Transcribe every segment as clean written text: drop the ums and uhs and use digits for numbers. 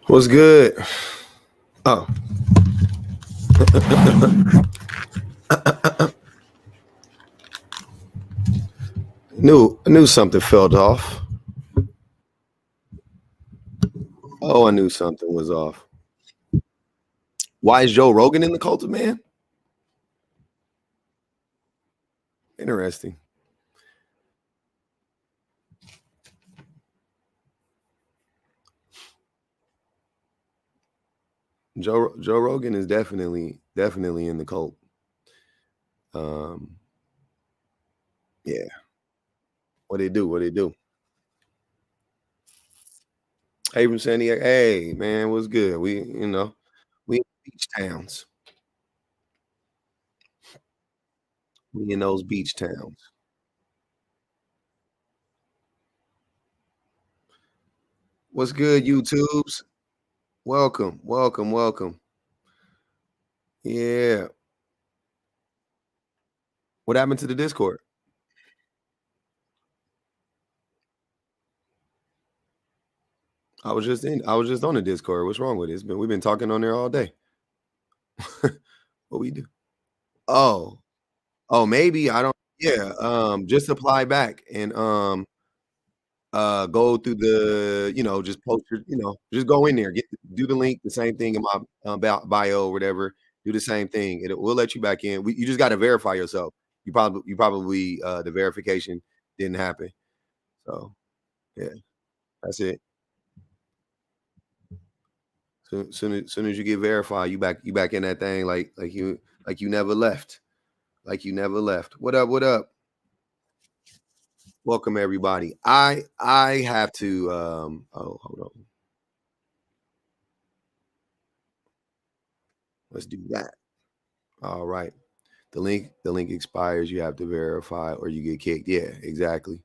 What's good? Oh. I knew something fell off. Oh, I knew something was off. Why is Joe Rogan in the cult of man? Interesting. Joe Rogan is definitely in the cult. Yeah. What they do? What they do? Hey from San Diego. Hey man, what's good? We in beach towns. We in those beach towns. What's good, YouTubes? Welcome, welcome, welcome. Yeah. What happened to the Discord? I was just on the Discord. What's wrong with it? We've been talking on there all day. What we do? Oh, oh, maybe I don't. Yeah, just apply back and go through the just post your just go in there, do the link, the same thing in my bio or whatever. Do the same thing. We'll let you back in. You just got to verify yourself. You probably the verification didn't happen. So yeah, that's it. Soon as you get verified, you back in that thing like you never left. Like you never left. What up? What up? Welcome everybody. I have to oh hold on. Let's do that. All right. The link expires. You have to verify or you get kicked. Yeah, exactly.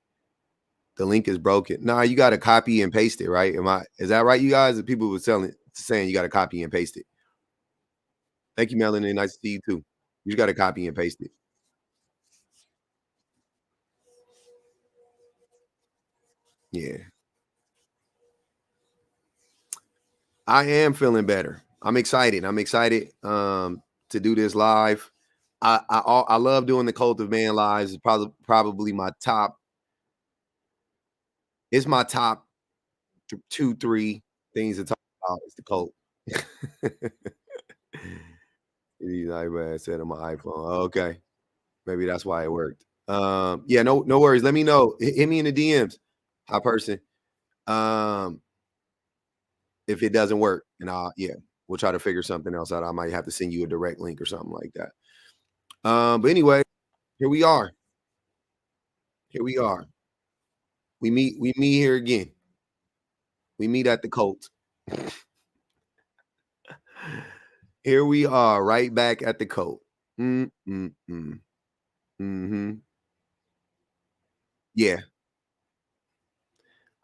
The link is broken. Nah, you got to copy and paste it, right? Is that right, you guys? The people were saying you got to copy and paste it. Thank you, Melanie. Nice to see you too. You just got to copy and paste it. Yeah. I am feeling better. I'm excited. I'm excited to do this live. I love doing the Cult of Man lives. It's probably my top. It's my top 2, 3 things to talk about. Is the cult. These iPad said on my iPhone. Okay, maybe that's why it worked. Yeah, no worries. Let me know. Hit me in the DMs, hot person. Um, if it doesn't work, and yeah, we'll try to figure something else out. I might have to send you a direct link or something like that. But anyway, here we are. Here we are. We meet here again. We meet at the cult. Here we are, right back at the cult. Mm, mm, mm. Mhm. Yeah.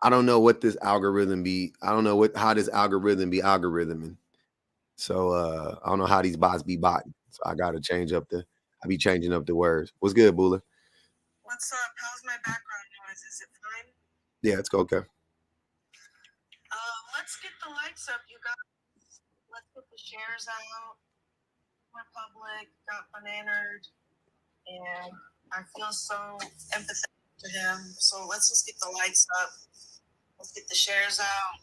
I don't know what this algorithm be. I don't know how this algorithm be algorithming. So I don't know how these bots be botting. So I gotta change up the I be changing up the words. What's good, Bula? What's up? How's my background noise? Is it fine? Yeah, it's okay. Let's get the likes up, you guys. Let's get the shares out. Republic got bananered, and I feel so empathetic to him. So let's just get the likes up. Let's get the shares out.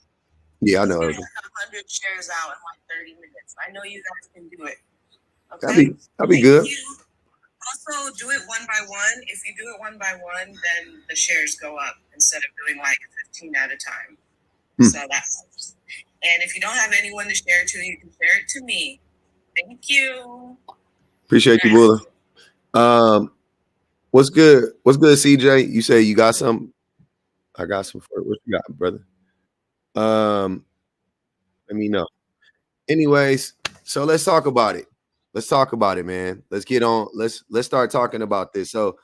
Yeah, I know. Let's get 100 shares out in like 30 minutes. I know you guys can do it. Okay. That'd be good. Also, do it one by one. If you do it one by one, then the shares go up instead of doing like 15 at a time. So that helps. And if you don't have anyone to share to, you can share it to me. Thank you. Appreciate you, Bula. What's good? What's good, CJ? You say you got some? I got some for what you got, brother. Um, Let me know. Anyways, so let's talk about it. Let's talk about it, man. Let's get on. Let's start talking about this. So,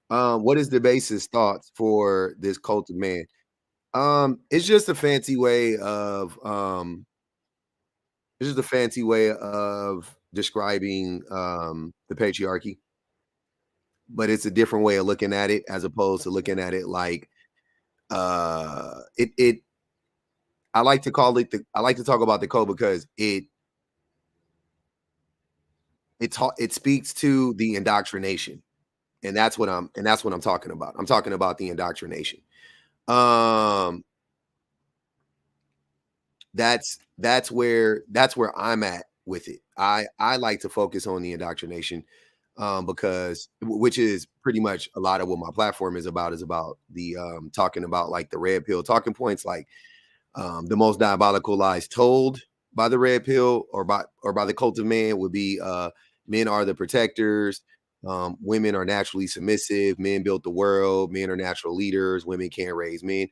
what is the basis thoughts for this cult of man? It's just a fancy way of it's just a fancy way of describing the patriarchy, but it's a different way of looking at it as opposed to looking at it like it I like to call it I like to talk about the code because it speaks to the indoctrination. And that's what I'm talking about. I'm talking about the indoctrination. Um that's where I'm at with it. I like to focus on the indoctrination, because which is pretty much a lot of what my platform is about the talking about like the red pill talking points, like the most diabolical lies told by the red pill or by the cult of man would be men are the protectors, women are naturally submissive, men built the world, men are natural leaders, women can't raise men.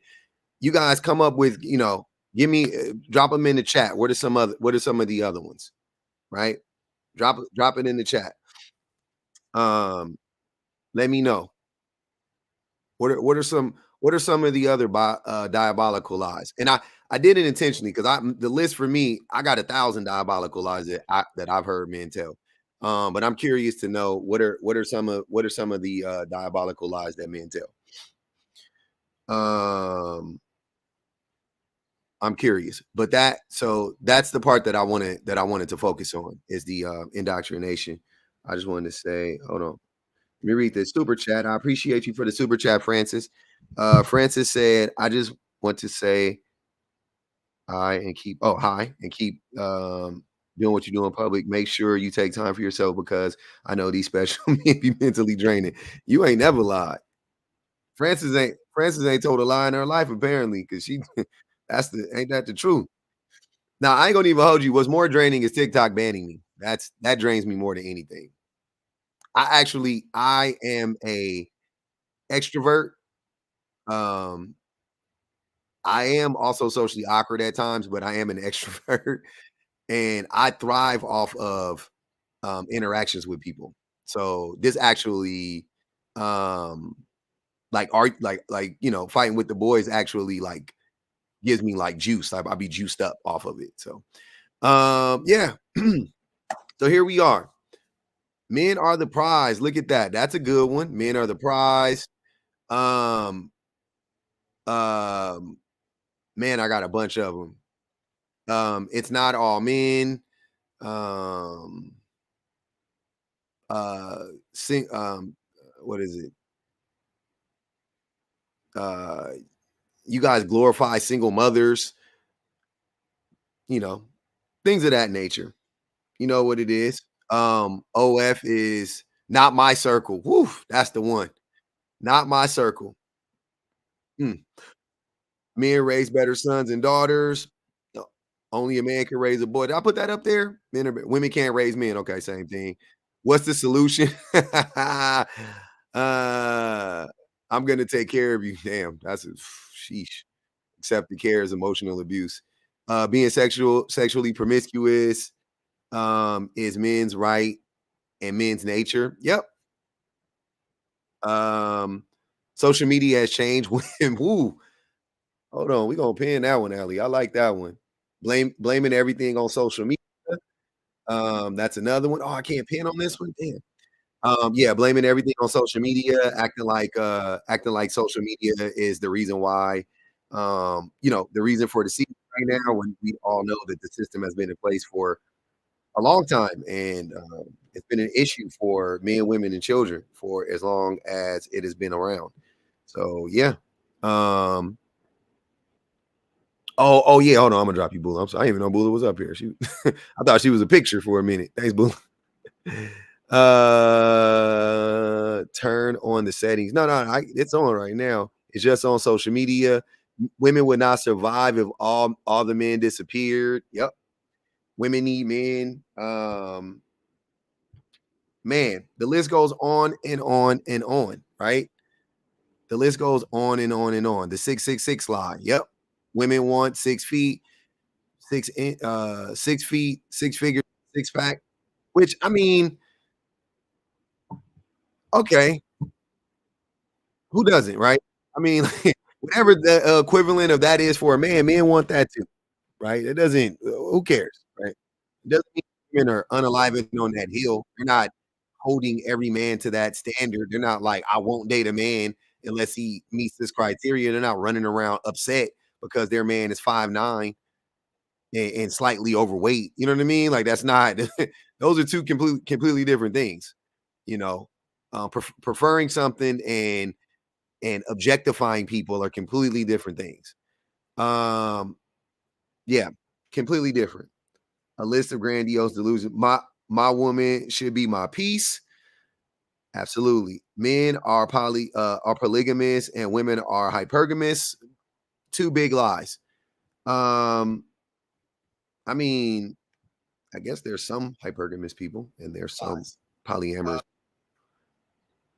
You guys come up with, give me drop them in the chat. What are some of the other ones, right? Drop it in the chat. Um, let me know. What are some of the other diabolical lies? And I did it intentionally because the list for me, I got 1,000 diabolical lies that I've heard men tell. But I'm curious to know what are some of the diabolical lies that men tell. Um, I'm curious, but that's the part that I wanted to focus on is the indoctrination. I just wanted to say, hold on. Let me read the super chat. I appreciate you for the super chat, Francis. Francis said, I just want to say hi and keep doing what you do in public. Make sure you take time for yourself because I know these special men be mentally draining. You ain't never lied. Francis ain't told a lie in her life, apparently, because she ain't that the truth. Now I ain't gonna even hold you. What's more draining is TikTok banning me. That drains me more than anything. I am a extrovert. Um, I am also socially awkward at times, but I am an extrovert and I thrive off of interactions with people. So this actually um like art like fighting with the boys actually like gives me like juice. I'll be juiced up off of it. So yeah. So here we are. Men are the prize. Look at that. That's a good one. Men are the prize. Um um Man, I got a bunch of them. It's not all men. Um, sing. What is it? Uh, you guys glorify single mothers. You know, things of that nature. You know what it is. OF is not my circle. Woo, that's the one. Not my circle. Mm. Men raise better sons and daughters. No, only a man can raise a boy. Did I put that up there? Women can't raise men. Okay, same thing. What's the solution? I'm gonna take care of you. Damn, that's a sheesh. Accept the care is emotional abuse. Being sexually promiscuous is men's right and men's nature. Yep. Um, Social media has changed when woo. Hold on, we gonna pin that one, Ellie. I like that one. Blaming everything on social media. That's another one. Oh, I can't pin on this one. Damn. Yeah, blaming everything on social media, acting like social media is the reason why, the reason for the season right now when we all know that the system has been in place for a long time and it's been an issue for men, women, and children for as long as it has been around. So yeah. Um, oh yeah, hold on, I'm gonna drop you, Bula. I didn't even know Bula was up here. I thought she was a picture for a minute. Thanks, Bula. Turn on the settings. No, it's on right now. It's just on social media. Women would not survive if all the men disappeared. Yep. Women need men. Man, the list goes on and on and on, right? The list goes on and on and on. The 666 lie. Yep. Women want 6 feet, 6 feet, six figure, six pack. Which I mean, okay, who doesn't, right? I mean, whatever the equivalent of that is for a man, men want that too, right? It doesn't. Who cares, right? It doesn't mean women are unaliving on that hill. They're not holding every man to that standard. They're not like, I won't date a man unless he meets this criteria. They're not running around upset because their man is 5'9" and slightly overweight. You know what I mean? Like that's not those are two completely different things. You know, preferring something and objectifying people are completely different things. Yeah, completely different. A list of grandiose delusions. My woman should be my peace. Absolutely. Men are polygamous and women are hypergamous. Two big lies. Um, I mean, I guess there's some hypergamous people and there's some polyamorous.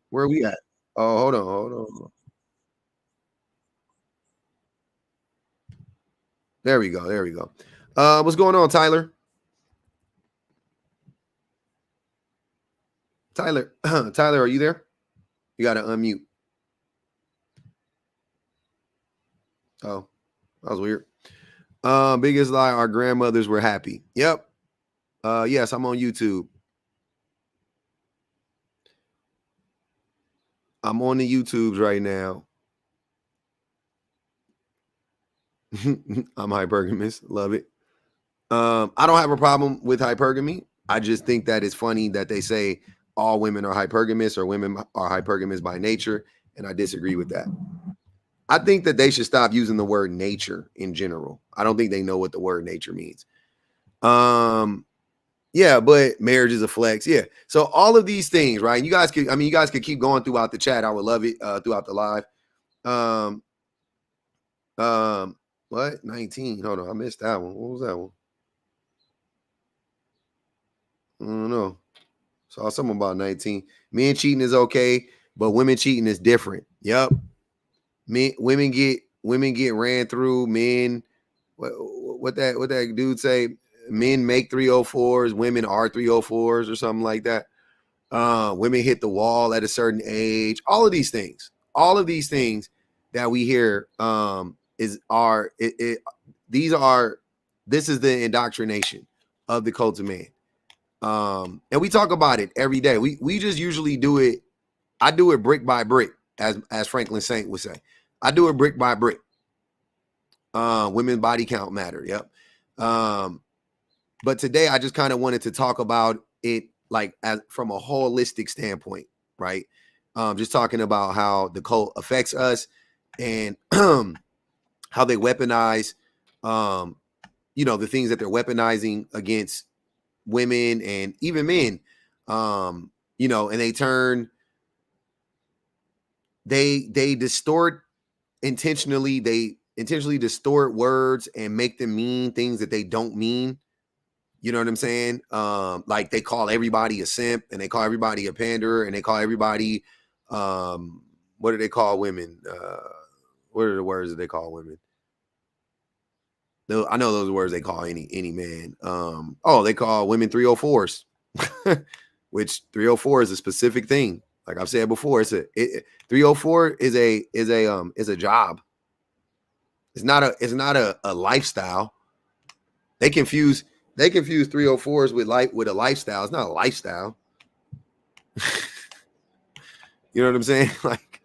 Where are we at? Oh, hold on. There we go. What's going on, Tyler? Tyler, Tyler, are you there? You got to unmute. Oh, that was weird. Biggest lie, our grandmothers were happy. Yep. Yes, I'm on YouTube. I'm on the YouTubes right now. I'm hypergamous. Love it. I don't have a problem with hypergamy. I just think that it's funny that they say all women are hypergamous or women are hypergamous by nature, and I disagree with that. I think that they should stop using the word nature in general. I don't think they know what the word nature means. Yeah, but marriage is a flex. Yeah. So all of these things, right? You guys could keep going throughout the chat. I would love it throughout the live. What? 19. Hold on. I missed that one. What was that one? I don't know. Saw something about 19. Men cheating is okay, but women cheating is different. Yep. Women get ran through. Men, what that dude say? Men make 304s, women are 304s or something like that. Women hit the wall at a certain age. All of these things that we hear this is the indoctrination of the cult of man. And we talk about it every day. We just usually do it. I do it brick by brick, as Franklin Saint would say. I do it brick by brick. Women's body count matter. Yep. But today I just kind of wanted to talk about it from a holistic standpoint, right? Just talking about how the cult affects us and how they weaponize, the things that they're weaponizing against women and even men, and they distort intentionally. They intentionally distort words and make them mean things that they don't mean. You know what I'm saying? Like they call everybody a simp and they call everybody a panderer and they call everybody, what do they call women? What are the words that they call women? I know those words they call any man. They call women 304s, which 304 is a specific thing. Like I've said before, 304 is a job. It's not a lifestyle. They confuse 304s with a lifestyle. It's not a lifestyle. You know what I'm saying? Like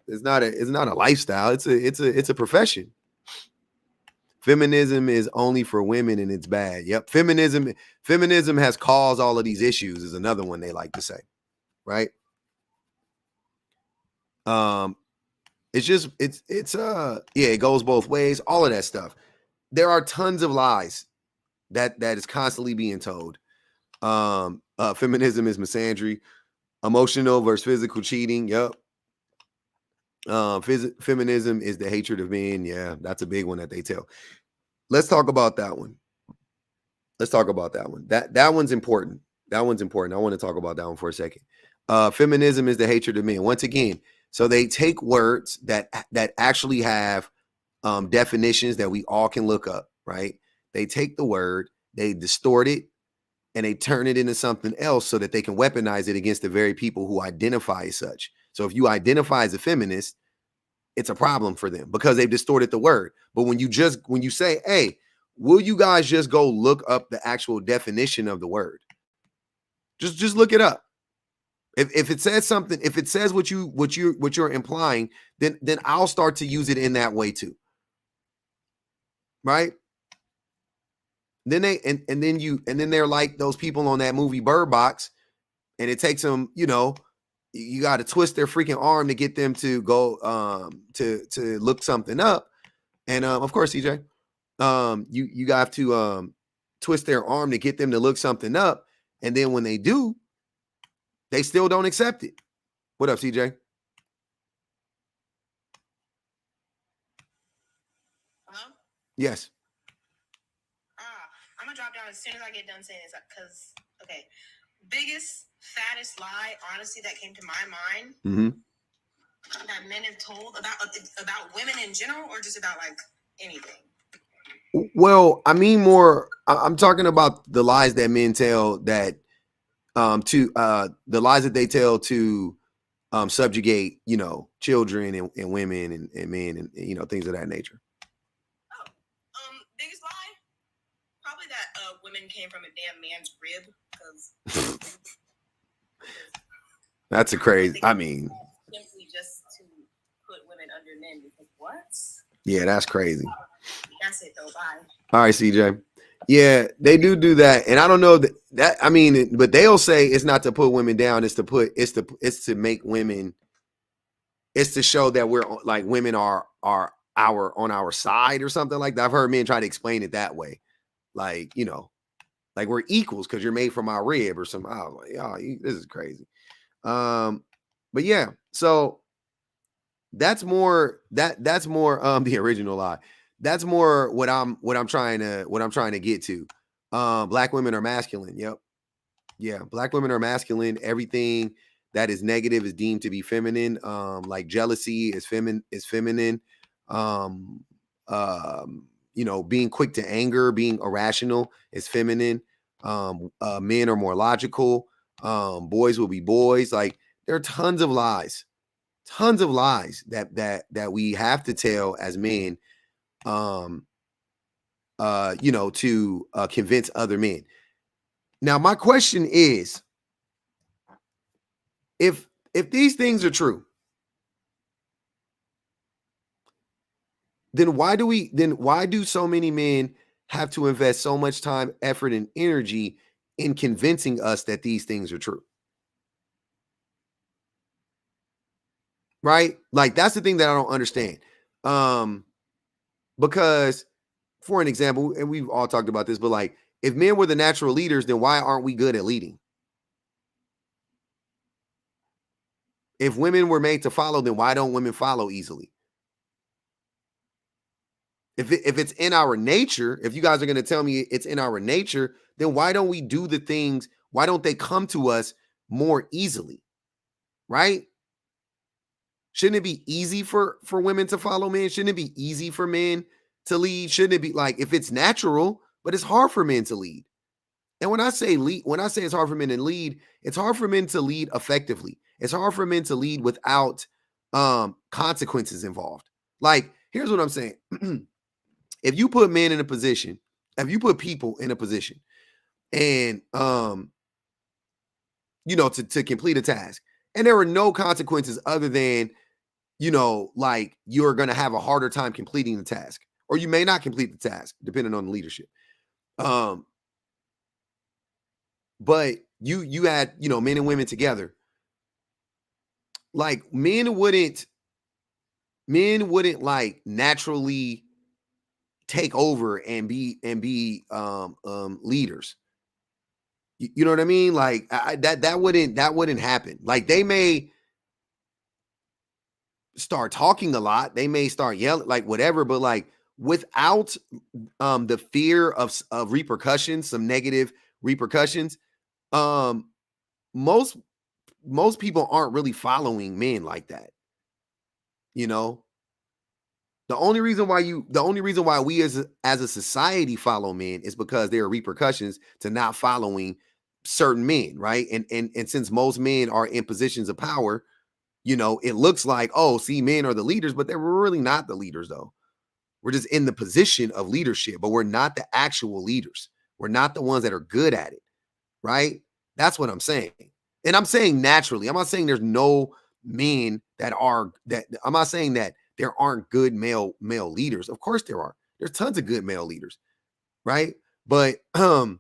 it's not a lifestyle. It's a profession. Feminism is only for women and it's bad. Yep. Feminism has caused all of these issues is another one they like to say. Right? It goes both ways, all of that stuff. There are tons of lies that is constantly being told. Feminism is misandry, emotional versus physical cheating. Yep. Feminism is the hatred of men. Yeah, that's a big one that they tell. Let's talk about that one. That one's important. I want to talk about that one for a second. Feminism is the hatred of men. Once again, so they take words that actually have definitions that we all can look up, right? They take the word, they distort it, and they turn it into something else so that they can weaponize it against the very people who identify as such. So if you identify as a feminist, it's a problem for them because they've distorted the word. But when you say, hey, will you guys just go look up the actual definition of the word? Just look it up. If it says something, if it says what you're implying, then I'll start to use it in that way too. Right? Then then they're like those people on that movie Bird Box, and it takes them, you got to twist their freaking arm to get them to go to look something up. And of course, CJ, you have to twist their arm to get them to look something up, and then when they do, they still don't accept it. What up, CJ? Hello? Yes. I'm gonna drop down as soon as I get done saying this, because okay, biggest fattest lie, honestly, that came to my mind that men have told about women in general, or just about like anything. Well, I mean more. I'm talking about the lies that men tell that to the lies that they tell to subjugate, children and women and men and things of that nature. Oh, biggest lie, probably that women came from a damn man's rib, because that's a crazy. I mean, simply just to put women under men, because what? Yeah, that's crazy. That's it though. Bye. All right, CJ. Yeah, they do that, and I don't know that I mean, but they'll say it's not to put women down; it's to make women. It's to show that we're like women are on our side or something like that. I've heard men try to explain it that way, like like we're equals because you're made from our rib or something. I was like, oh, this is crazy. But yeah, so that's more the original lie. That's more what I'm trying to get to. Black women are masculine. Yep. Yeah, black women are masculine. Everything that is negative is deemed to be feminine. Like jealousy is feminine. Um, being quick to anger, being irrational is feminine. Men are more logical. Boys will be boys. Like there are tons of lies that we have to tell as men, to convince other men. Now, my question is, if these things are true, then why do so many men have to invest so much time, effort, and energy in convincing us that these things are true? Right? Like that's the thing that I don't understand. Because for an example, and we've all talked about this, but like if men were the natural leaders, then why aren't we good at leading? If women were made to follow, then why don't women follow easily? If it's in our nature, if you guys are going to tell me it's in our nature, then why don't we do the things? Why don't they come to us more easily? Right? Shouldn't it be easy for women to follow men? Shouldn't it be easy for men to lead? Shouldn't it be like if it's natural, but it's hard for men to lead? And when I say it's hard for men to lead, it's hard for men to lead effectively. It's hard for men to lead without consequences involved. Like, here's what I'm saying. If you put men in a position, if you put people in a position and to complete a task, and there are no consequences other than, like you're gonna have a harder time completing the task, or you may not complete the task, depending on the leadership. But you had, men and women together. Like men wouldn't like naturally take over and be leaders. You know what I mean? Like that wouldn't happen. Like they may start talking a lot, they may start yelling, like whatever, but like without the fear of repercussions, some negative repercussions, um most people aren't really following men like that. You know, the only reason why we as a society follow men is because there are repercussions to not following certain men, right? And since most men are in positions of power, it looks like, oh, see, men are the leaders, but they're really not the leaders though. We're just in the position of leadership, but we're not the actual leaders. We're not the ones that are good at it, right? That's what I'm saying. And I'm saying naturally. I'm not saying there's no men that are that. I'm not saying that there aren't good male leaders. Of course there are. There's tons of good male leaders, right? But um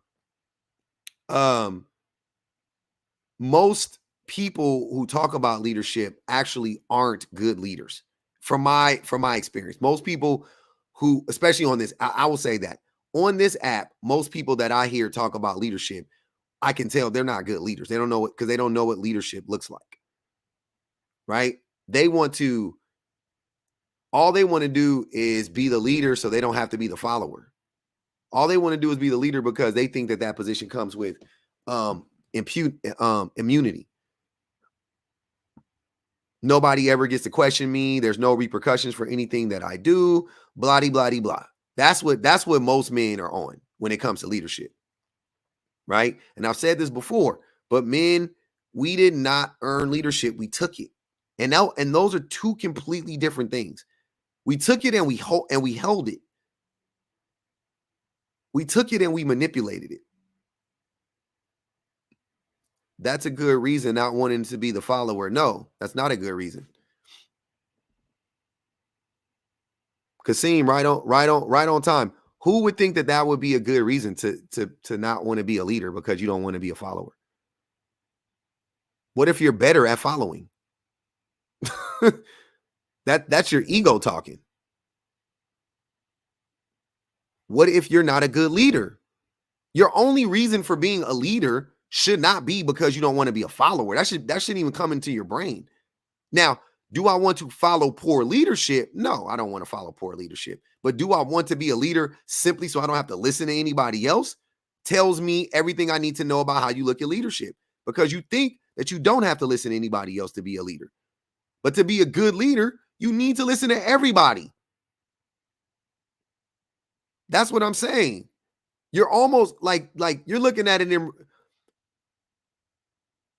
most people who talk about leadership actually aren't good leaders. From my experience, most people who, especially on this, I will say that on this app, most people that I hear talk about leadership, I can tell they're not good leaders. They don't know what, because they don't know what leadership looks like, right? They want to, all they want to do is be the leader so they don't have to be the follower. All they want to do is be the leader because they think that that position comes with immunity. Nobody ever gets to question me. There's no repercussions for anything that I do. Blah, blah, blah, blah. That's what most men are on when it comes to leadership, right? And I've said this before, but men, we did not earn leadership. We took it. And now, and those are two completely different things. We took it and we held it. We took it and we manipulated it. That's a good reason not wanting to be the follower. No, that's not a good reason. Kasim, right on time. Who would think that that would be a good reason to not want to be a leader because you don't want to be a follower? What if you're better at following? That's your ego talking. What if you're not a good leader? Your only reason for being a leader should not be because you don't want to be a follower. That shouldn't even come into your brain. Now, do I want to follow poor leadership? No, I don't want to follow poor leadership. But do I want to be a leader simply so I don't have to listen to anybody else? Tells me everything I need to know about how you look at leadership, because you think that you don't have to listen to anybody else to be a leader. But to be a good leader, you need to listen to everybody. That's what I'm saying. You're almost like you're looking at it in,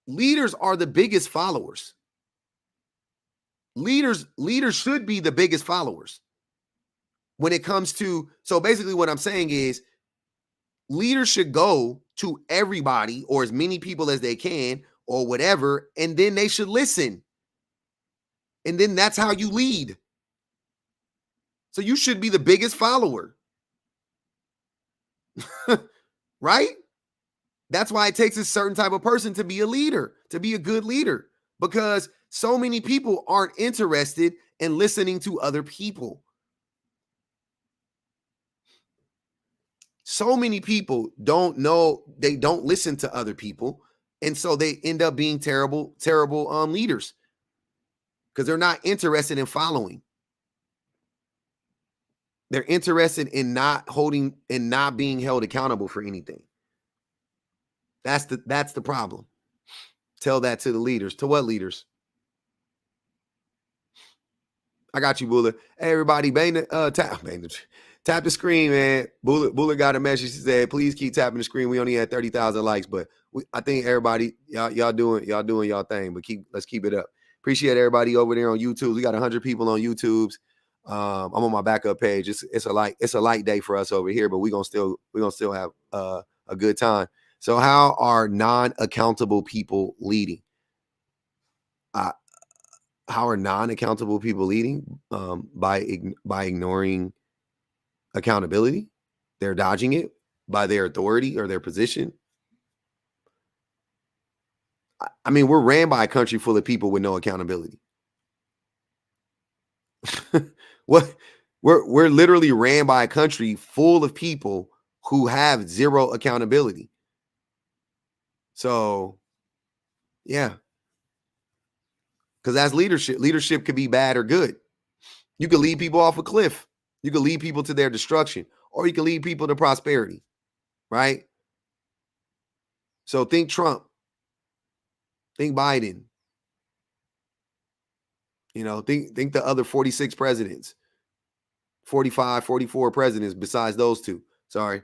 leaders are the biggest followers. Leaders should be the biggest followers when it comes to, so basically what I'm saying is leaders should go to everybody or as many people as they can or whatever, and then they should listen. And then that's how you lead. So you should be the biggest follower. Right? That's why it takes a certain type of person to be a leader, to be a good leader, because so many people aren't interested in listening to other people. So many people don't know, they don't listen to other people. And so they end up being terrible leaders because they're not interested in following. They're interested in not holding and not being held accountable for anything. That's the problem. Tell that to the leaders. To what leaders? I got you, Buller. Hey, everybody, tap the screen, man. Buller got a message. She said, please keep tapping the screen. We only had 30,000 likes, but I think everybody, y'all doing y'all thing, but let's keep it up. Appreciate everybody over there on YouTube. We got 100 people on YouTube's. I'm on my backup page. It's a light day for us over here, but we're gonna still have a good time. So how are non-accountable people leading? How are non-accountable people leading? By ignoring accountability. They're dodging it by their authority or their position. I mean, we're ran by a country full of people with no accountability. What we're literally ran by a country full of people who have zero accountability. So, yeah, because that's leadership. Leadership could be bad or good. You can lead people off a cliff. You can lead people to their destruction, or you can lead people to prosperity, right? So think Trump, think Biden, think the other 46 presidents, 45, 44 presidents besides those two. Sorry.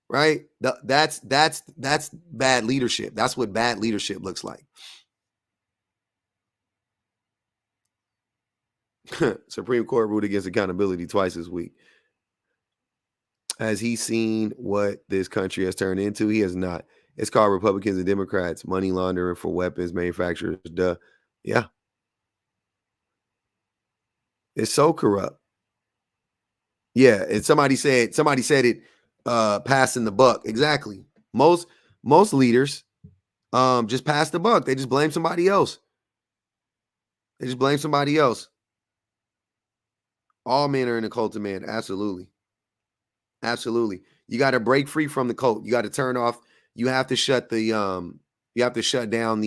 Right? That's bad leadership. That's what bad leadership looks like. Supreme Court ruled against accountability twice this week. Has he seen what this country has turned into? He has not. It's called Republicans and Democrats, money laundering for weapons manufacturers. Duh. Yeah. It's so corrupt. Yeah. And somebody said it, passing the buck. Exactly. Most leaders just pass the buck. They just blame somebody else. All men are in the cult of man. Absolutely. Absolutely. You got to break free from the cult. You got to turn off. You have to shut the down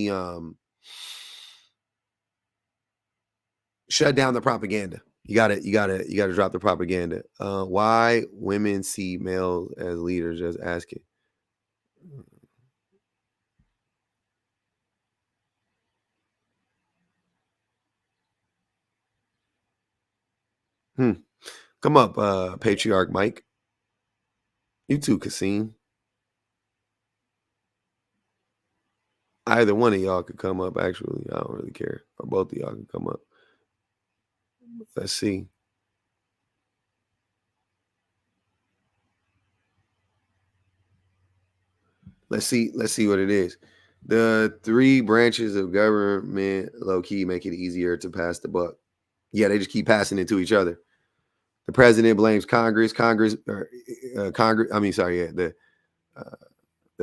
the propaganda. You got to drop the propaganda. Why women see males as leaders? Just asking. Come up, Patriarch Mike. You too, Kasim. Either one of y'all could come up, actually. I don't really care. Or both of y'all can come up. Let's see. Let's see what it is. The 3 branches of government, low key, make it easier to pass the buck. Yeah, they just keep passing it to each other. The president blames Congress. The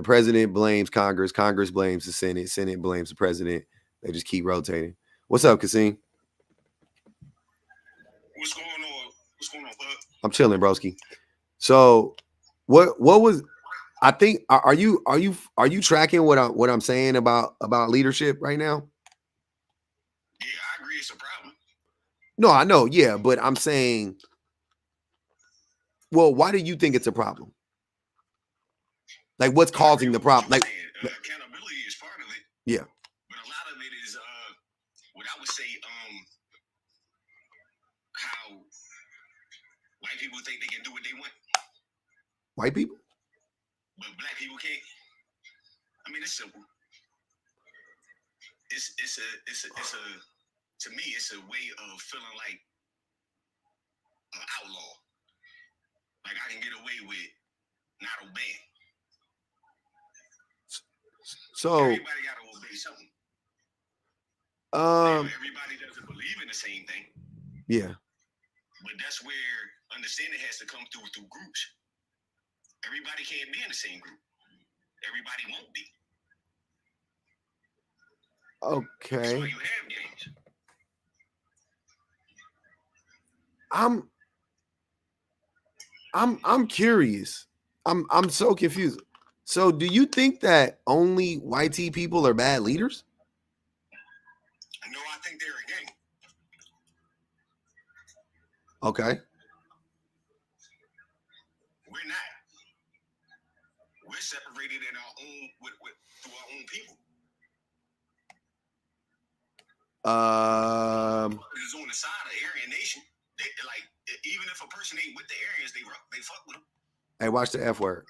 president blames Congress. Congress blames the Senate. Senate blames the president. They just keep rotating. What's up, Kasim? What's going on, bud? I'm chilling, broski. So, what was? I think are you tracking what I'm saying about leadership right now? Yeah, I agree. It's a problem. No, I know. Yeah, but I'm saying, well, why do you think it's a problem? Like, what's causing the problem? Like, accountability is part of it. Yeah, but a lot of it is what I would say how white people think they can do what they want. White people, but black people can't. I mean, it's simple. It's a to me, it's a way of feeling like an outlaw. Like I can get away with not obeying. So everybody got to obey something. Everybody doesn't believe in the same thing. Yeah. But that's where understanding has to come through groups. Everybody can't be in the same group. Everybody won't be. Okay. That's why you have games. I'm curious. I'm so confused. So, do you think that only white people are bad leaders? No, I think they're a gang. Okay. We're not. We're separated in our own through our own people. It's on the side of Aryan Nation. Like even if a person ain't with the Aryans, they fuck with them. Hey, watch the F word.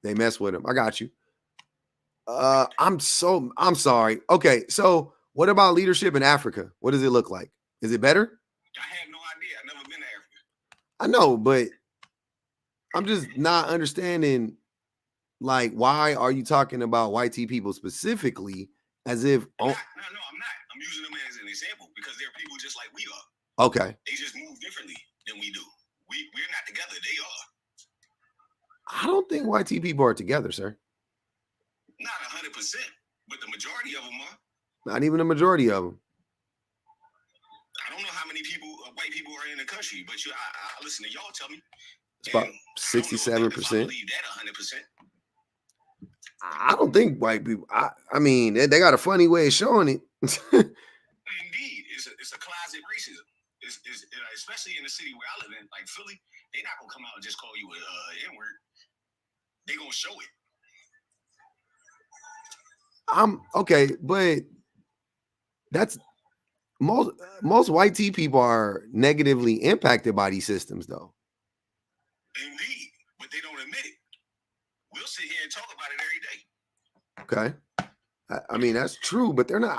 They mess with him. I got you. I'm sorry. Okay, so what about leadership in Africa? What does it look like? Is it better? I have no idea. I've never been to Africa. I know, but I'm just not understanding. Like, why are you talking about white people specifically as if? No, I'm not. I'm using them as an example because they're people just like we are. Okay. They just move differently than we do. We're not together. They are. I don't think white people are together, sir. Not 100%, but the majority of them are. Not even a majority of them. I don't know how many white people are in the country, but I listen to y'all tell me. It's about 67%. I believe that 100%. I don't think white people. I mean, they got a funny way of showing it. Indeed, it's a closet racism. It's especially in the city where I live in, like Philly. They're not gonna come out and just call you an N-word. They're gonna show it. Okay, but that's most white people are negatively impacted by these systems, though. Indeed, but they don't admit it. We'll sit here and talk about it every day. Okay, I mean that's true, but they're not.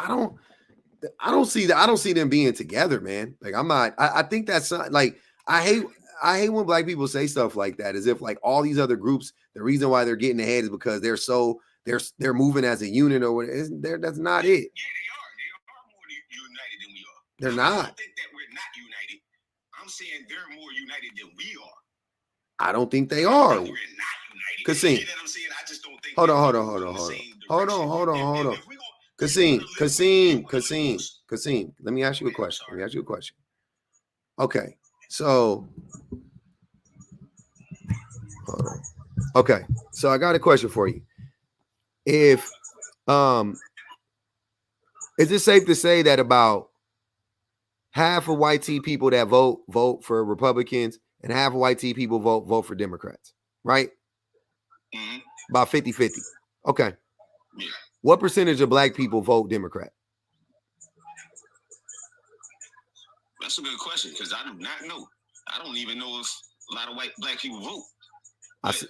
I don't see that. I don't see them being together, man. Like I'm not. I think that's like I hate. I hate when black people say stuff like that, as if like all these other groups, the reason why they're getting ahead is because they're moving as a unit or whatever. That's not it. Yeah, they are. They are more united than we are. They're I not. don't think that we're not united. I'm saying they're more united than we are. I don't think they are. We're not united. Kasim. You know what I'm saying? I just don't think. Hold on. Kasim. Let me ask you a question. Okay, so hold on. Okay, so I got a question for you. If is it safe to say that about half of white tea people that vote for Republicans and half of white tea people vote for Democrats, right? Mm-hmm. About 50-50. Okay. Yeah. What percentage of black people vote Democrat? That's a good question because I do not know. I don't even know if a lot of black people vote.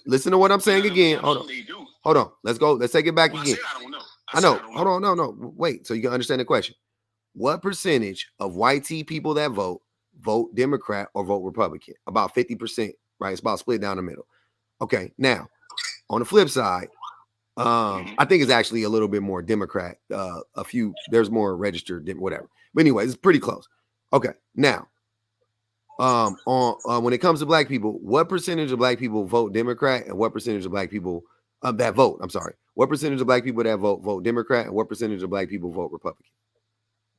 Listen to what I'm saying again. Hold on. They do. Hold on. Let's go. Let's take it back again. I don't know. I know. Hold on. No. Wait. So you can understand the question. What percentage of white tea people that vote Democrat or vote Republican? About 50%, right? It's about split down the middle. Okay. Now, on the flip side, I think it's actually a little bit more Democrat. There's more registered, whatever. But anyway, it's pretty close. Okay. Now, when it comes to black people, what percentage of black people vote Democrat and what percentage of black people that vote? I'm sorry. What percentage of black people that vote Democrat and what percentage of black people vote Republican?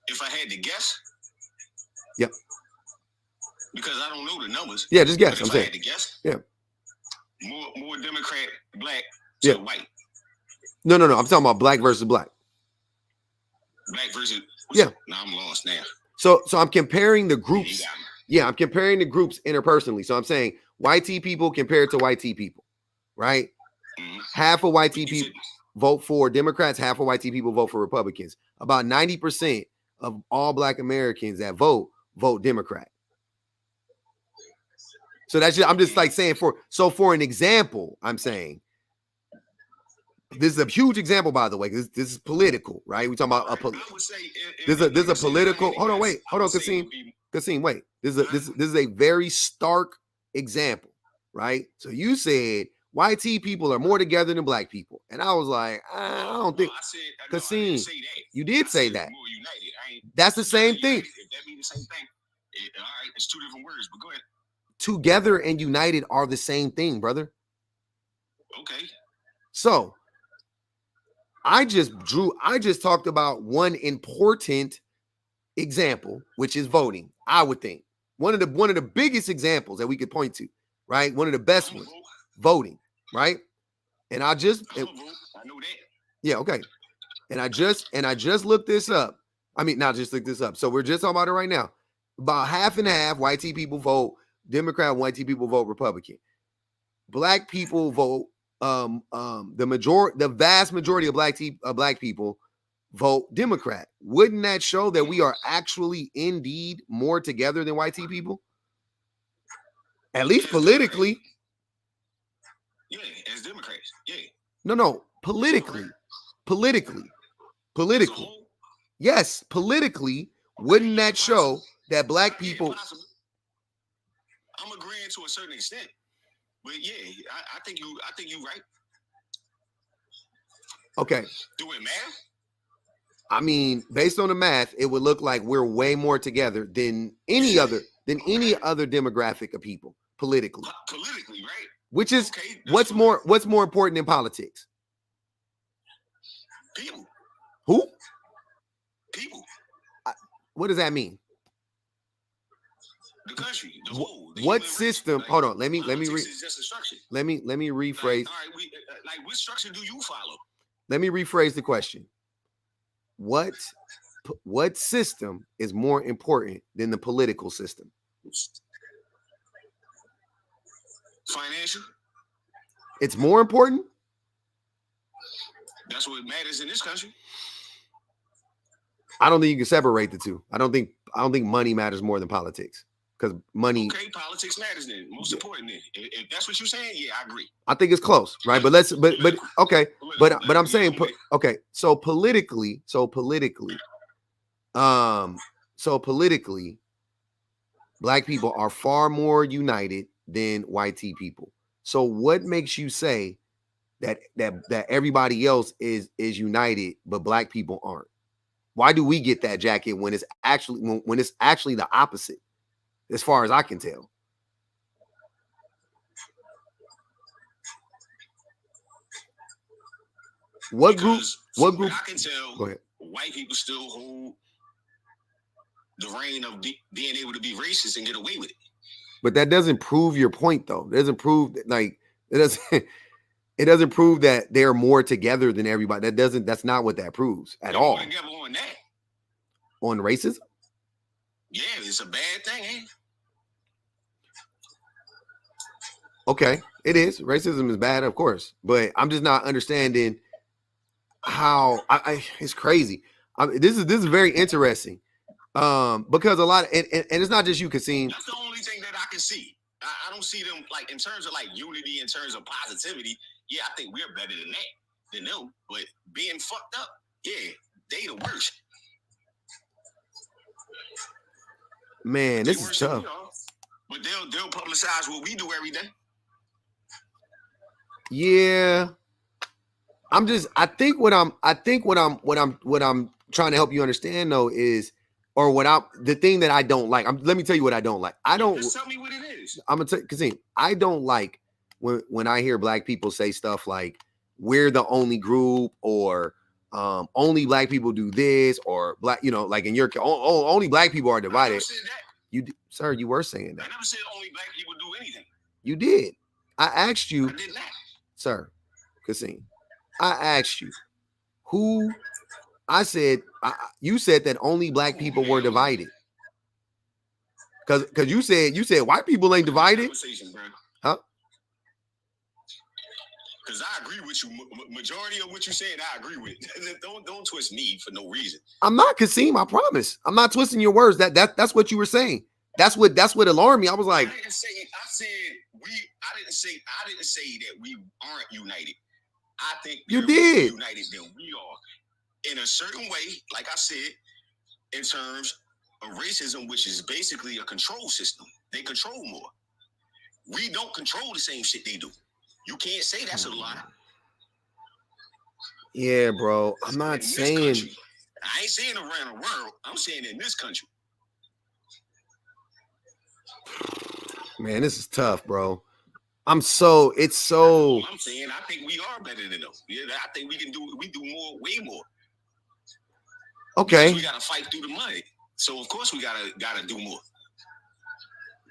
If I had to guess, yep. Because I don't know the numbers. Yeah, just guess. I'm saying. I had to guess, yeah. More Democrat, black, yeah. White. No. I'm talking about black versus black. Black versus. Yeah. Now I'm lost now. So I'm comparing the groups. Yeah, I'm comparing the groups interpersonally. So I'm saying white tea people compared to white tea people, right? Mm-hmm. Half of white tea people vote for Democrats, half of white tea people vote for Republicans. About 90% of all black Americans that vote Democrat. So I'm just like saying for an example, I'm saying this is a huge example, by the way, because this is political, right? We're talking about there's a political. Hold on, Kasim, wait. This is a very stark example, right? So you said white tea people are more together than black people, and I was like, I don't think. Kasim, you did say that. That's the same thing. If that means the same thing, all right, it's two different words, but go ahead. Together and united are the same thing, brother. Okay. So I just talked about one important example, which is voting. I would think one of the biggest examples that we could point to, right? One of the best ones, voting, right? And I know that. Yeah, okay. And I just looked this up. I mean, not just looked this up. So we're just talking about it right now. About half and half white tea people vote Democrat, white tea people vote Republican. Black people vote the vast majority of black people vote Democrat. Wouldn't that show that we are actually indeed more together than white tea people? At least politically. Yeah, as Democrats. Yeah. No, politically. Yes, politically, wouldn't that show that black people? I'm agreeing to a certain extent, but yeah, I think you're right. Okay. Do it matter? I mean, based on the math, it would look like we're way more together than any other demographic of people politically. Politically, right? Which is what's more important in politics? People. Who? People. What does that mean? The country, the whole. What system? Like, hold on. Let me rephrase. Like, all right, like what structure do you follow? Let me rephrase the question. What system is more important than the political system? Financial. It's more important? That's what matters in this country. I don't think you can separate the two. I don't think money matters more than politics. Because money. Okay, politics matters then. Most important then. If that's what you're saying, yeah, I agree. I think it's close, right? But okay. But I'm saying okay. So politically, black people are far more united than white people. So what makes you say that everybody else is united, but black people aren't? Why do we get that jacket when it's actually the opposite, as far as I can tell? What group? What group? I can tell. Go ahead. White people still hold the reign of being able to be racist and get away with it. But that doesn't prove your point, though. It doesn't prove it doesn't. It doesn't prove that they're more together than everybody. That's not what that proves at all. Together on that. On racism? Yeah, it's a bad thing, ain't it? Okay, it is. Racism is bad, of course. But I'm just not understanding how it's crazy. This is very interesting. Because a lot of, and it's not just you, Kasim. That's the only thing that I can see. I don't see them like in terms of like unity, in terms of positivity. Yeah, I think we're better than them. But being fucked up, yeah, they the worst. Man, this is tough. But they'll publicize what we do every day. Yeah. I think what I'm trying to help you understand though is, or the thing that I don't like. Let me tell you what I don't like. Just tell me what it is. I'm gonna tell you, Kasim, I don't like when I hear black people say stuff like we're the only group, or only black people do this, or black, like in your only black people are divided. I never said that. Sir, you were saying that. I never said only black people do anything. You did. I asked you. I did not. Sir, Kasim, I asked you who. I said you said that only black people were divided. Because you said white people ain't divided. Huh? Because I agree with you. Majority of what you said, I agree with. Don't twist me for no reason. I'm not, Kasim. I promise. I'm not twisting your words. That's what you were saying. That's what alarmed me. I was like, I didn't say that we aren't united. I think you did more united than we are in a certain way. Like I said, in terms of racism, which is basically a control system. They control more. We don't control the same shit they do. You can't say that's a lie. Yeah, bro. I'm not saying. Country, I ain't saying around the world. I'm saying in this country. Man, this is tough, bro. I'm saying I think we are better than them. Yeah, I think we do more, way more. Okay. Because we gotta fight through the mud. So of course we gotta do more.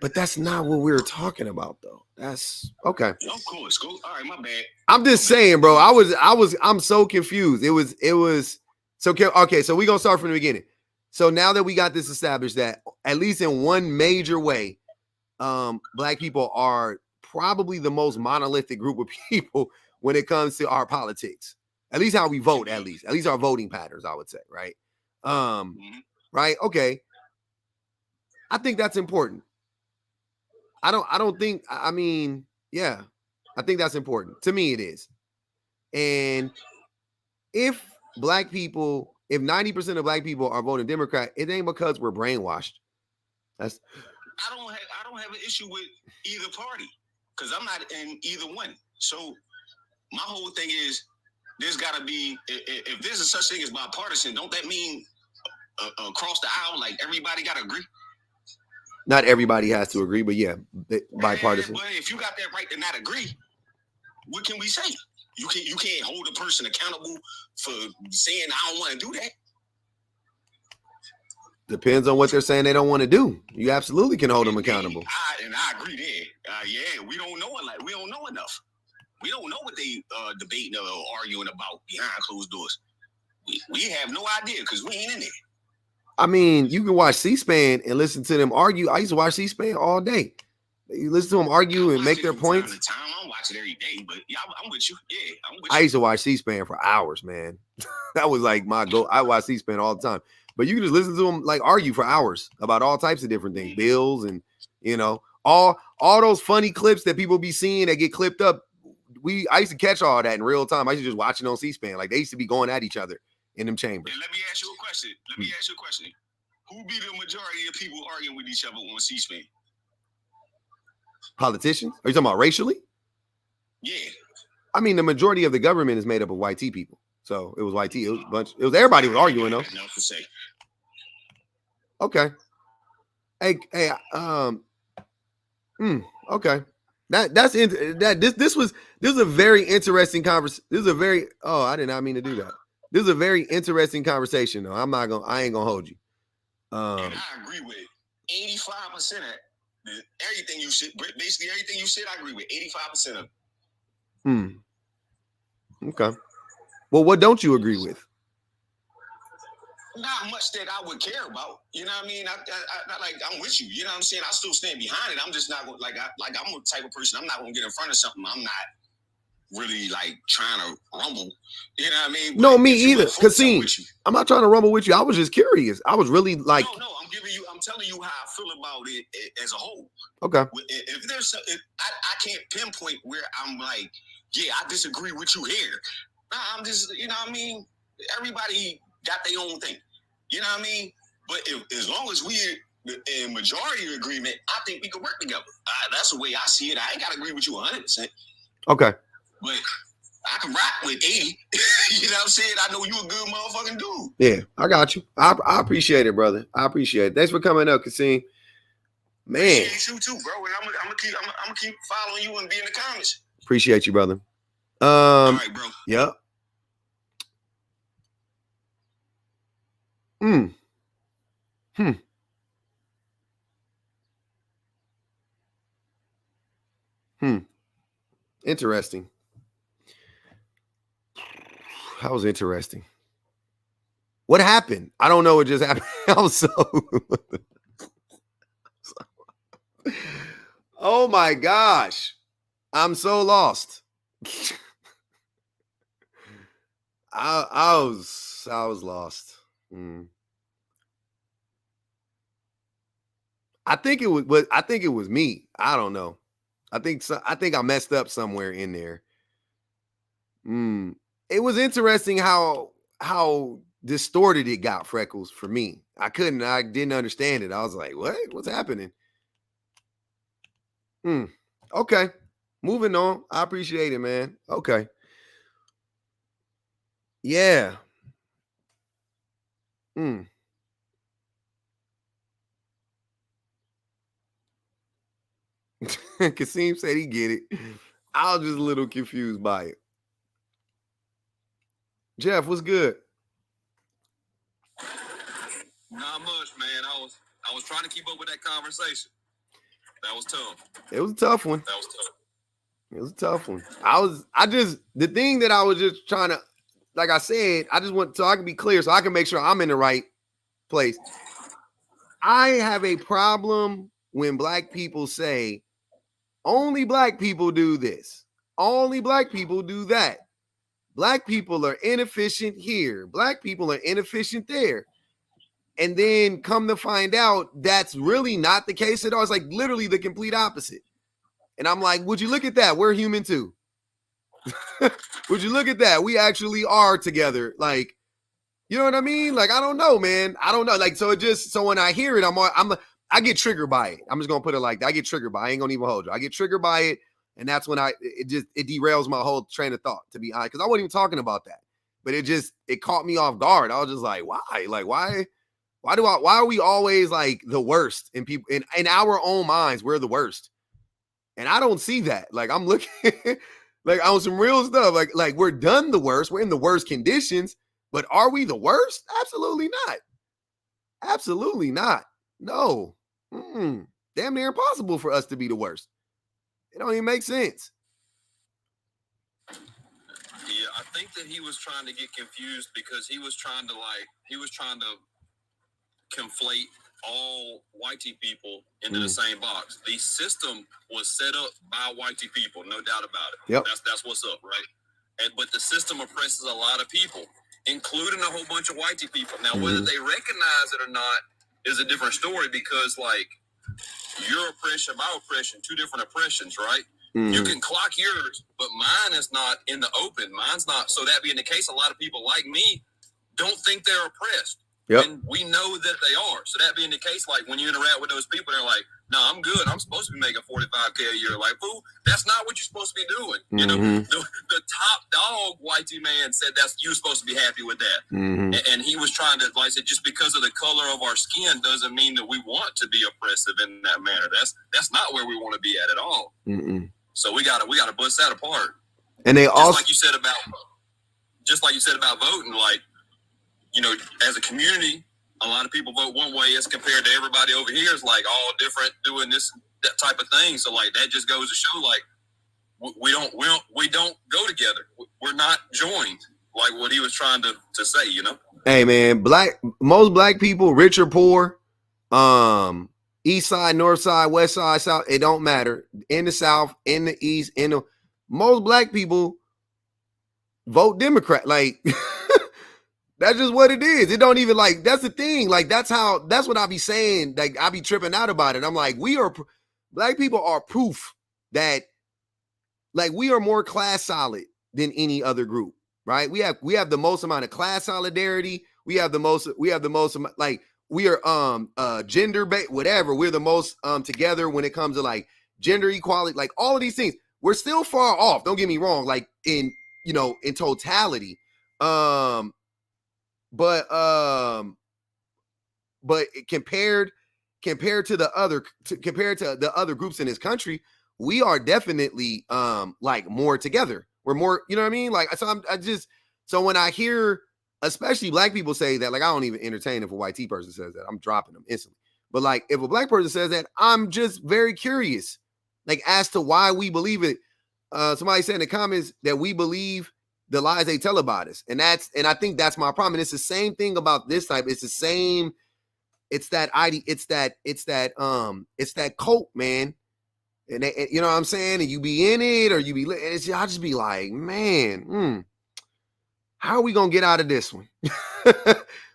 But that's not what we were talking about, though. That's okay. Of course, go. All right, my bad. I'm just saying, bro. I'm so confused. It was so okay. So we gonna start from the beginning. So now that we got this established, that at least in one major way, black people are probably the most monolithic group of people when it comes to our politics. At least how we vote. At least our voting patterns, I would say, right? Right. Okay. I think that's important. I think that's important. To me, it is. And if 90% of black people are voting Democrat, it ain't because we're brainwashed. I don't have an issue with either party because I'm not in either one. So my whole thing is there's got to be, if there's a such thing as bipartisan, don't that mean across the aisle, like everybody got to agree? Not everybody has to agree, but yeah, bipartisan. But if you got that right to not agree, what can we say? You can't hold a person accountable for saying I don't want to do that. Depends on what they're saying they don't want to do. You absolutely can hold them accountable. I agree there. We don't know we don't know enough. We don't know what they debating or arguing about behind closed doors. We have no idea because we ain't in there. I mean, you can watch C-SPAN and listen to them argue. I used to watch C-SPAN all day. You listen to them argue and make their points. I don't watch it every day, but yeah, I'm with you. Yeah, I'm with you. I used to watch C-SPAN for hours, man. That was like my go. I watch C-SPAN all the time. But you can just listen to them like argue for hours about all types of different things, bills, and all those funny clips that people be seeing that get clipped up. I used to catch all that in real time. I used to just watch it on C-SPAN. Like they used to be going at each other in them chambers. And let me ask you a question. Who be the majority of people arguing with each other on C-SPAN? Politicians? Are you talking about racially? Yeah. I mean, the majority of the government is made up of white people. So it was white. It was a bunch. It was everybody was arguing though. Enough to say. Okay. Hey. Okay. This was a very interesting conversation. This is a very I did not mean to do that. This is a very interesting conversation though. I ain't gonna hold you. And I agree with 85% of everything you said. Basically everything you said, I agree with 85% of it. Okay. Well, what don't you agree with? Not much that I would care about. You know what I mean? I like, I'm with you. You know what I'm saying? I still stand behind it. I'm just not like I'm the type of person. I'm not gonna get in front of something I'm not really like trying to rumble. You know what I mean? But no, me either. Kasim, I'm not trying to rumble with you. I was just curious. I was really like, no. I'm telling you how I feel about it as a whole. Okay. If there's, I can't pinpoint where I'm like, yeah, I disagree with you here. Nah, I'm just, you know what I mean? Everybody got their own thing. You know what I mean? But as long as we're in majority agreement, I think we can work together. That's the way I see it. I ain't got to agree with you 100%. Okay. But I can rock with 80. You know what I'm saying? I know you a good motherfucking dude. Yeah, I got you. I appreciate it, brother. I appreciate it. Thanks for coming up, Kasim. Man. Appreciate you too, bro. And I'm gonna keep following you and be in the comments. Appreciate you, brother. All right, bro. Yep. Interesting. That was interesting. What happened? I don't know what just happened. I was so oh my gosh. I'm so lost. I was lost. I think it was me. I don't know. I think I messed up somewhere in there. It was interesting how distorted it got, Freckles, for me. I didn't understand it. I was like, what? What's happening? Okay. Moving on. I appreciate it, man. Okay. Yeah. Kasim said he get it. I was just a little confused by it. Jeff, what's good? Not much, man. I was trying to keep up with that conversation. That was tough. It was a tough one. That was tough. It was a tough one. The thing that I was just trying to, like I said, I just want so I can be clear, so I can make sure I'm in the right place. I have a problem when black people say, only black people do this. Only black people do that. Black people are inefficient here. Black people are inefficient there. And then come to find out that's really not the case at all. It's like literally the complete opposite. And I'm like, would you look at that? We're human too. Would you look at that? We actually are together. Like, you know what I mean? Like, I don't know, man. I don't know. Like, so when I hear it, I get triggered by it. I'm just gonna put it like that. I get triggered by it. I ain't gonna even hold you. I get triggered by it. And that's when it derails my whole train of thought, to be honest. Because I wasn't even talking about that. But it caught me off guard. I was just like, why? Like, why are we always like the worst in people in our own minds? We're the worst. And I don't see that. Like, I'm looking like on some real stuff. Like we're done the worst. We're in the worst conditions, but are we the worst? Absolutely not. Absolutely not. No. Damn near impossible for us to be the worst. It don't even make sense. Yeah, I think that he was trying to get confused because he was trying to conflate all whitey people into the same box. The system was set up by whitey people, no doubt about it. Yep. That's what's up, right? But the system oppresses a lot of people, including a whole bunch of whitey people. Now, whether they recognize it or not is a different story because, like, your oppression, my oppression, two different oppressions, right? You can clock yours, but mine is not in the open. Mine's not. So that being the case, a lot of people like me don't think they're oppressed. Yep. when we know that they are. So that being the case, like when you interact with those people, they're like, "No, I'm good. I'm supposed to be making $45K a year." Like, fool, that's not what you're supposed to be doing. You know, the top dog white man said that's you're supposed to be happy with that, and he was trying to, like I said, just because of the color of our skin doesn't mean that we want to be oppressive in that manner. That's not where we want to be at all. So we gotta bust that apart. And they also, like you said about voting, like, you know, as a community, a lot of people vote one way as compared to everybody over here is like all different doing that type of thing. So like that just goes to show like we don't go together. We're not joined, like what he was trying to say, you know. hey man, most black people, rich or poor, east side, north side, west side, south, it don't matter. In the south, in the east, most black people vote Democrat. Like that's just what it is. It don't even, like, that's the thing. Like, that's what I be saying. Like, I be tripping out about it. I'm like, black people are proof that, like, we are more class solid than any other group, right? We have the most amount of class solidarity. We are like, we are gender based, whatever. We're the most together when it comes to like gender equality, like all of these things. We're still far off. Don't get me wrong. Like in totality. But compared to the other groups in this country, we are definitely like more together. We're more, you know what I mean? Like, so when I hear especially black people say that, like, I don't even entertain if a white T person says that. I'm dropping them instantly. But like, if a black person says that, I'm just very curious, like, as to why we believe it. Somebody said in the comments that we believe the lies they tell about us. And I think that's my problem. And it's the same thing about this type. It's the same. It's that cult, man. And you know what I'm saying? And you be in it or you be, I just be like, man, how are we going to get out of this one?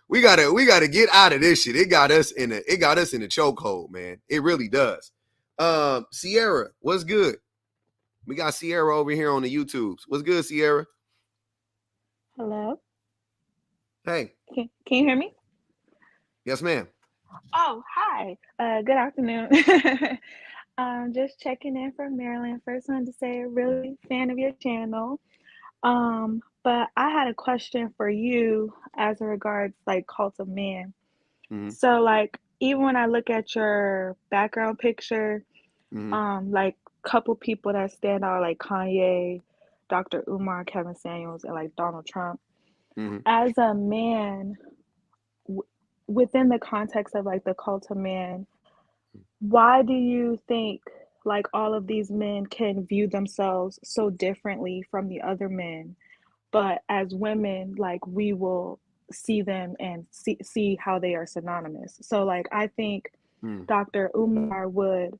we gotta get out of this shit. It got us in the chokehold, man. It really does. Sierra, what's good? We got Sierra over here on the YouTubes. What's good, Sierra? Hello. Hey. Can you hear me? Yes, ma'am. Oh, hi. Good afternoon. Just checking in from Maryland. First, wanted to say, really fan of your channel. But I had a question for you as regards like cult of man. So like, even when I look at your background picture, like couple people that stand out, like Kanye, Dr. Umar, Kevin Samuels, and like Donald Trump. As a man, within the context of like the cult of man, why do you think like all of these men can view themselves so differently from the other men, but as women, like we will see them and see how they are synonymous? So like, I think Dr. Umar would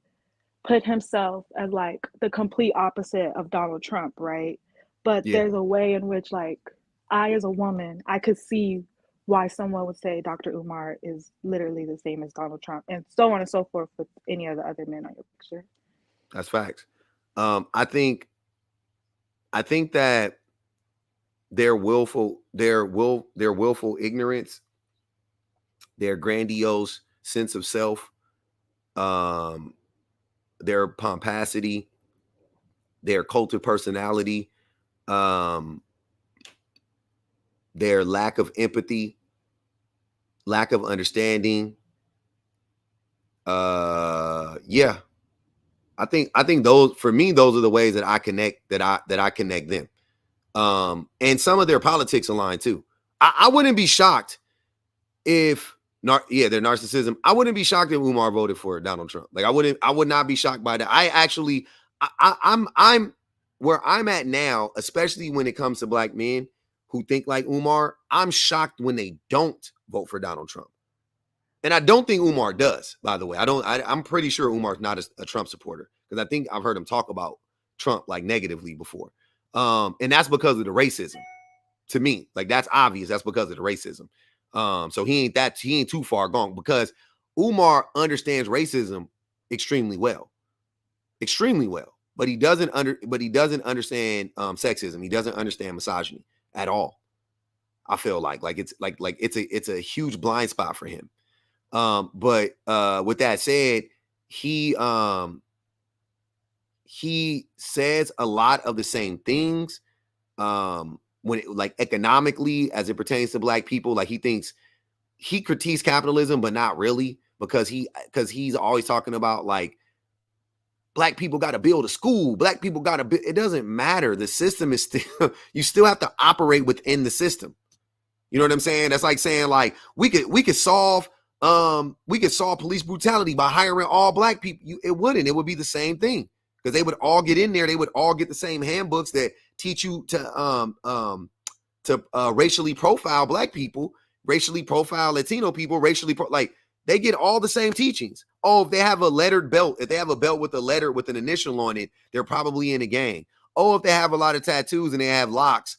put himself as like the complete opposite of Donald Trump, right? But there's a way in which, like, I as a woman, I could see why someone would say Dr. Umar is literally the same as Donald Trump, and so on and so forth with any of the other men on your picture. That's facts. I think that their willful ignorance, their grandiose sense of self, their pomposity, their cult of personality, their lack of empathy, lack of understanding. I think those, for me, those are the ways that I connect them. And some of their politics align too. I wouldn't be shocked if their narcissism. I wouldn't be shocked if Umar voted for Donald Trump. Like, I would not be shocked by that. I'm where I'm at now, especially when it comes to black men who think like Umar. I'm shocked when they don't vote for Donald Trump. And I don't think Umar does, by the way. I'm pretty sure Umar's not a Trump supporter, because I think I've heard him talk about Trump like negatively before. And that's because of the racism. To me, like, that's obvious. That's because of the racism. So he ain't too far gone, because Umar understands racism extremely well. But he doesn't understand sexism. He doesn't understand misogyny at all. I feel like it's it's a huge blind spot for him. But with that said, he says a lot of the same things. When it, like economically, as it pertains to Black people, like he critiques capitalism, but not really, because he's always talking about like Black people got to build a school. Black people got to. It doesn't matter. The system is still. You still have to operate within the system. You know what I'm saying? That's like saying like we could solve police brutality by hiring all Black people. It wouldn't. It would be the same thing, because they would all get in there. They would all get the same handbooks that teach you to racially profile Black people, racially profile Latino people, like they get all the same teachings. Oh, if they have a lettered belt, if they have a belt with a letter with an initial on it, they're probably in a gang. Oh, if they have a lot of tattoos and they have locks,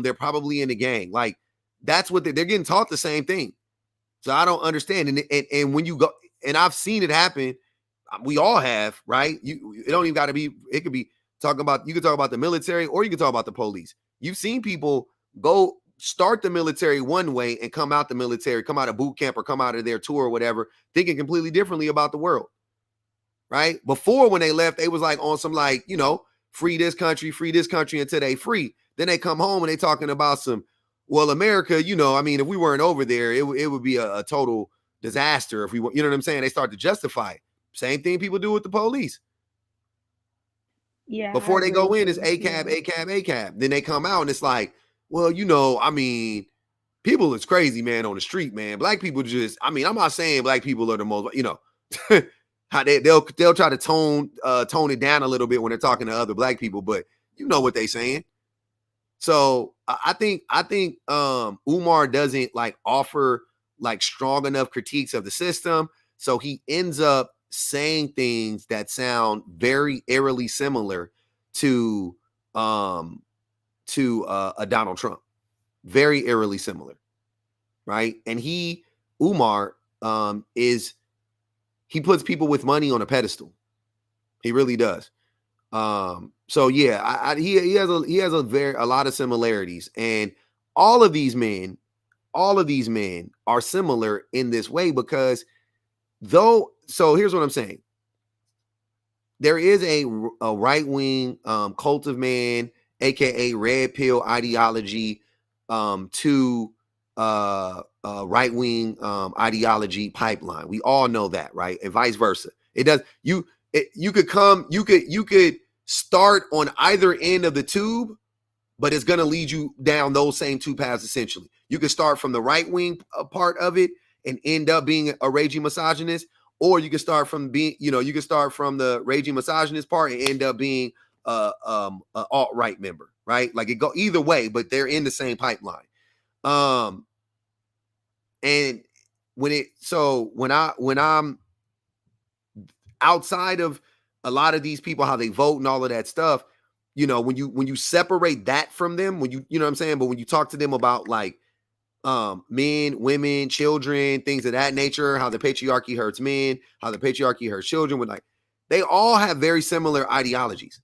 they're probably in a gang. Like that's what they're getting taught the same thing. So I don't understand. And when you go, and I've seen it happen, we all have, right? It don't even got to be. It could be talking about. You could talk about the military, or you could talk about the police. You've seen people go start the military one way and come out the military, come out of boot camp or come out of their tour or whatever, thinking completely differently about the world, right? Before, when they left, they was like on some like, you know, free this country until they free. Then they come home and they talking about some, well, America, you know, I mean, if we weren't over there, it would be a total disaster if we were, you know what I'm saying? They start to justify it. Same thing people do with the police. Yeah. Before they go in, it's ACAB. Then they come out and it's like, well, you know, I mean, people is crazy, man, on the street, man. Black people just, I mean, I'm not saying Black people are the most, you know, how they'll try to tone it down a little bit when they're talking to other Black people, but you know what they saying. So I think Umar doesn't like offer like strong enough critiques of the system. So he ends up saying things that sound very eerily similar to a Donald Trump. Very eerily similar. Right. And Umar he puts people with money on a pedestal. He really does. So yeah, he has a lot of similarities, and all of these men are similar in this way, because so here's what I'm saying. There is a right-wing cult of man, aka red pill ideology, to right-wing ideology pipeline. We all know that, right? And vice versa. It does. You could start on either end of the tube, but it's going to lead you down those same two paths. Essentially, you could start from the right-wing part of it and end up being a raging misogynist, or you can start from the raging misogynist part and end up being a alt-right member, right? Like it go either way, but they're in the same pipeline. And when I'm outside of a lot of these people, how they vote and all of that stuff, you know, when you separate that from them, when you know what I'm saying, but when you talk to them about like men, women, children, things of that nature, how the patriarchy hurts men, how the patriarchy hurts children, with like they all have very similar ideologies.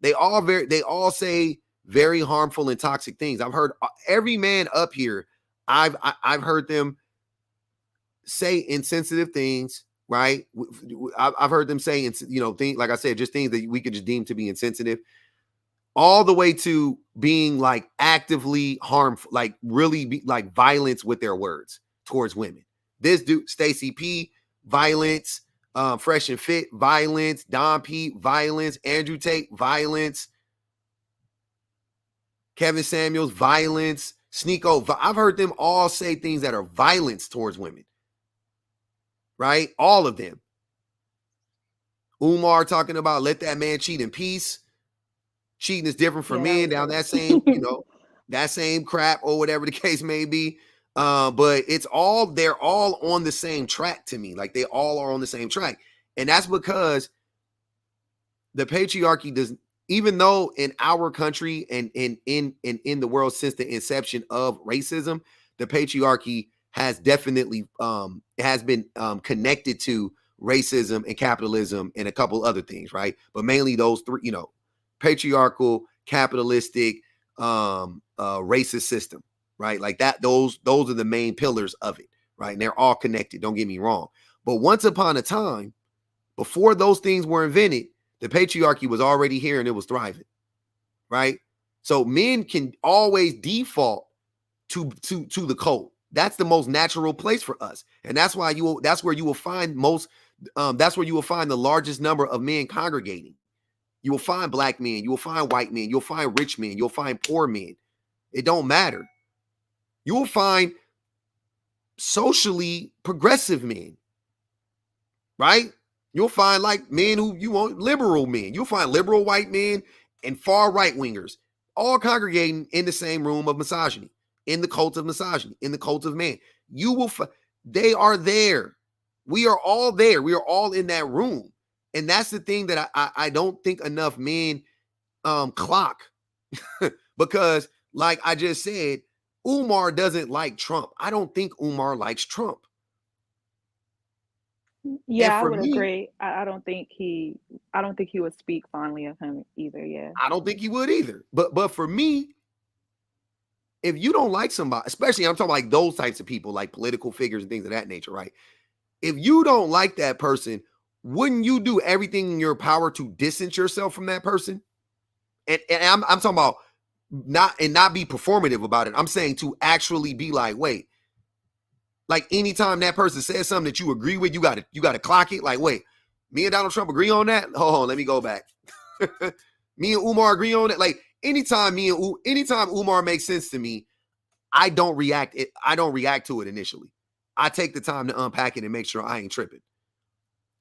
They all say very harmful and toxic things. I've heard every man up here, I've heard them say insensitive things, right? I've heard them say, you know, things like I said, just things that we could just deem to be insensitive, all the way to being like actively harmful, like really be like violence with their words towards women. This dude, Stacey P, violence, Fresh and Fit, violence, Don P, violence, Andrew Tate, violence, Kevin Samuels, violence, Sneeko. I've heard them all say things that are violence towards women. Right? All of them. Umar talking about let that man cheat in peace. Cheating is different for men, down that same, you know, that same crap or whatever the case may be. But they're all on the same track to me. Like they all are on the same track. And that's because the patriarchy does, even though in our country and in the world since the inception of racism, the patriarchy has definitely has been connected to racism and capitalism and a couple other things, right? But mainly those three, you know, patriarchal, capitalistic, racist system, right? Like that, those are the main pillars of it, right? And they're all connected, don't get me wrong. But once upon a time, before those things were invented, the patriarchy was already here and it was thriving, right? So men can always default to the cult. That's the most natural place for us, and that's why that's where you will find the largest number of men congregating. You will find black men, you will find white men, you'll find rich men, you'll find poor men. It don't matter. You will find socially progressive men, right? You'll find like men who you want liberal men. You'll find liberal white men and far right wingers all congregating in the same room of misogyny, in the cult of misogyny, in the cult of man. You will they are there. We are all there. We are all in that room. And that's the thing that I don't think enough men clock. Because like I just said, Umar doesn't like Trump. I don't think Umar likes Trump. Yeah, I would agree. I don't think he would speak fondly of him either. Yeah, I don't think he would either. But for me, if you don't like somebody, especially I'm talking like those types of people, like political figures and things of that nature, right? If you don't like that person, wouldn't you do everything in your power to distance yourself from that person? And I'm talking about not be performative about it. I'm saying to actually be like, wait, like anytime that person says something that you agree with, you got to clock it. Like, wait, me and Donald Trump agree on that? Oh, let me go back. Me and Umar agree on it. Like anytime Umar makes sense to me, I don't react to it initially. I take the time to unpack it and make sure I ain't tripping.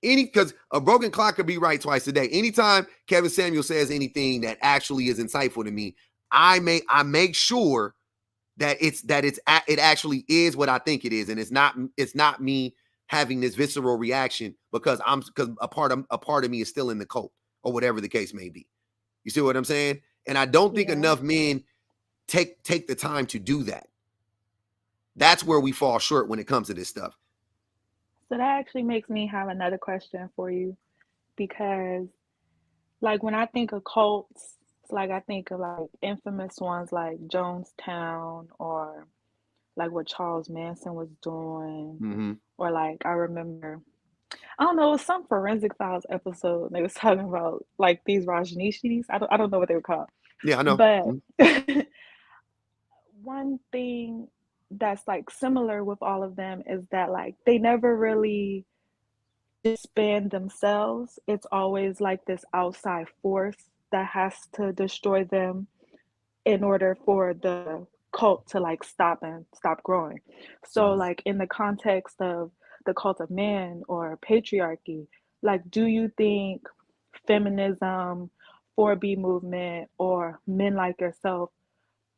Because a broken clock could be right twice a day. Anytime Kevin Samuel says anything that actually is insightful to me, I make sure that it actually is what I think it is, and it's not me having this visceral reaction because a part of me is still in the cult or whatever the case may be. You see what I'm saying? And I don't think enough men take the time to do that. That's where we fall short when it comes to this stuff. So that actually makes me have another question for you, because like when I think of cults, it's like I think of like infamous ones like Jonestown, or like what Charles Manson was doing, or like I remember, I don't know, it was some Forensic Files episode. They was talking about like these Rajneeshis. I don't know what they were called. Yeah, I know. But one thing that's like similar with all of them is that like they never really disband themselves. It's always like this outside force that has to destroy them in order for the cult to like stop growing. So like in the context of the cult of man or patriarchy, like do you think feminism, 4B movement, or men like yourself,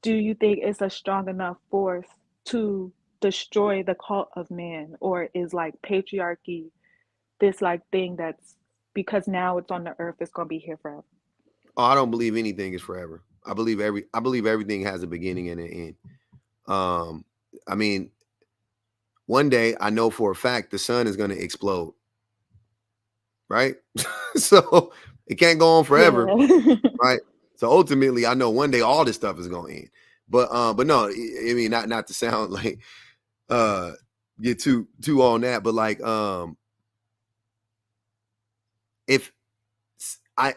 do you think it's a strong enough force to destroy the cult of man? Or is like patriarchy this like thing that's, because now it's on the earth, it's gonna be here forever? Oh, I don't believe anything is forever. I believe everything has a beginning and an end. I mean, one day I know for a fact the sun is going to explode, right? So it can't go on forever, right? So ultimately, I know one day all this stuff is going to end. But no, I mean, not to sound like get too on that, but like if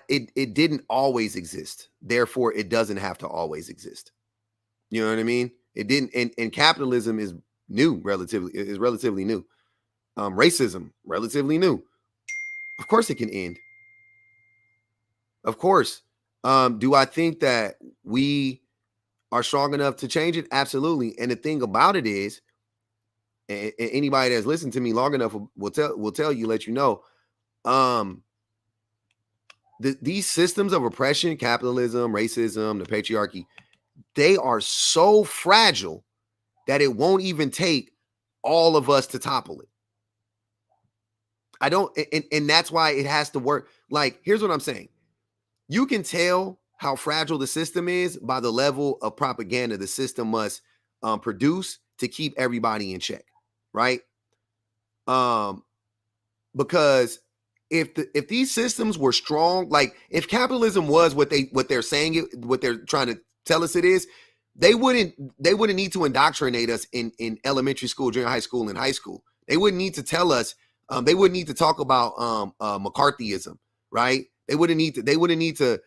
it didn't always exist, therefore it doesn't have to always exist. You know what I mean? It didn't, and capitalism is relatively new. Racism, relatively new. Of course it can end. Of course. Do I think that we are strong enough to change it? Absolutely. And the thing about it is, and anybody that's listened to me long enough will tell you, let you know, these systems of oppression, capitalism, racism, the patriarchy, they are so fragile that it won't even take all of us to topple it. And that's why it has to work. Like, here's what I'm saying. You can tell how fragile the system is by the level of propaganda the system must produce to keep everybody in check, right? Because if these systems were strong, like if capitalism was what they're saying it, what they're trying to tell us it is, they wouldn't need to indoctrinate us in elementary school, junior high school, and high school. They wouldn't need to tell us. They wouldn't need to talk about McCarthyism, right? They wouldn't need to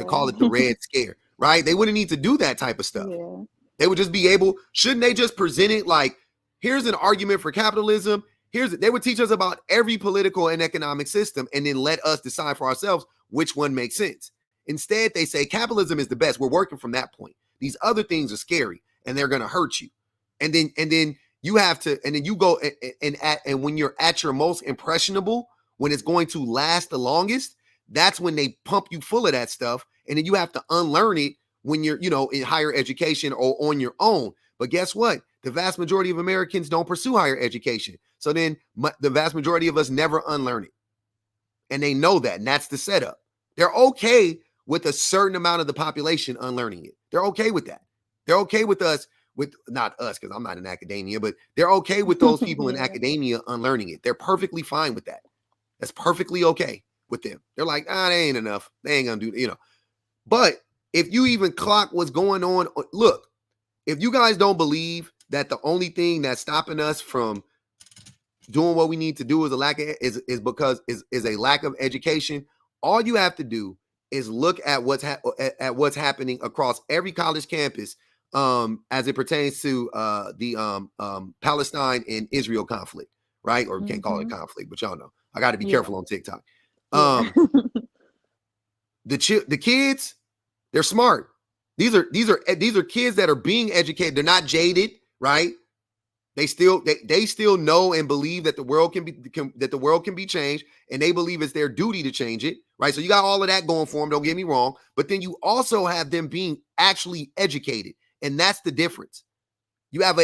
call it the Red Scare, right? They wouldn't need to do that type of stuff. Yeah. They would just be able. Shouldn't they just present it like, here's an argument for capitalism. They would teach us about every political and economic system, and then let us decide for ourselves which one makes sense. Instead, they say capitalism is the best. We're working from that point. These other things are scary and they're going to hurt you. And then you have to, and then you go and when you're at your most impressionable, when it's going to last the longest, that's when they pump you full of that stuff. And then you have to unlearn it when you're, in higher education or on your own. But guess what? The vast majority of Americans don't pursue higher education. So then the vast majority of us never unlearn it. And they know that, and that's the setup. They're okay with a certain amount of the population unlearning it. They're okay with that. They're okay with us, not us, because I'm not in academia, but they're okay with those people in academia unlearning it. They're perfectly fine with that. That's perfectly okay with them. They're like, they ain't enough. They ain't gonna do, But if you even clock what's going on, look, if you guys don't believe that the only thing that's stopping us from doing what we need to do is a lack of education, all you have to do is look at what's happening across every college campus as it pertains to the Palestine and Israel conflict, right? Or we can't call it conflict, but y'all know. I got to be careful on TikTok. The kids, they're smart. These are kids that are being educated. They're not jaded, right? They still know and believe that the world can be changed, and they believe it's their duty to change it, right? So you got all of that going for them. Don't get me wrong, but then you also have them being actually educated, and that's the difference. You have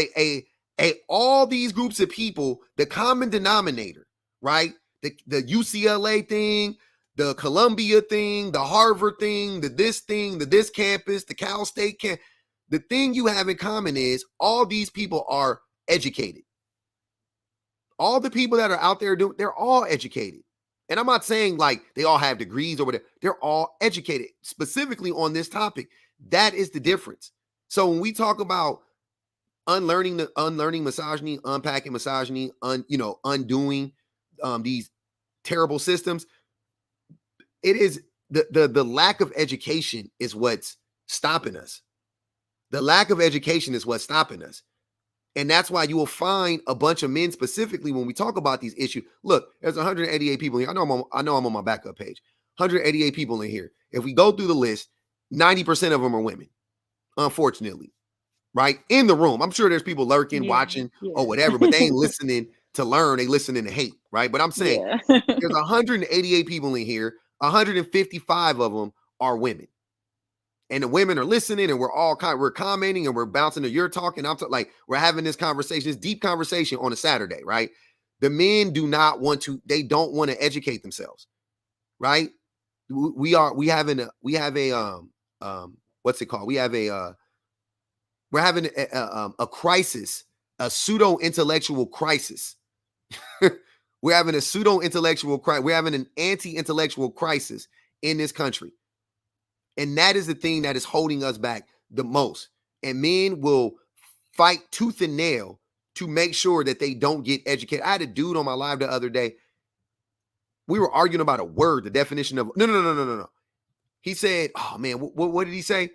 all these groups of people. The common denominator, right? The UCLA thing, the Columbia thing, the Harvard thing, the this campus, the Cal State campus. The thing you have in common is all these people are educated. All the people that are out there they're all educated. And I'm not saying like they all have degrees or whatever. They're all educated specifically on this topic. That is the difference. So when we talk about unlearning misogyny, unpacking misogyny, undoing these terrible systems, it is the lack of education is what's stopping us. The lack of education is what's stopping us. And that's why you will find a bunch of men specifically when we talk about these issues. Look, there's 188 people here. I know I'm on my backup page. 188 people in here. If we go through the list, 90% of them are women, unfortunately, right? In the room. I'm sure there's people lurking, watching, or whatever, but they ain't listening to learn. They listening to hate, right? But I'm saying there's 188 people in here. 155 of them are women. And the women are listening, and we're commenting, and we're bouncing to your talk, and we're having this conversation, this deep conversation on a Saturday, right? The men don't want to educate themselves, right? We're having a crisis, a pseudo intellectual crisis. We're having a pseudo intellectual crisis. We're having an anti-intellectual crisis in this country. And that is the thing that is holding us back the most. And men will fight tooth and nail to make sure that they don't get educated. I had a dude on my live the other day. We were arguing about a word, the definition of no. He said, oh man, what did he say?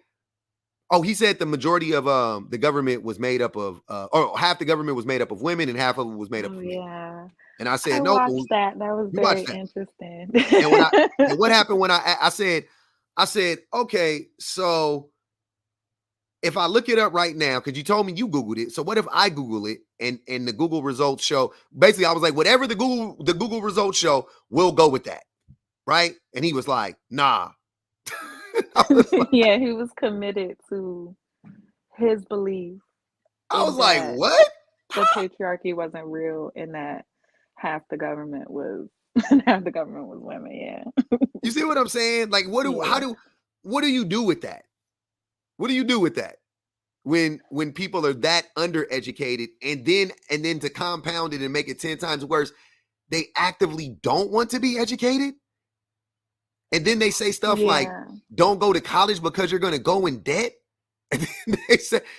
Oh, he said the majority of the government was made up of, or half the government was made up of women and half of it was made up of men. Yeah. And I said, I no. watched that. That was very interesting. And what happened when I said, okay, so if I look it up right now, because you told me you Googled it. So what if I Google it and the Google results show, basically I was like, whatever the Google results show, we'll go with that. Right. And he was like, nah. Yeah, he was committed to his belief. I was like, what? The patriarchy wasn't real and that half the government was women. Yeah. You see what I'm saying? Like, what do you do with that? What do you do with that when people are that undereducated, and then to compound it and make it 10 times worse, they actively don't want to be educated? And then they say stuff like, don't go to college because you're going to go in debt. And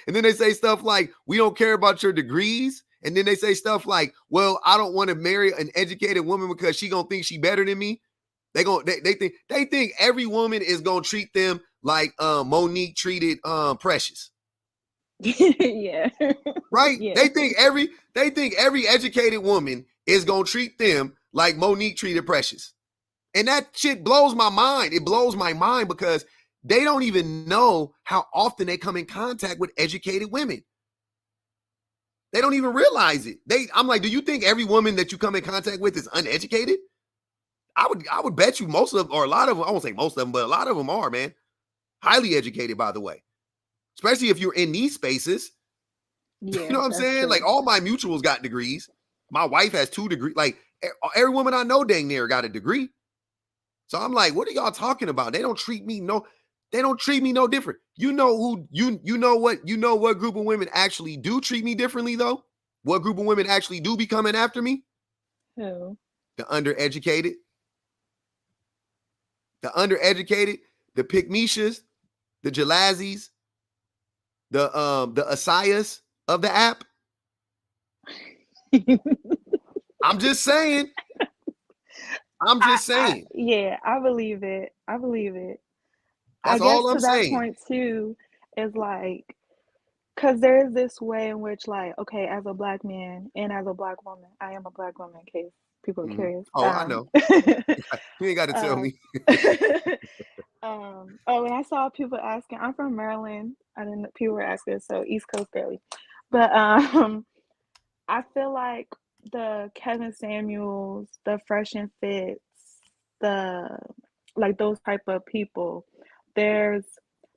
then they say stuff like, we don't care about your degrees. And then they say stuff like, well, I don't want to marry an educated woman because she gonna think she better than me. They think every woman is gonna treat them like Monique treated Precious. Yeah. Right? Yeah. They think every educated woman is gonna treat them like Monique treated Precious. And that shit blows my mind. It blows my mind because they don't even know how often they come in contact with educated women. They don't even realize it. I'm like, do you think every woman that you come in contact with is uneducated? I would bet you most of them, or a lot of them, I won't say most of them, but a lot of them are, man. Highly educated, by the way. Especially if you're in these spaces. Yeah, You know what I'm that's saying? true. Like, all my mutuals got degrees. My wife has 2 degrees. Like, every woman I know dang near got a degree. So I'm like, what are y'all talking about? They don't treat me no different. You know what group of women actually do treat me differently, though? What group of women actually do be coming after me? Who? The undereducated. The undereducated, the Pygmishas, the Jalazis, the Asayas of the app. I'm just saying. Yeah, I believe it. I believe it. That's I guess all I'm to that saying. point too is like, because there is this way in which, like, okay, as a black man and as a black woman, I am a black woman in case people are curious. Oh, I know. You ain't got to tell me. Oh, and I saw people asking. I'm from Maryland. I didn't know people were asking, so East Coast girly. But I feel like the Kevin Samuels, the Fresh and Fits, the like those type of people, there's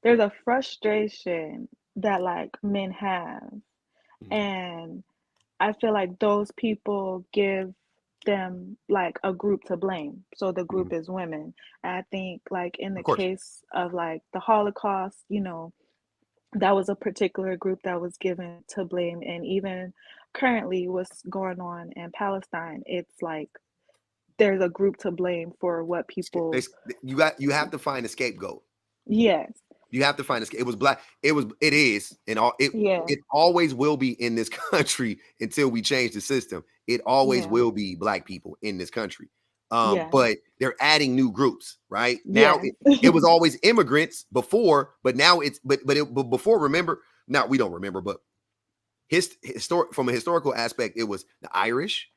a frustration that like men have, and I feel like those people give them like a group to blame. So the group is women. And I think like in the Of course. case of like the Holocaust, that was a particular group that was given to blame. And even currently what's going on in Palestine, it's like there's a group to blame for what people. You have to find a scapegoat. Yes. You have to find it was black. It is, and Yeah. it always will be in this country until we change the system. It always Yeah. will be black people in this country. Yeah. But they're adding new groups, right? Now Yes. it was always immigrants before, but now it's but before, remember, now we don't remember, but from a historical aspect, it was the Irish,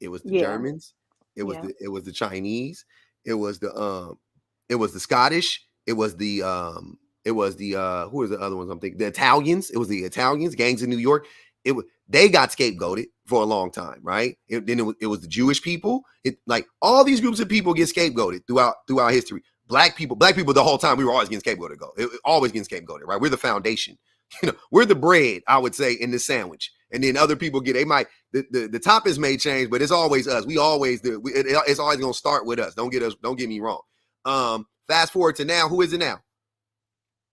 it was the Yeah. Germans, it was Yeah. the Chinese, it was the Scottish, it was the who are the other ones I'm thinking? The Italians. It was the Italians, gangs in New York. They got scapegoated for a long time, right? Then it was the Jewish people. Like all these groups of people get scapegoated throughout history. Black people the whole time we were always getting scapegoated. Always getting scapegoated, right? We're the foundation. We're the bread, I would say, in the sandwich. And then other people the toppings may change, but it's always us. We always do. It's always gonna start with us. Don't get me wrong. Fast forward to now. Who is it now?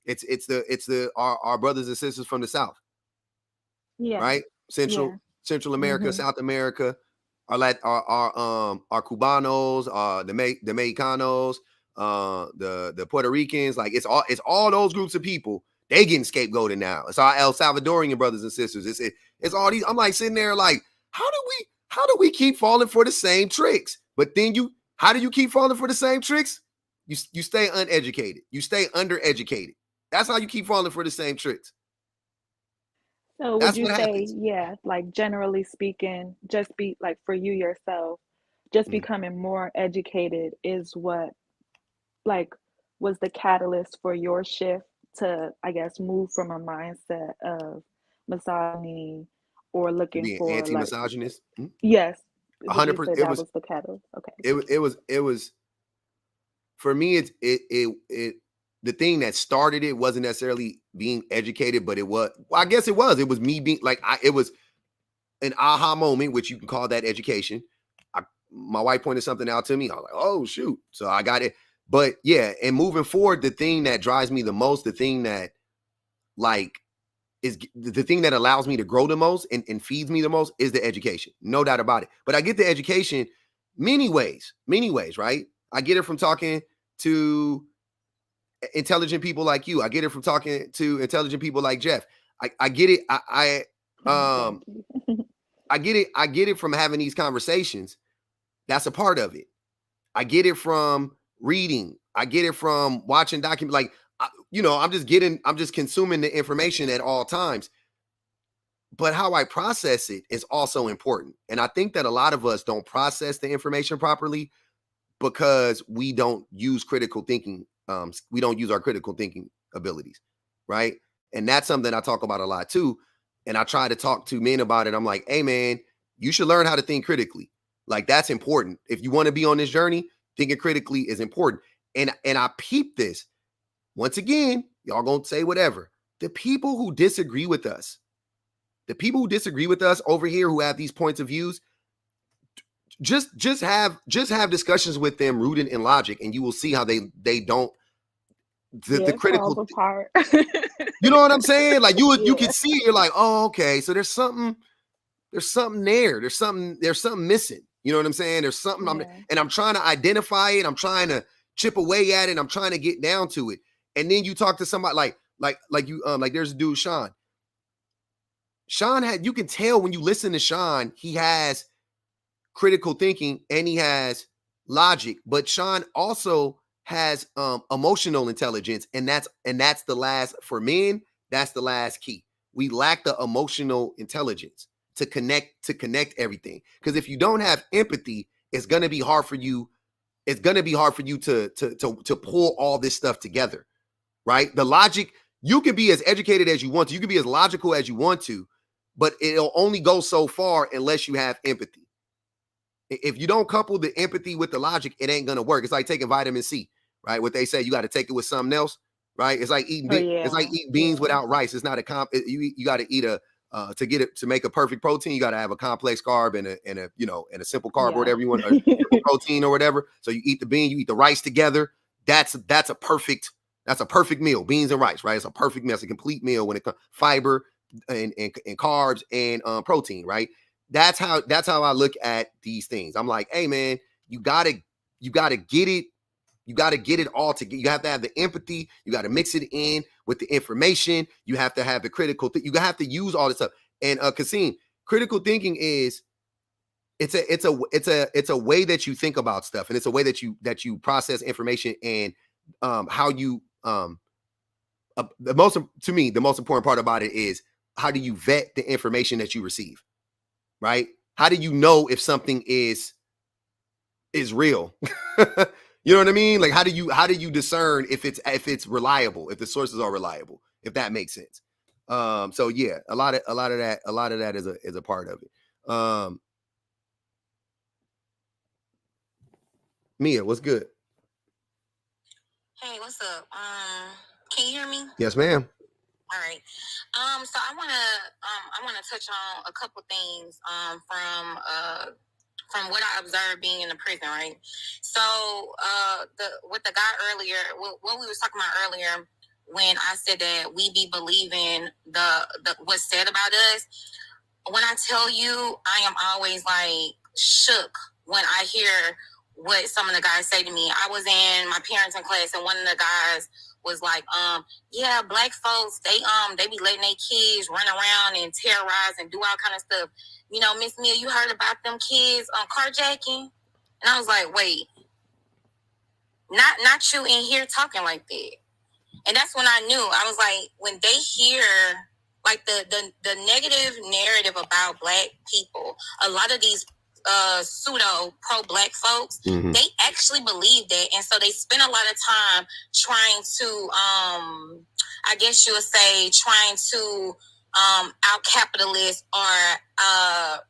It's our brothers and sisters from the South. Yeah. Right? Central America, South America, our Cubanos, the Mexicanos, the Puerto Ricans. Like it's all those groups of people. They getting scapegoated now. It's our El Salvadorian brothers and sisters. It's all these. I'm like sitting there like, how do we keep falling for the same tricks? But then how do you keep falling for the same tricks? You stay uneducated. You stay undereducated. That's how you keep falling for the same tricks. So would That's you what say, happens. yeah, like generally speaking, just be like for you yourself, just becoming more educated is what like was the catalyst for your shift to, I guess, move from a mindset of misogyny or looking Being for like, anti-misogynist. yes, would you 100%. say that was the catalyst? Okay. It was for me. The thing that started it wasn't necessarily being educated, but it was. Well, I guess it was. It was me being like it was an aha moment, which you can call that education. My wife pointed something out to me. I was like, oh shoot! So I got it. But yeah, and moving forward, the thing that drives me the most, the thing that like is the thing that allows me to grow the most and feeds me the most is the education. No doubt about it. But I get the education many ways, right? I get it from talking to intelligent people like you. I get it from talking to intelligent people like Jeff. I get it. I get it. I get it from having these conversations. That's a part of it. I get it from reading. I get it from watching documents. Like, I'm just consuming the information at all times. But how I process it is also important. And I think that a lot of us don't process the information properly because we don't use critical thinking. We don't use our critical thinking abilities, right? And that's something I talk about a lot too. And I try to talk to men about it. I'm like, hey man, you should learn how to think critically. Like, that's important. If you want to be on this journey, thinking critically is important. And I peep this. Once again, y'all gonna say whatever. The people who disagree with us, over here who have these points of views, just have discussions with them rooted in logic, and you will see how they don't the critical part. You know what I'm saying? Like, you can see it, you're like, oh, okay, so there's something there. There's something missing. You know what I'm saying? There's something I'm trying to identify it. I'm trying to chip away at it. I'm trying to get down to it. And then you talk to somebody like you, like there's a dude, Sean. You can tell when you listen to Sean, he has critical thinking and he has logic, but Sean also has emotional intelligence, and that's the last, for men, that's the last key. We lack the emotional intelligence to connect everything. Because if you don't have empathy, it's gonna be hard for you. It's gonna be hard for you to pull all this stuff together, right? The logic, you can be as educated as you want to, you can be as logical as you want to, but it'll only go so far unless you have empathy. If you don't couple the empathy with the logic, it ain't gonna work. It's like taking vitamin C, right? What they say, you got to take it with something else, right? It's like eating it's like eating beans without rice. It's not you got to eat to make a perfect protein, you got to have a complex carb and a simple carb or whatever you want, or protein or whatever. So you eat the bean, you eat the rice together. That's a perfect meal, beans and rice, right? It's a perfect meal. It's a complete meal when it comes fiber and carbs and protein, right? That's how I look at these things. I'm like, hey man, you gotta get it. You got to get it all together. You have to have the empathy. You got to mix it in with the information. You have to have the critical. You have to use all this stuff. And Kasim, critical thinking is it's a way that you think about stuff, and it's a way that you process information, and how you the most important part about it is how do you vet the information that you receive, right? How do you know if something is real? You know what I mean? Like, how do you discern if it's reliable, if the sources are reliable, if that makes sense? So yeah, a lot of that is a part of it. Mia, what's good? Hey, what's up? Can you hear me? Yes, ma'am. All right. So I wanna touch on a couple things from what I observed being in the prison, right? So with the guy earlier, what we was talking about earlier, when I said that we be believing the what's said about us. When I tell you, I am always like shook when I hear what some of the guys say to me. I was in my parenting class, and one of the guys was like, yeah, black folks, they be letting their kids run around and terrorize and do all kind of stuff. You know, Miss Mia, you heard about them kids carjacking? And I was like, wait, not you in here talking like that. And that's when I knew. I was like, when they hear like the negative narrative about black people, a lot of these pseudo pro-black folks, they actually believe that, and so they spend a lot of time trying to I guess you would say trying to out capitalist or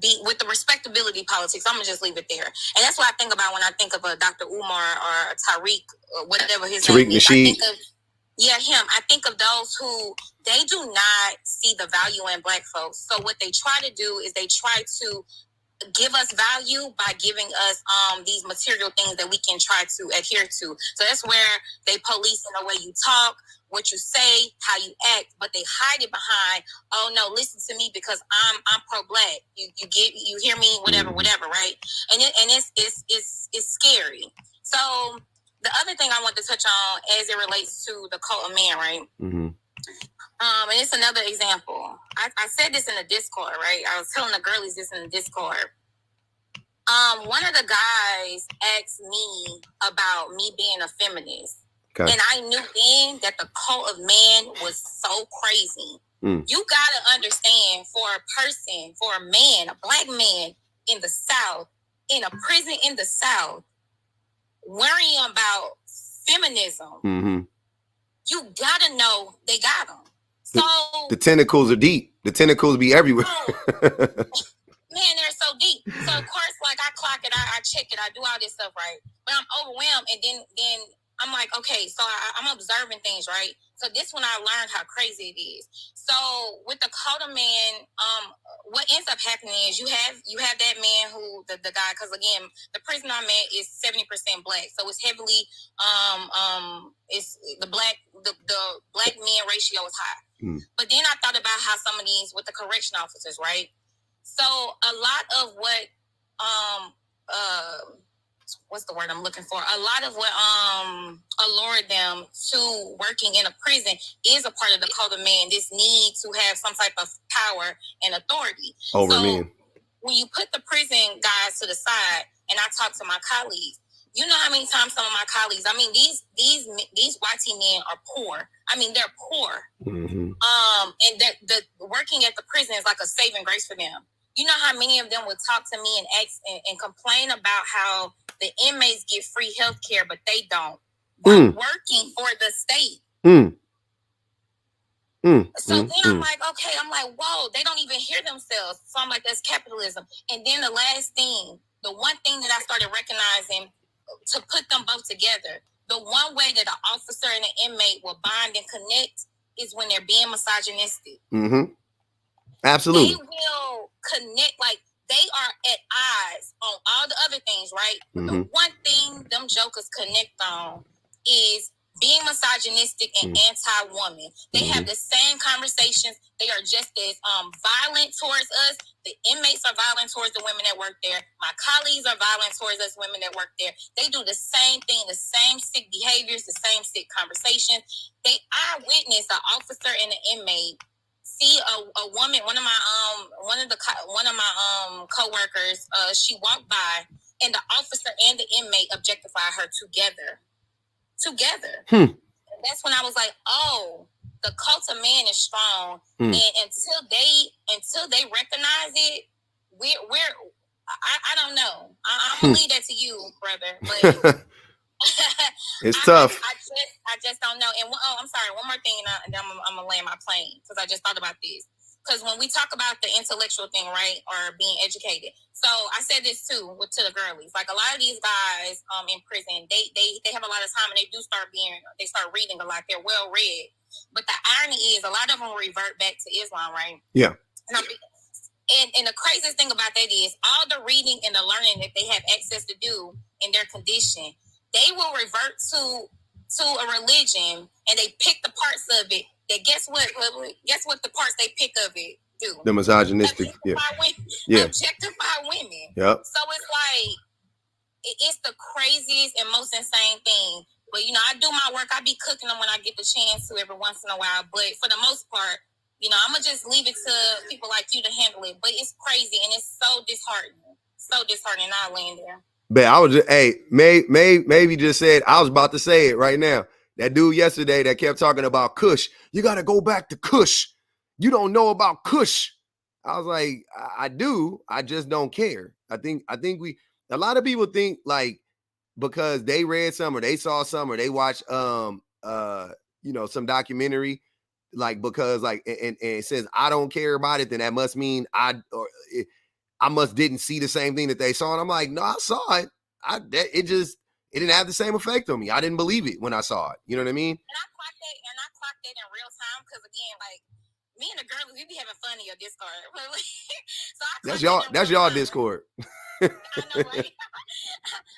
be with the respectability politics. I'm gonna just leave it there. And that's what I think about when I think of a Dr. Umar or Tariq, or whatever his name is. I think of him. I think of those who they do not see the value in black folks. So what they try to do is they try to give us value by giving us these material things that we can try to adhere to. So that's where they police in the way you talk, what you say, how you act, but they hide it behind, oh no, listen to me because I'm pro-black. You hear me, whatever, right? And it's scary. So the other thing I want to touch on as it relates to the cult of man, right? Mm-hmm. And it's another example. I said this in the Discord, right? I was telling the girlies this in the Discord. One of the guys asked me about me being a feminist. Okay. And I knew then that the cult of man was so crazy. You gotta understand, for a person, for a man, a black man in the South, in a prison in the South, worrying about feminism, you gotta know they got them. So the tentacles are deep. The tentacles be everywhere. Man, they're so deep. So of course, like I clock it, I check it, I do all this stuff, right? But I'm overwhelmed, and then I'm like, okay, so I'm observing things, right? So this one I learned how crazy it is. So with the cult of man, what ends up happening is you have that man who the guy, because again, the prison I'm at is 70% black, so it's heavily it's the black men ratio is high. But then I thought about how some of these with the correction officers, right? So a lot of what what's the word I'm looking for? A lot of what allured them to working in a prison is a part of the cult of man. This need to have some type of power and authority over men. When you put the prison guys to the side, and I talk to my colleagues, you know how many times some of my colleagues, I mean, these YT men are poor. I mean, they're poor. And the working at the prison is like a saving grace for them. You know how many of them would talk to me and ask and complain about how the inmates get free health care, but they don't. While working for the state. So then I'm like, okay, whoa, they don't even hear themselves. So I'm like, that's capitalism. And then the last thing, the one thing that I started recognizing to put them both together, the one way that an officer and an inmate will bond and connect is when they're being misogynistic. Absolutely. They will connect, like they are at odds on all the other things, right? But the one thing them jokers connect on is being misogynistic and anti-woman. They have the same conversations. They are just as violent towards us. The inmates are violent towards the women that work there. My colleagues are violent towards us women that work there. They do the same thing, the same sick behaviors, the same sick conversations. I witnessed an officer and an inmate see a woman. One of my coworkers. She walked by, and the officer and the inmate objectified her together. And that's when I was like, oh, the cult of man is strong. And until they recognize it, I don't know. I'm gonna leave that to you, brother. But it's tough. I just don't know. And I'm sorry, one more thing, and then I'm gonna land my plane because I just thought about this. Because when we talk about the intellectual thing, right, or being educated, so I said this too to the girlies. Like a lot of these guys in prison, they have a lot of time and they start reading a lot. They're well read. But the irony is a lot of them revert back to Islam, right? Yeah. And the craziest thing about that is all the reading and the learning that they have access to do in their condition, they will revert to a religion and they pick the parts of it. That guess what the parts they pick of it do? The misogynistic, objectify women. Yep. So it's like it's the craziest and most insane thing. But you know, I do my work. I be cooking them when I get the chance to every once in a while. But for the most part, you know, I'm gonna just leave it to people like you to handle it. But it's crazy and it's so disheartening. So disheartening. I'll land there. But I was just, maybe just said, I was about to say it right now. That dude yesterday that kept talking about Kush. You got to go back to Kush. You don't know about Kush. I was like, I do. I just don't care. I think a lot of people think like, because they read some or they saw some or they watched, some documentary, like, because like, and it says, I don't care about it. Then that must mean I must didn't see the same thing that they saw. And I'm like, no, I saw it. It didn't have the same effect on me. I didn't believe it when I saw it. You know what I mean? And I clocked that in real time because again, like me and the girls, we be having fun in your Discord. So that's y'all Discord. I know, right?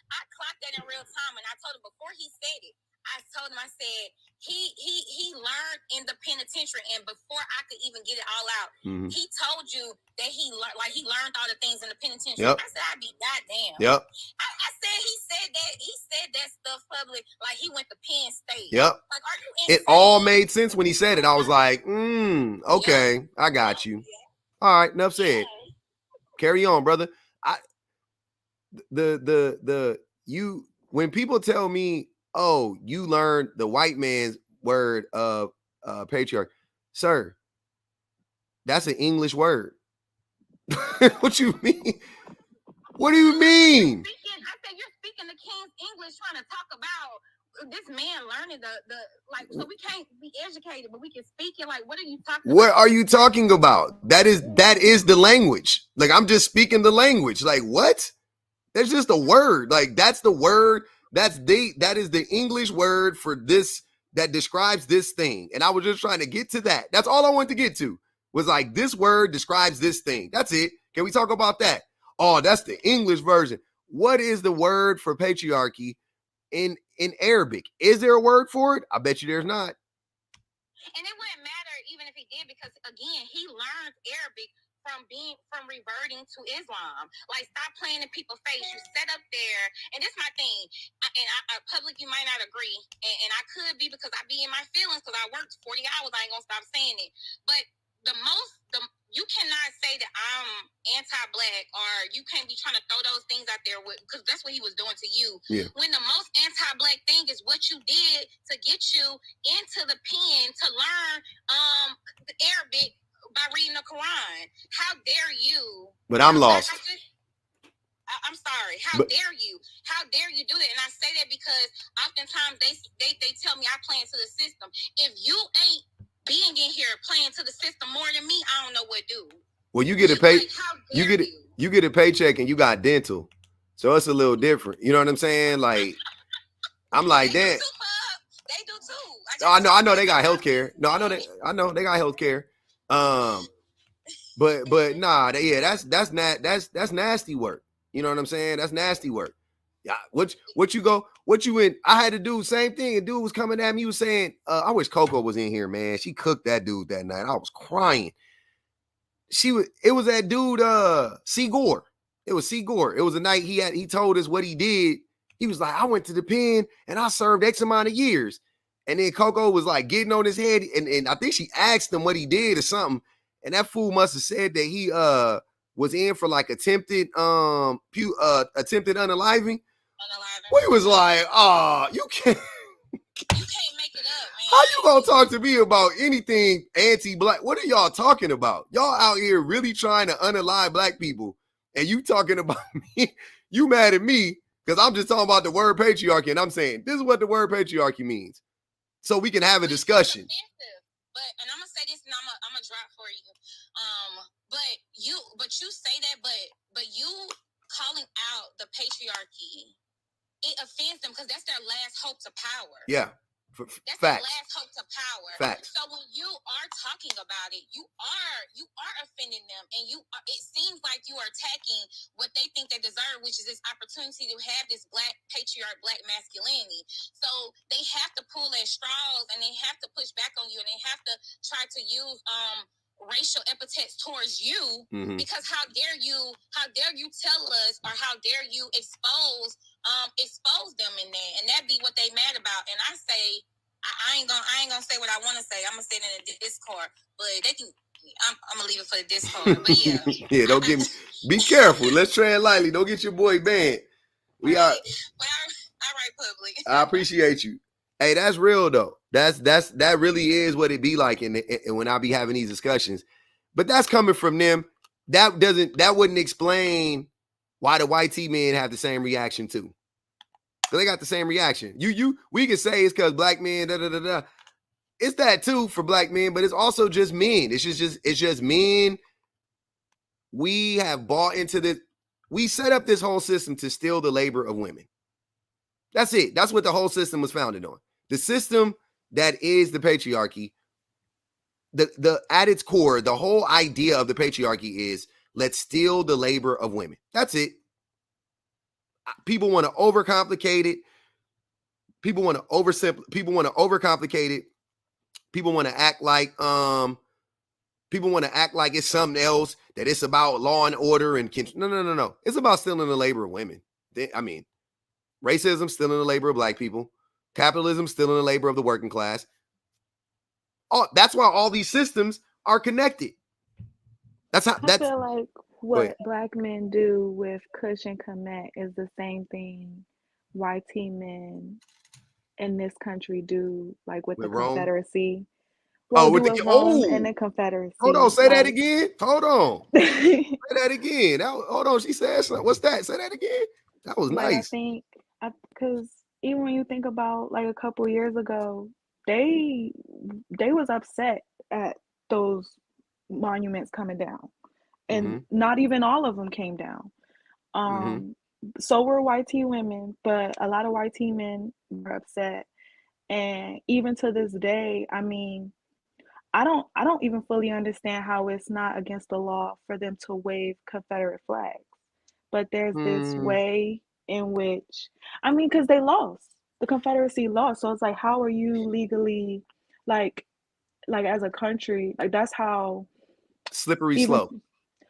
I clocked that in real time, and I told him before he said it. I told him, I said he learned in the penitentiary, and before I could even get it all out, he told you that he learned all the things in the penitentiary. Yep. I said, I'd be goddamn. Yep. I said he said said that stuff public like he went to Penn State. Yep. Like, are you insane? It all made sense when he said it. I was like, okay, I got you. All right, enough said. Carry on, brother. When people tell me, oh, you learned the white man's word of patriarchy, sir, that's an English word. What you mean? What do you mean? I said you're speaking the King's English, trying to talk about this man learning the like. So we can't be educated, but we can speak it. Like, what are you talking? What are you talking about? That is the language. Like, I'm just speaking the language. Like, what? That's just a word. Like, that's the word. That is the English word for this that describes this thing. And I was just trying to get to that. That's all I wanted to get to. Was like, this word describes this thing. That's it. Can we talk about that? Oh, that's the English version. What is the word for patriarchy in Arabic? Is there a word for it? I bet you there's not. And it wouldn't matter even if he did, because again, he learned Arabic from reverting to Islam. Like, stop playing in people's face. You set up there, and this is my thing. I public, you might not agree, and I could be, because I be in my feelings because I worked 40 hours. I ain't gonna stop saying it. But you cannot say that I'm anti-black, or you can't be trying to throw those things out there, because that's what he was doing to you. Yeah. When the most anti-black thing is what you did to get you into the pen to learn Arabic by reading the Quran. How dare you? But I'm lost. I'm sorry. How dare you? How dare you do that? And I say that because oftentimes they tell me I play into the system. If you ain't being in here playing to the system more than me, I don't know what do. Well, you get a pay. Like, you get a paycheck and you got dental, so it's a little different. You know what I'm saying? Like, I'm like that. They do too. I know they got healthcare. No, I know they got healthcare. But nah, that's nasty work. You know what I'm saying? That's nasty work. Yeah. What you in? I had to do the same thing. A dude was coming at me. He was saying, I wish Coco was in here, man. She cooked that dude that night. I was crying. It was that dude, C. Gore. It was C. Gore. It was a night he told us what he did. He was like, I went to the pen and I served X amount of years. And then Coco was like getting on his head, and I think she asked him what he did or something. And that fool must have said that he was in for like attempted unaliving. We was like, you can't make it up, man. How you gonna talk to me about anything anti-black? What are y'all talking about? Y'all out here really trying to unalive black people, and you talking about me? You mad at me because I'm just talking about the word patriarchy, and I'm saying this is what the word patriarchy means, so we can have a discussion. And I'm gonna say this, and I'm gonna drop for you. But you say that, but you calling out the patriarchy, it offends them because that's their last hope to power. Yeah. That's Facts. their last hope to power. Facts. So when you are talking about it, you are offending them, and it seems like you are attacking what they think they deserve, which is this opportunity to have this black patriarch, black masculinity. So they have to pull at straws, and they have to push back on you, and they have to try to use racial epithets towards you, because how dare you tell us, or how dare you expose them in that, and that be what they mad about. And I say, I ain't gonna say what I want to say. I'm gonna say it in the Discord, but they can. I'm gonna leave it for the Discord. But yeah, yeah, don't get me. Be careful. Let's tread lightly. Don't get your boy banned. We are. But all right, public. I appreciate you. Hey, that's real though. That really is what it be like in when I be having these discussions. But that's coming from them. That wouldn't explain why the white men have the same reaction too. So they got the same reaction. We can say it's because black men, It's that too for black men, but it's also just men. It's just men. We have bought into this. We set up this whole system to steal the labor of women. That's it. That's what the whole system was founded on. The system that is the patriarchy, the at its core, the whole idea of the patriarchy is let's steal the labor of women. That's it. People want to overcomplicate it. People want to overcomplicate it. People want to act like it's something else, that it's about law and order and no. It's about stealing the labor of women. Racism still in the labor of black people. Capitalism still in the labor of the working class. That's why all these systems are connected. That's how. I feel like Go ahead. what black men do with Kush and Kemet is the same thing YT men in this country do, like with the With Rome. Confederacy. Oh, Well, with do the with Rome and oh, the Confederacy. hold on, say that Like, again. Hold on, say that again. Hold on, she said something. What's that? Say that again. That was like I nice. think, because even when you think about like a couple years ago, they was upset at those monuments coming down, and not even all of them came down. So were YT women, but a lot of YT men were upset. And even to this day, I mean, I don't even fully understand how it's not against the law for them to wave Confederate flags. But there's this way in which, I mean, because they lost. The Confederacy lost. So it's like, how are you legally, like as a country, like that's how slippery even slope.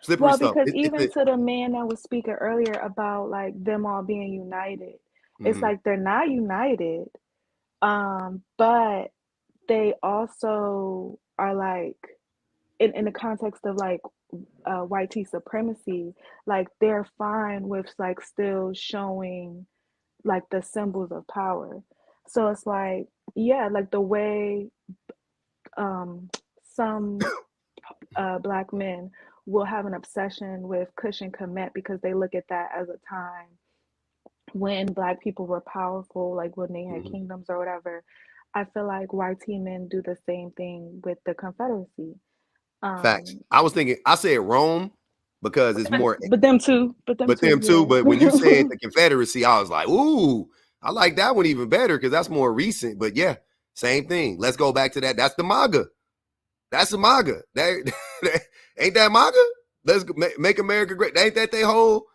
Slippery well, slope. because even to the man that was speaking earlier about like them all being united, it's like they're not united. But they also are like in the context of like YT supremacy, like they're fine with like still showing like the symbols of power. So it's like, yeah, like the way some black men will have an obsession with Kush and Kemet because they look at that as a time when black people were powerful, like when they had kingdoms or whatever. I feel like YT men do the same thing with the Confederacy. Facts. I was thinking, I said Rome because it's more, but them too. But them too. yeah. But when you said the Confederacy, I was like, ooh, I like that one even better because that's more recent. But yeah, same thing. Let's go back to that. That's the MAGA. That's the MAGA. Ain't that MAGA? Let's make America great. Ain't that they whole?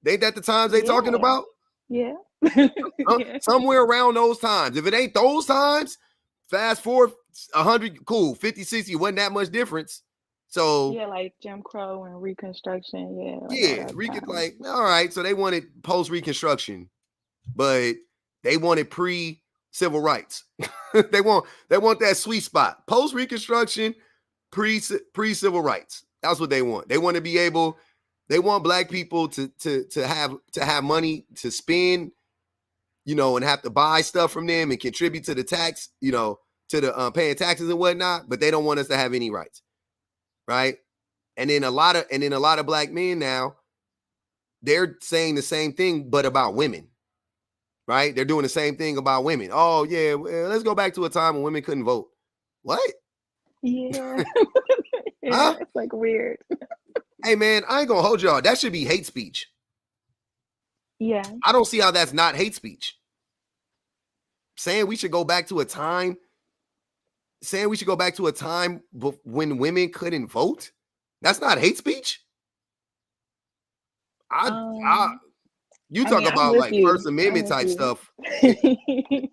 Ain't that the times they talking about? Yeah. Somewhere around those times. If it ain't those times, fast forward 100, cool, 50, 60, wasn't that much difference. So yeah, like Jim Crow and Reconstruction, yeah. Like yeah, like all right. So they wanted post-Reconstruction, but they wanted pre-civil rights. they want that sweet spot. Post-Reconstruction, pre-civil rights. That's what they want. They want to be able. They want black people to have money to spend, and have to buy stuff from them and contribute to the tax, to the paying taxes and whatnot. But they don't want us to have any rights, right? And then a lot of black men now, they're saying the same thing, but about women, right? They're doing the same thing about women. Oh yeah, well, let's go back to a time when women couldn't vote. What? Yeah. Yeah, huh? it's like weird. Hey man, I ain't gonna hold y'all. That should be hate speech. Yeah. I don't see how that's not hate speech. Saying we should go back to a time when women couldn't vote. That's not hate speech. You talk about like First Amendment type stuff.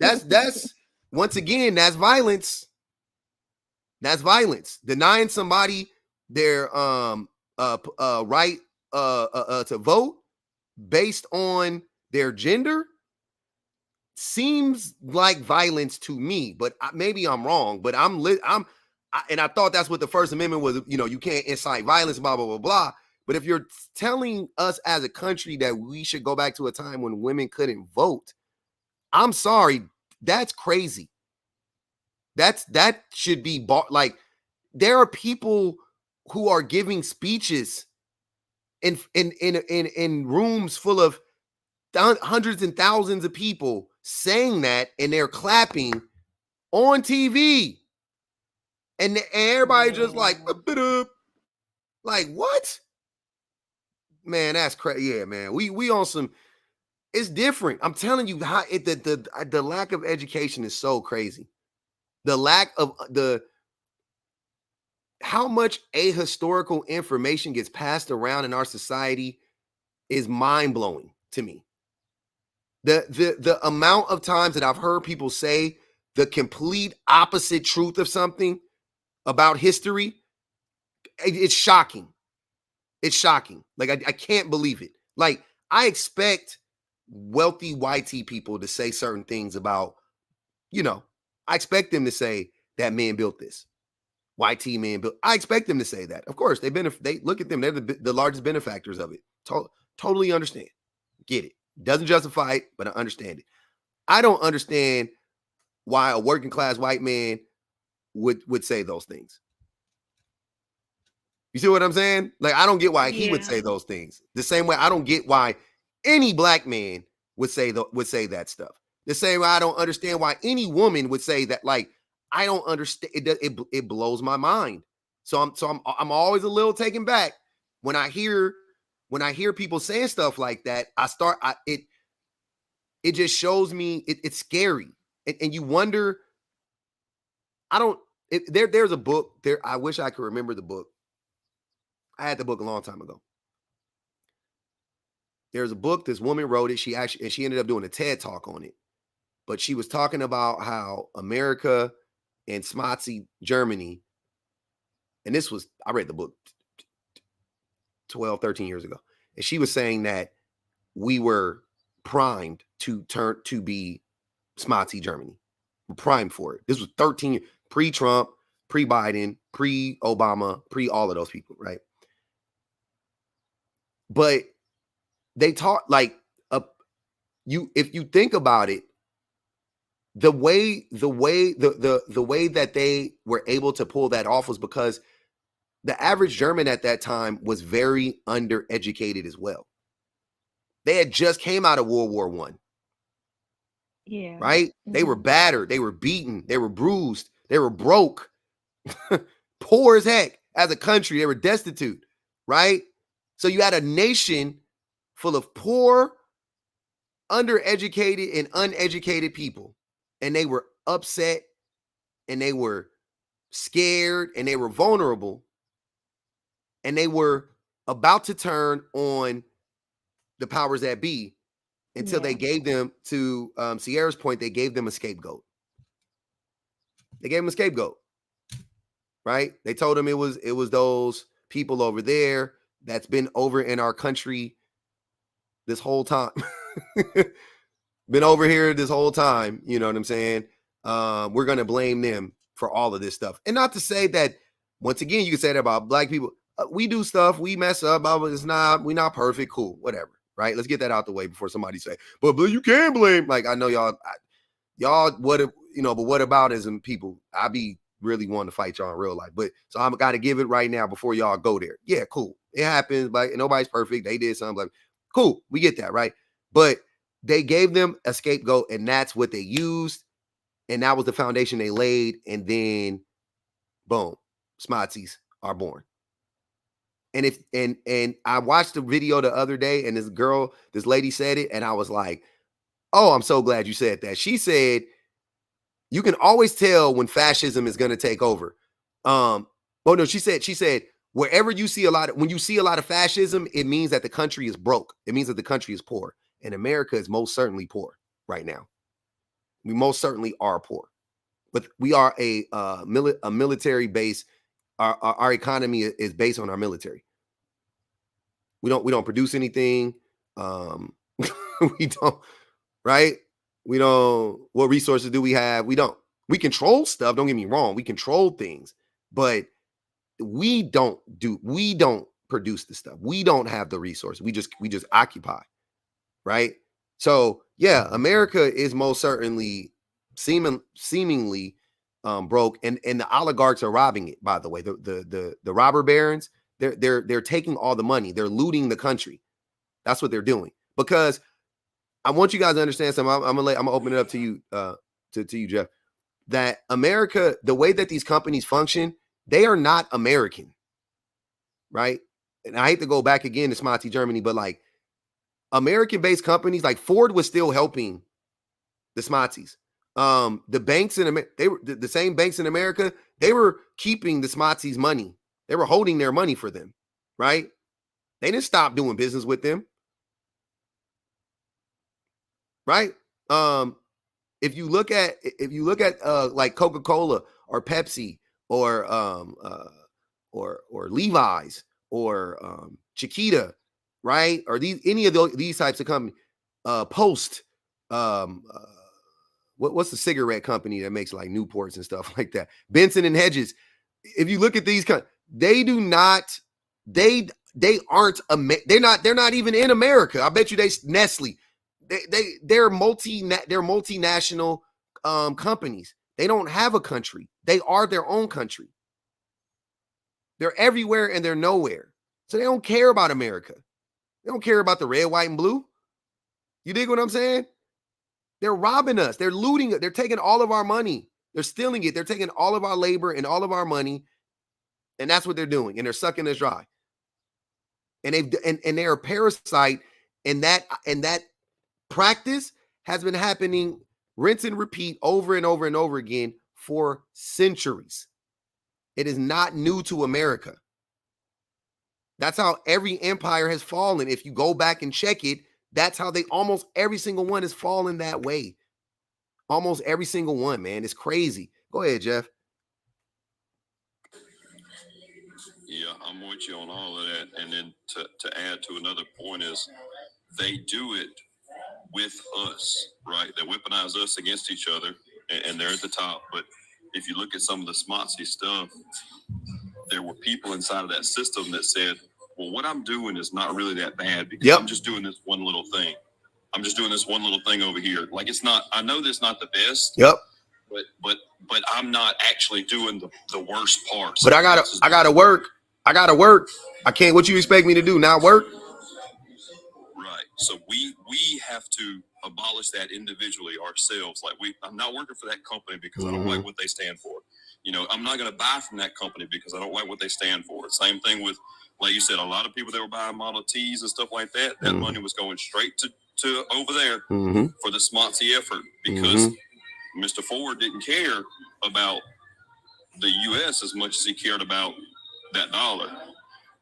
That's once again, that's violence. That's violence. Denying somebody their right to vote based on their gender seems like violence to me, but maybe I'm wrong. But and I thought that's what the First Amendment was. You can't incite violence, blah blah blah blah. But if you're telling us as a country that we should go back to a time when women couldn't vote, I'm sorry, that's crazy. That should be like there are people who are giving speeches in rooms full of hundreds and thousands of people saying that, and they're clapping on TV, and everybody just like what? Man, that's crazy. Yeah, man, we on some. It's different. I'm telling you, how the lack of education is so crazy. The lack of how much ahistorical information gets passed around in our society is mind-blowing to me. The amount of times that I've heard people say the complete opposite truth of something about history, it's shocking. It's shocking. Like I can't believe it. Like I expect wealthy white people to say certain things about, you know, I expect them to say that man built this. YT man built. I expect them to say that. Of course, they look at them. They're the largest benefactors of it. Totally understand. Get it. Doesn't justify it, but I understand it. I don't understand why a working class white man would say those things. You see what I'm saying? Like, I don't get why he would say those things. The same way I don't get why any black man would say that stuff. The same way I don't understand why any woman would say that. Like, I don't understand. It blows my mind. So I'm always a little taken back when I hear people saying stuff like that. It just shows me it's scary, and you wonder. There's a book there. I wish I could remember the book. I had the book a long time ago. There's a book, this woman wrote it. She ended up doing a TED talk on it. But she was talking about how America and Smazi Germany, and I read the book 12, 13 years ago. And she was saying that we were primed to be Smazi Germany. We're primed for it. This was 13 pre-Trump, pre-Biden, pre-Obama, pre-all of those people, right? But they taught if you think about it, the way that they were able to pull that off was because the average German at that time was very undereducated as well. They had just came out of World War I. Yeah. Right? Mm-hmm. They were battered, they were beaten, they were bruised, they were broke, poor as heck as a country. They were destitute, right? So you had a nation full of poor, undereducated, and uneducated people. And they were upset, and they were scared, and they were vulnerable. And they were about to turn on the powers that be until they gave them, to Sierra's point, they gave them a scapegoat. They gave them a scapegoat, right? They told them it was those people over there that's been over in our country this whole time. Been over here this whole time, you know what I'm saying? We're going to blame them for all of this stuff. And not to say that, once again, you can say that about black people. We do stuff, we mess up, we're not perfect, cool, whatever, right? Let's get that out the way before somebody say, but you can't blame. Like, I know y'all, but what aboutism people, I be really wanting to fight y'all in real life. But so I'm got to give it right now before y'all go there. Yeah, cool. It happens, like nobody's perfect. They did something, like, cool, we get that, right? But they gave them a scapegoat, and that's what they used. And that was the foundation they laid. And then, boom, Smazis are born. And I watched the video the other day, and this lady said it, and I was like, oh, I'm so glad you said that. She said, you can always tell when fascism is going to take over. She said, wherever you see when you see a lot of fascism, it means that the country is broke. It means that the country is poor. And America is most certainly poor right now. We most certainly are poor, but we are a military base. Our economy is based on our military. We don't produce anything. We don't, right? We don't. What resources do we have? We don't. We control stuff. Don't get me wrong. We control things, but we don't produce the stuff. We don't have the resources. We just occupy, right? So yeah, America is most certainly seemingly broke, and the oligarchs are robbing it. By the way, the robber barons, they're taking all the money. They're looting the country. That's what they're doing. Because I want you guys to understand something. I'm gonna open it up to you, to you, Jeff. That America, the way that these companies function, they are not American, right? And I hate to go back again to Smazi Germany, but like American-based companies, like Ford was still helping the Smazis. The banks in America, they were the same banks in America. They were keeping the Smazis' money. They were holding their money for them, right? They didn't stop doing business with them, right? If you look at like Coca-Cola or Pepsi or Levi's or Chiquita, right? Or these types of companies, Post, what's the cigarette company that makes like Newports and stuff like that? Benson and Hedges. If you look at these, they do not, they aren't, they're not even in America. I bet you Nestle, they're multinational companies. They don't have a country. They are their own country. They're everywhere and they're nowhere. So they don't care about America. They don't care about the red, white, and blue. You dig what I'm saying? They're robbing us. They're looting it. They're taking all of our money. They're stealing it. They're taking all of our labor and all of our money. And that's what they're doing. And they're sucking us dry. And they're a parasite. And that practice has been happening, rinse and repeat, over and over and over again for centuries. It is not new to America. That's how every empire has fallen. If you go back and check it, that's how almost every single one has fallen that way. Almost every single one, man. It's crazy. Go ahead, Jeff. Yeah, I'm with you on all of that. And then to add to another point is they do it with us, right? They weaponize us against each other, and they're at the top. But if you look at some of the smartsy stuff, there were people inside of that system that said, well, what I'm doing is not really that bad because I'm just doing this one little thing. I'm just doing this one little thing over here. Like, it's not, I know that's not the best. Yep. But I'm not actually doing the worst parts. But I gotta work. I can't, what you expect me to do? Not work? Right. So we have to abolish that individually ourselves. Like, I'm not working for that company because I don't like what they stand for. You know, I'm not going to buy from that company because I don't like what they stand for. Same thing with, like you said, a lot of people that were buying Model Ts and stuff like that, that money was going straight to over there for the smartsy effort because Mr. Ford didn't care about the U.S. as much as he cared about that dollar.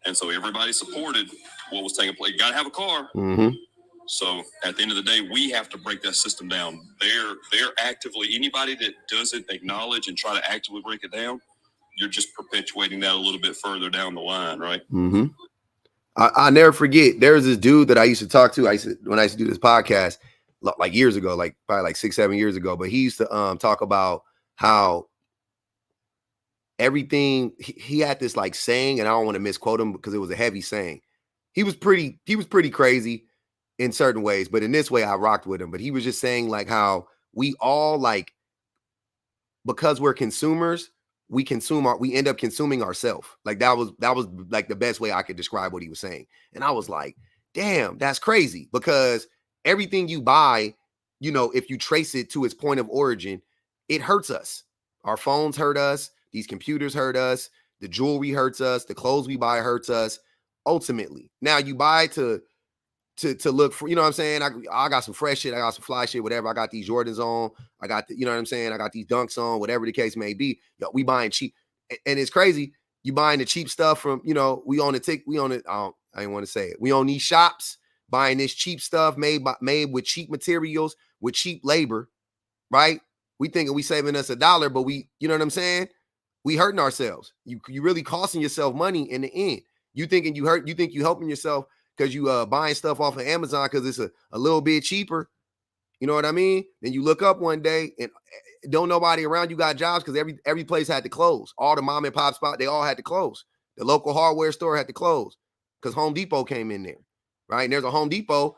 And so everybody supported what was taking place. You got to have a car. So at the end of the day, we have to break that system down. They're actively, anybody that doesn't acknowledge and try to actively break it down, you're just perpetuating that a little bit further down the line, right? I never forget. There was this dude that I used to talk to. When I used to do this podcast, like years ago, like probably like 6-7 years ago. But he used to talk about how everything. He had this like saying, and I don't want to misquote him because it was a heavy saying. He was pretty crazy in certain ways, but in this way, I rocked with him. But he was just saying like how we all like, because we're consumers, we end up consuming ourselves. Like that was like the best way I could describe what he was saying. And I was like, damn, that's crazy, because everything you buy, you know, if you trace it to its point of origin, it hurts us. Our phones hurt us. These computers hurt us. The jewelry hurts us. The clothes we buy hurts us. Ultimately, now you buy to look for, you know what I'm saying? I got some fresh shit. I got some fly shit, whatever. I got these Jordans on. I got, you know what I'm saying? I got these Dunks on, whatever the case may be. Yo, we buying cheap. And it's crazy. You buying the cheap stuff from, you know, we own it. I didn't want to say it. We own these shops buying this cheap stuff made with cheap materials, with cheap labor, right? We thinking we saving us $1, but we, you know what I'm saying? We hurting ourselves. You really costing yourself money in the end. You think you helping yourself because you buying stuff off of Amazon because it's a little bit cheaper. You know what I mean? Then you look up one day and don't nobody around you got jobs because every place had to close. All the mom and pop spot, they all had to close. The local hardware store had to close because Home Depot came in there, right? And there's a Home Depot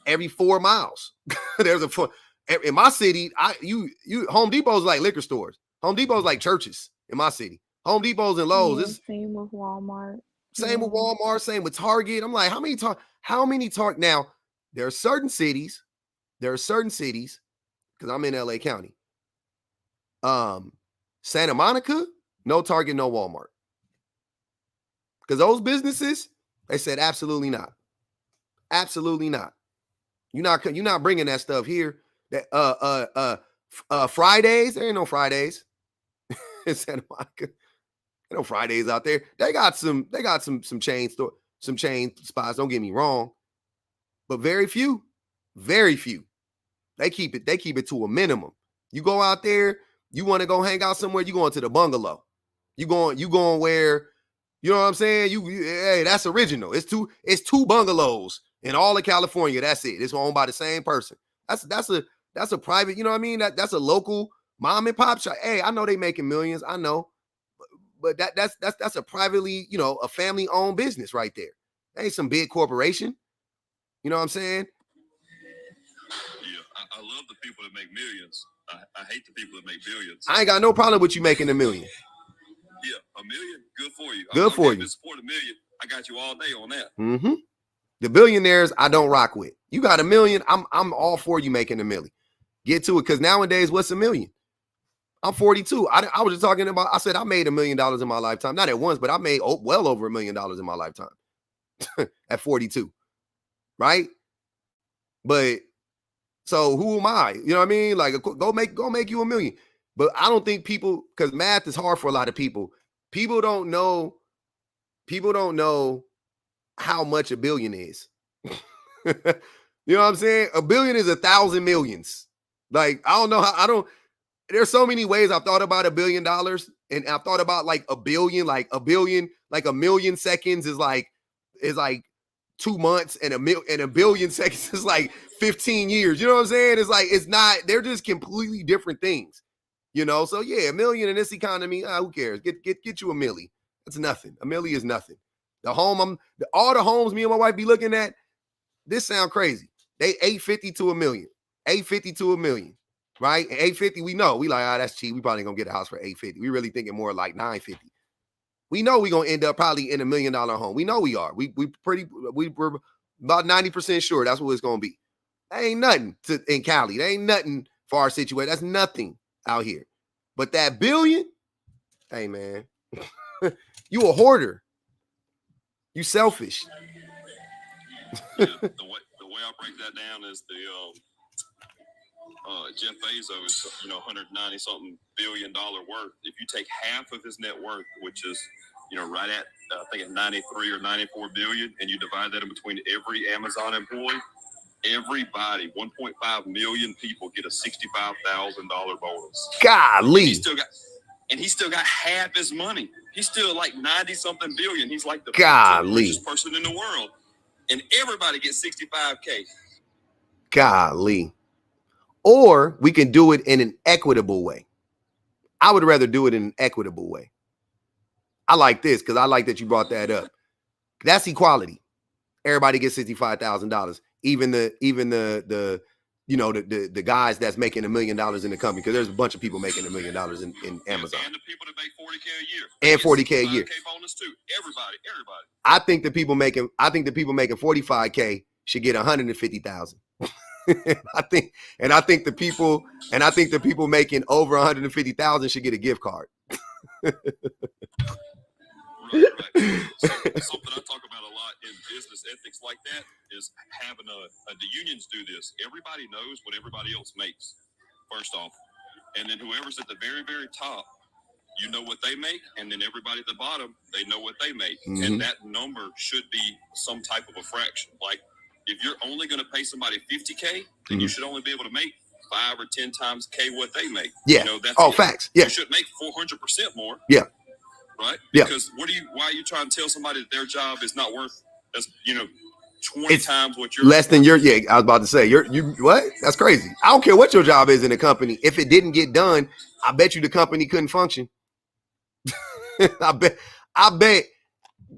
every 4 miles. In my city, Home Depot's like liquor stores. Home Depot's like churches in my city. Home Depot's and Lowe's. Same with Walmart. Same with Walmart, same with Target. I'm like, how many Target? Now, there are certain cities, because I'm in LA County. Santa Monica, no Target, no Walmart. Because those businesses, they said absolutely not. Absolutely not. You're not bringing that stuff here. That Fridays, there ain't no Fridays in Santa Monica. No Fridays out there. They got some chain spots. Don't get me wrong, but very few. They keep it to a minimum. You go out there, you want to go hang out somewhere, you going to the bungalow. You going where, you know what I'm saying? Hey, that's original. It's two bungalows In all of California, that's it. It's owned by the same person. That's a private, you know what I mean? That's a local mom and pop shop. Hey, I know they making millions. I know. But that's a privately, you know, a family-owned business right there. That ain't some big corporation. You know what I'm saying? Yeah, I love the people that make millions. I hate the people that make billions. I ain't got no problem with you making $1 million. Yeah, $1 million, good for you. Good for you. Support $1 million. I got you all day on that. Mm-hmm. The billionaires I don't rock with. You got $1 million, I'm all for you making $1 million. Get to it, because nowadays, what's $1 million? I'm 42. I was just talking about, I said I made $1 million in my lifetime. Not at once, but I made well over $1 million in my lifetime at 42. Right? But so who am I? You know what I mean? Like, go make you $1 million. But I don't think people, because math is hard for a lot of people. People don't know how much $1 billion is. You know what I'm saying? $1 billion is 1,000 millions. Like, I don't know there's so many ways I've thought about $1 billion, and I've thought about like a billion, like a million seconds is like 2 months, and a billion seconds is like 15 years. You know what I'm saying? It's like, it's not, they're just completely different things. You know, so yeah, $1 million in this economy, who cares? Get you $1 million. That's nothing. $1 million is nothing. All the homes me and my wife be looking at, this sound crazy. They $850 to $1 million. $850 to $1 million. Right? And $850, we know. We like, that's cheap. We probably gonna get a house for $850. We really thinking more like $950. We know we gonna end up probably in $1 million home. We know we are. We're about 90% sure that's what it's gonna be. That ain't nothing in Cali. That ain't nothing for our situation. That's nothing out here. But that $1 billion, hey man, you a hoarder. You selfish. Yeah, the way I break that down is the Jeff Bezos, 190 something billion dollar worth. If you take half of his net worth, which is, right at I think at 93 or 94 billion, and you divide that in between every Amazon employee, everybody, 1.5 million people get a $65,000 bonus. Golly. He still got half his money. He's still like 90 something billion. He's like the richest person in the world. And everybody gets 65K. Golly. Or we can do it in an equitable way. I would rather do it in an equitable way. I like this because I like that you brought that up. That's equality. Everybody gets $65,000. Even the guys that's making $1 million in the company, because there's a bunch of people making $1 million in Amazon. And the people that make $40K a year. And $40K a year. Bonus too. Everybody. I think the people making $45K should get $150,000. I think the people making over $150,000 should get a gift card. Right. Something I talk about a lot in business ethics like that is having the unions do this. Everybody knows what everybody else makes, first off. And then whoever's at the very, very top, you know what they make. And then everybody at the bottom, they know what they make. Mm-hmm. And that number should be some type of a fraction. Like, if you're only going to pay somebody $50K, then you should only be able to make 5 or 10 times K what they make. Yeah. Facts. Yeah. You should make 400% more. Yeah. Right? Yeah. Because why are you trying to tell somebody that their job is not worth 20 times what you're less than your? Yeah, I was about to say you what? That's crazy. I don't care what your job is in a company. If it didn't get done, I bet you the company couldn't function. I bet.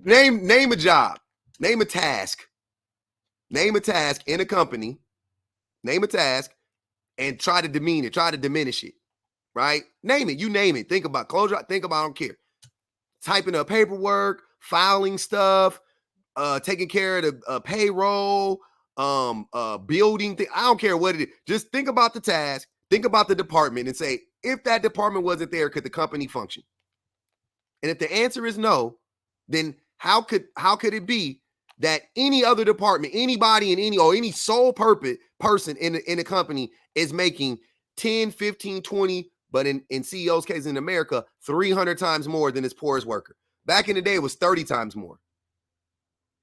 Name a job. Name a task. Name a task in a company. Name a task and try to demean it. Try to diminish it. Right? Name it. You name it. Think about closure. Think about. I don't care. Typing up paperwork, filing stuff, taking care of the payroll, building things. I don't care what it is. Just think about the task, think about the department, and say, if that department wasn't there, could the company function? And if the answer is no, then how could it be that any other department, anybody in any sole person in a company is making 10, 15, 20, but in CEO's case in America, 300 times more than his poorest worker? Back in the day, it was 30 times more.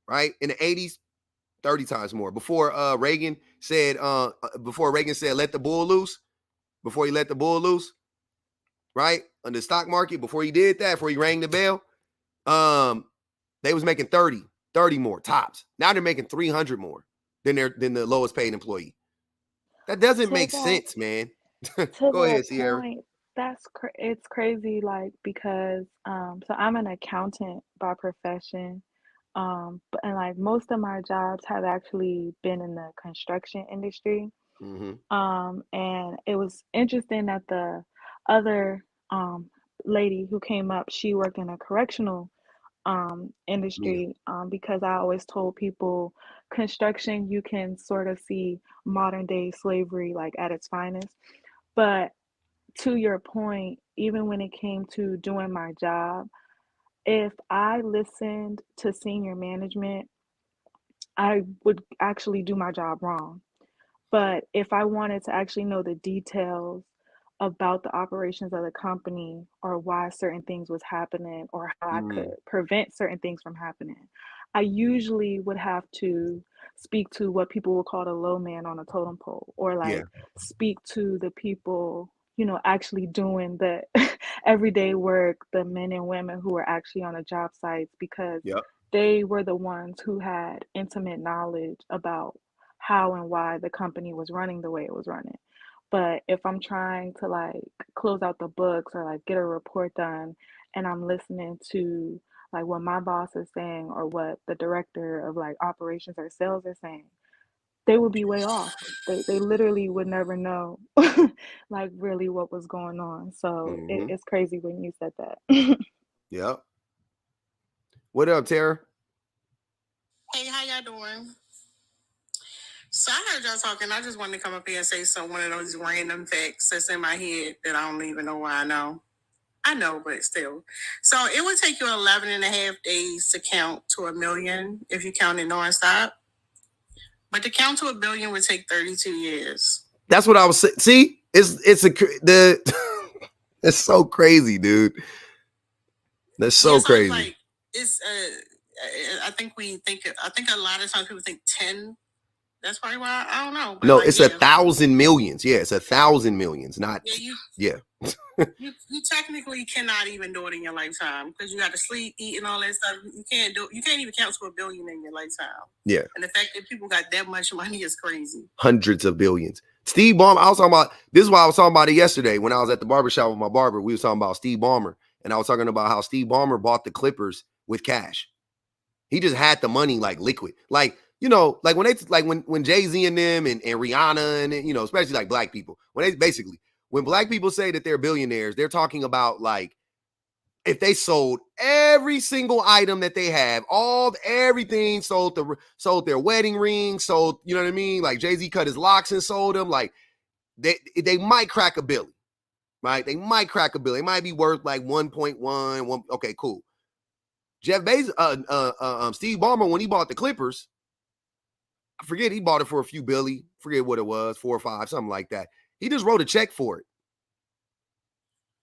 Right? In the 80s, 30 times more. Before Reagan said, let the bull loose, before he let the bull loose, right? On the stock market, before he did that, before he rang the bell, they was making 30 30 more tops. Now they're making 300 more than the lowest paid employee. That doesn't make sense, man. To Go that ahead, Sierra. point, it's crazy, like, because so I'm an accountant by profession, and like most of my jobs have actually been in the construction industry. And it was interesting that the other lady who came up, she worked in a correctional industry, because I always told people construction, you can sort of see modern day slavery like at its finest. But to your point, even when it came to doing my job, if I listened to senior management, I would actually do my job wrong. But if I wanted to actually know the details about the operations of the company, or why certain things was happening, or how I could prevent certain things from happening, I usually would have to speak to what people would call the low man on a totem pole, or Yeah. like speak to the people, actually doing the everyday work, the men and women who are actually on the job sites, because Yep. they were the ones who had intimate knowledge about how and why the company was running the way it was running. But if I'm trying to like close out the books, or like get a report done, and I'm listening to like what my boss is saying, or what the director of like operations or sales are saying, they would be way off. They literally would never know like really what was going on. So it's crazy when you said that. Yep. What up, Tara? Hey, how y'all doing? So I heard y'all talking. I just wanted to come up here and say one of those random facts that's in my head that I don't even know why I know. I know, but still. So it would take you 11 and a half days to count to 1 million if you count it nonstop. But to count to 1 billion would take 32 years. That's what I was saying. See, it's it's so crazy, dude. That's so crazy. Like, it's I think a lot of times people think 10. That's probably why, I don't know. But no, like, it's 1,000 millions. Yeah, it's 1,000 millions. Not you technically cannot even do it in your lifetime, because you got to sleep, eat, and all that stuff. You can't even count to 1 billion in your lifetime. Yeah. And the fact that people got that much money is crazy. Hundreds of billions. Steve Ballmer, I was talking about this is why I was talking about it yesterday when I was at the barbershop with my barber. We was talking about Steve Ballmer, and I was talking about how Steve Ballmer bought the Clippers with cash. He just had the money like liquid. Like, like when Jay-Z and them and Rihanna and especially like black people, when black people say that they're billionaires, they're talking about like if they sold every single item that they have, everything, sold their wedding ring, sold, you know what I mean? Like Jay-Z cut his locks and sold them. Like they might crack a billion, right? They might crack a billion. It might be worth like 1.1. Okay, cool. Jeff Bezos, Steve Ballmer, when he bought the Clippers, I forget, he bought it for a few billy. Forget what it was, 4 or 5, something like that. He just wrote a check for it.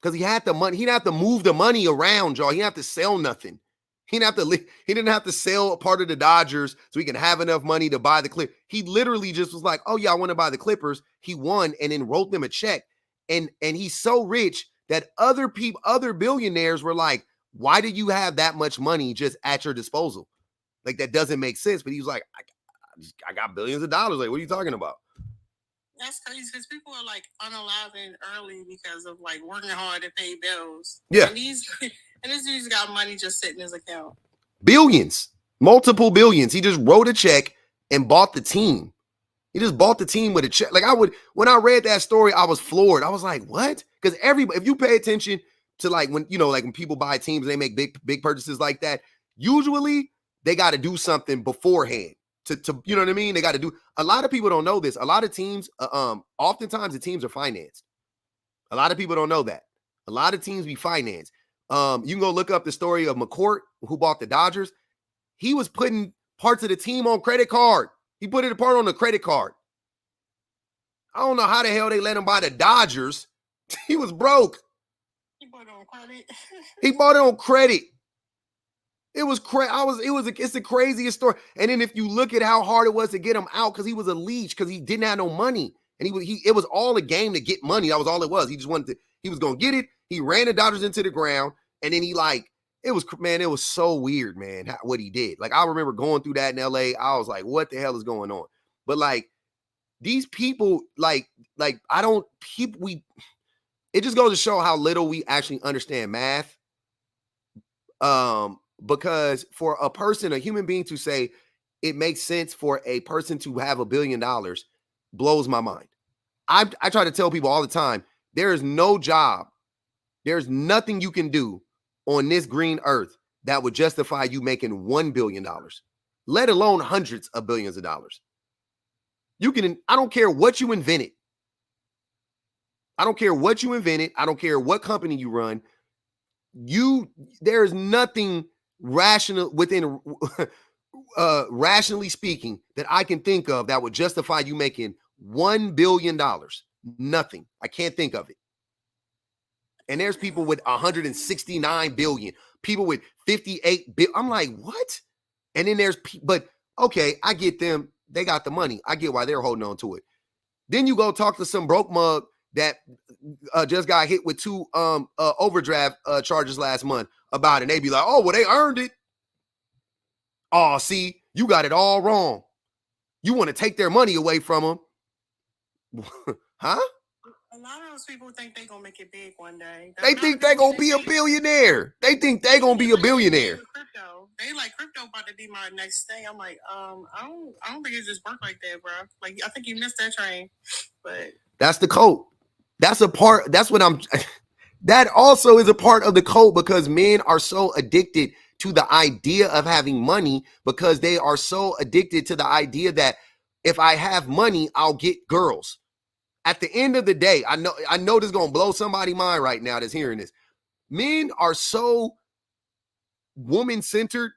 Because he had the money. He didn't have to move the money around, y'all. He didn't have to sell nothing. He didn't have to sell a part of the Dodgers so he can have enough money to buy the Clippers. He literally just was like, oh yeah, I want to buy the Clippers. He won and then wrote them a check. And he's so rich that other billionaires were like, why do you have that much money just at your disposal? Like, that doesn't make sense. But he was like, I got billions of dollars. Like, what are you talking about? That's crazy, because people are like unaliving early because of like working hard to pay bills. Yeah. And these dudes got money just sitting in his account. Billions, multiple billions. He just wrote a check and bought the team. He just bought the team with a check. Like when I read that story, I was floored. I was like, what? Because if you pay attention to like when people buy teams and they make big purchases like that, usually they got to do something beforehand to you know what I mean? They got to do. A lot of people don't know this. A lot of teams, oftentimes the teams are financed. A lot of people don't know that. A lot of teams be financed. You can go look up the story of McCourt, who bought the Dodgers. He was putting parts of the team on credit card. He put it apart on the credit card. I don't know how the hell they let him buy the Dodgers. He was broke. He bought it on credit. He bought it on credit. It was it's the craziest story. And then if you look at how hard it was to get him out, because he was a leech, because he didn't have no money. And it was all a game to get money. That was all it was. He just he was going to get it. He ran the Dodgers into the ground. And then he it was so weird, man, what he did. Like, I remember going through that in LA. I was like, what the hell is going on? But like, these people, like it just goes to show how little we actually understand math. Because for a human being to say it makes sense for a person to have $1 billion blows my mind. I try to tell people all the time, there is no job, there's nothing you can do on this green earth that would justify you making $1 billion, let alone hundreds of billions of dollars. I don't care what you invented. I don't care what you invented. I don't care what company you run. There's nothing rational within rationally speaking that I can think of that would justify you making $1 billion. Nothing. I can't think of it. And there's people with 169 billion, people with 58 billion. I'm like, what? And then but okay, I get them. They got the money. I get why they're holding on to it. Then you go talk to some broke mug that just got hit with 2 overdraft charges last month about it. And they be like, oh, well, they earned it. Oh, see, you got it all wrong. You want to take their money away from them. Huh? A lot of those people think they're going to make it big one day. They think they're going to be a billionaire. They think they're going to be a billionaire. Crypto. They like crypto about to be my next thing. I'm like, I don't think it just worked like that, bro. Like, I think you missed that train. But that's the code. That's a part. That's what that also is a part of the code, because men are so addicted to the idea of having money, because they are so addicted to the idea that if I have money, I'll get girls. At the end of the day, I know this is going to blow somebody's mind right now that's hearing this. Men are so woman-centered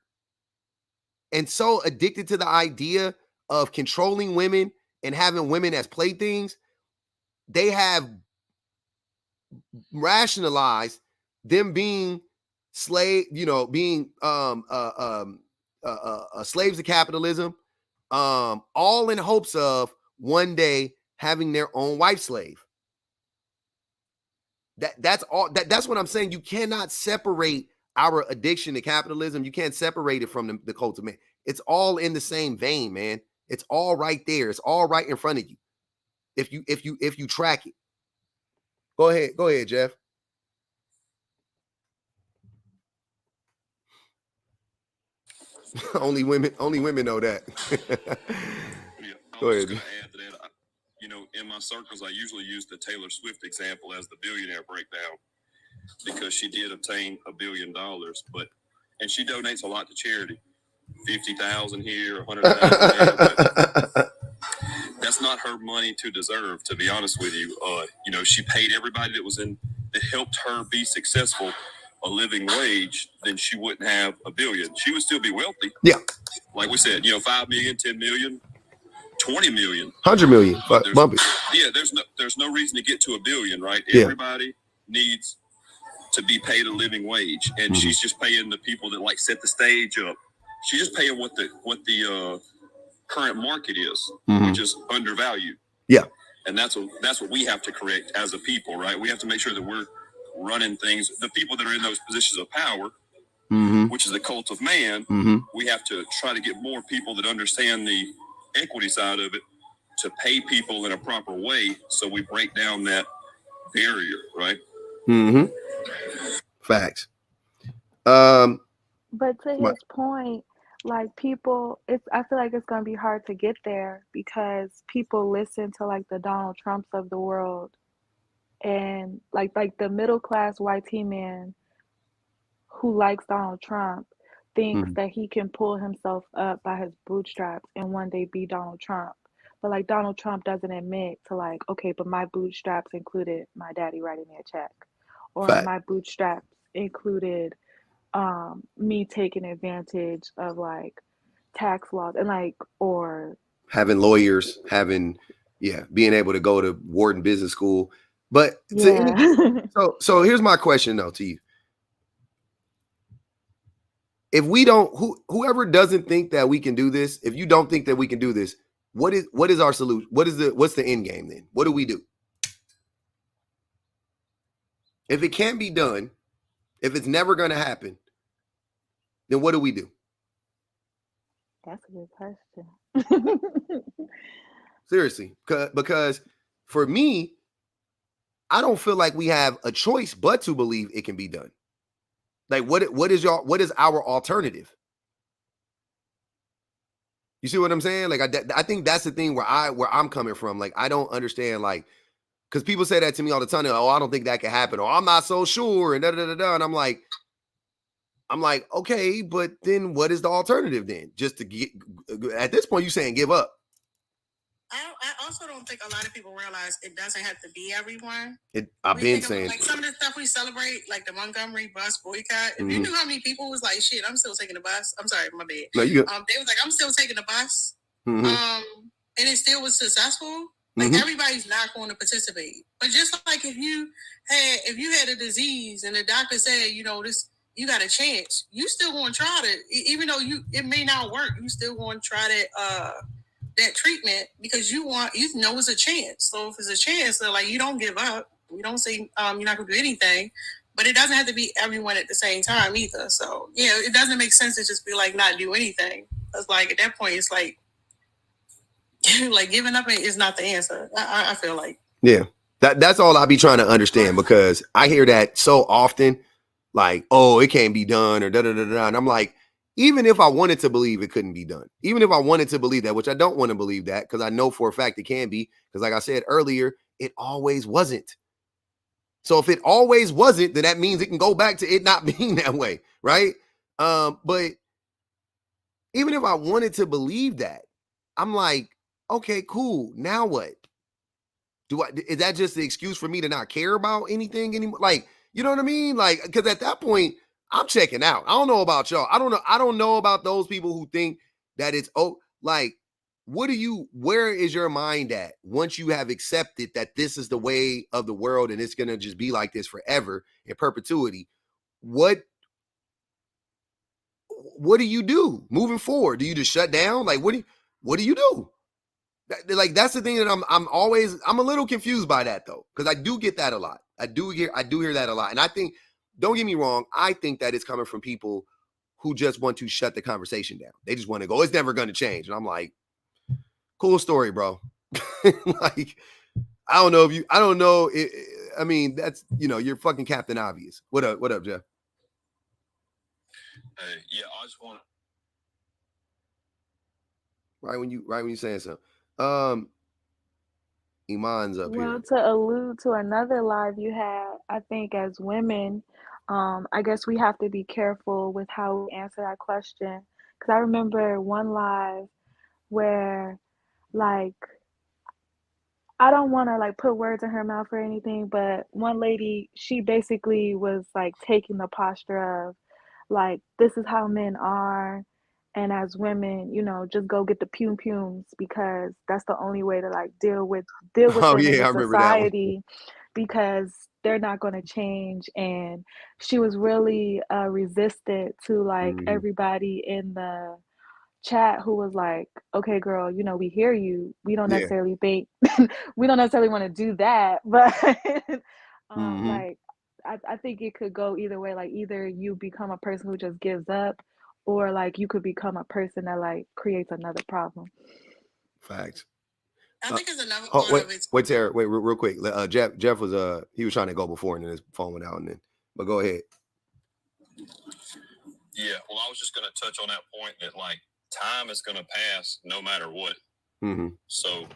and so addicted to the idea of controlling women and having women as playthings. They have rationalized them being slaves to capitalism, all in hopes of one day having their own wife slave. That's all. That's what I'm saying. You cannot separate our addiction to capitalism. You can't separate it from the cult of man. It's all in the same vein, man. It's all right there. It's all right in front of you. If you track it. Go ahead, Jeff. only women know that. Go ahead. Add to that, in my circles, I usually use the Taylor Swift example as the billionaire breakdown, because she did obtain $1 billion, and she donates a lot to charity, 50,000 here, 100,000 there. That's not her money to deserve, to be honest with you. She paid everybody that helped her be successful a living wage, then she wouldn't have $1 billion. She would still be wealthy. Yeah. Like we said, 5 million, 10 million, 20 million, 100 million. Bump it. Yeah, there's no reason to get to $1 billion, right? Yeah. Everybody needs to be paid a living wage, and she's just paying the people that set the stage up. She's just paying what the current market is, which is undervalued. Yeah, and that's what we have to correct as a people, right? We have to make sure that we're running things. The people that are in those positions of power, which is the cult of man, we have to try to get more people that understand the equity side of it to pay people in a proper way, so we break down that barrier, right? Facts. But to his point, people, I feel like it's gonna be hard to get there, because people listen to the Donald Trumps of the world, and like the middle class white man who likes Donald Trump thinks that he can pull himself up by his bootstraps and one day be Donald Trump. But Donald Trump doesn't admit to okay, but my bootstraps included my daddy writing me a check, or my bootstraps included me taking advantage of tax laws and or having lawyers, being able to go to Wharton Business School. But so here's my question though to you. If we don't, whoever doesn't think that we can do this, if you don't think that we can do this, what is our solution? What's the end game then? What do we do? If it can't be done, if it's never going to happen, then what do we do? That's a good question. Seriously, because for me, I don't feel like we have a choice but to believe it can be done. Like, what is our alternative? You see what I'm saying? Like, I think that's the thing where I'm coming from. Like, I don't understand, like, because people say that to me all the time. Oh, I don't think that can happen, or I'm not so sure, and da da da da. And I'm like, okay, but then what is the alternative then? Just to get, at this point, you saying give up. I also don't think a lot of people realize it doesn't have to be everyone. I've been saying, like some of the stuff we celebrate, like the Montgomery bus boycott. If you knew how many people was like, "Shit, I'm still taking the bus." I'm sorry, my bad. No, you. They was like, "I'm still taking the bus," and it still was successful. Like everybody's not going to participate. But just like if you had a disease and the doctor said, you got a chance, you still going to try to, even though it may not work, you still going to try that treatment because you know it's a chance. So if it's a chance, so like you don't give up. You don't say you're not going to do anything, but it doesn't have to be everyone at the same time either. So yeah, it doesn't make sense to just be like not do anything. Because like at that point, it's like like giving up is not the answer. I feel like that's all I be trying to understand, because I hear that so often, like, oh, it can't be done, or da da da da, and I'm like, even if I wanted to believe it couldn't be done, even if I wanted to believe that, which I don't want to believe that, because I know for a fact it can be, because like I said earlier, it always wasn't. So if it always wasn't, then that means it can go back to it not being that way, right? But even if I wanted to believe that, I'm like, okay, cool. Now what? Is that just the excuse for me to not care about anything anymore? Like, you know what I mean? Like, because at that point, I'm checking out. I don't know about y'all. I don't know about those people who think that it's, like, where is your mind at once you have accepted that this is the way of the world and it's going to just be like this forever in perpetuity? What do you do moving forward? Do you just shut down? Like, what do you do? Like, that's the thing that I'm a little confused by that, though, because I do get that a lot. I do hear that a lot. And I think, don't get me wrong, I think that it's coming from people who just want to shut the conversation down. They just want to go, it's never going to change. And I'm like, cool story, bro. Like, I don't know. I mean, that's, you're fucking Captain Obvious. What up, Jeff? Yeah, I just want Right when you saying something. Iman's up here. Well, to allude to another live you had, I think as women, I guess we have to be careful with how we answer that question. Because I remember one live where, like, I don't want to like put words in her mouth or anything, but one lady, she basically was like taking the posture of like, this is how men are. And as women, just go get the pum pums because that's the only way to like deal with Oh them in yeah, the I remember that one. society because they're not going to change. And she was really resistant to like everybody in the chat who was like, okay, girl, we hear you. We don't necessarily think we don't necessarily want to do that, but like I think it could go either way. Like either you become a person who just gives up, or like you could become a person that like creates another problem. Facts. I think it's another part of it. Wait, Tara, wait, real quick. Jeff was he was trying to go before, and then his phone went out, and then. But go ahead. Yeah, well, I was just going to touch on that point that like time is going to pass no matter what. So,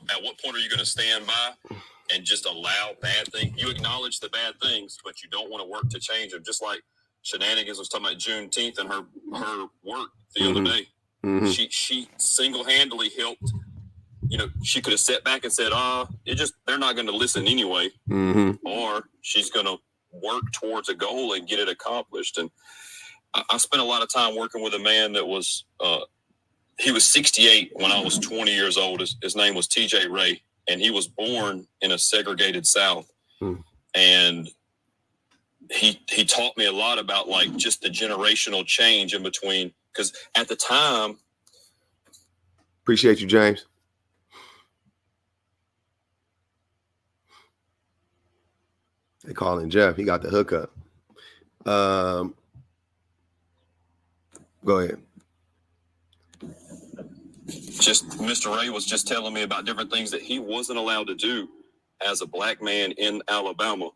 at what point are you going to stand by and just allow bad things? You acknowledge the bad things, but you don't want to work to change them. Just like Shenanigans was talking about Juneteenth and her work the other day. She single-handedly helped. She could have sat back and said, they're not going to listen anyway. Or she's going to work towards a goal and get it accomplished. And I spent a lot of time working with a man that was, he was 68 when I was 20 years old. His name was TJ Ray, and he was born in a segregated South. And he taught me a lot about like just the generational change in between. Because at the time. Appreciate you, James. They calling Jeff. He got the hookup. Go ahead. Just Mr. Ray was just telling me about different things that he wasn't allowed to do as a black man in Alabama.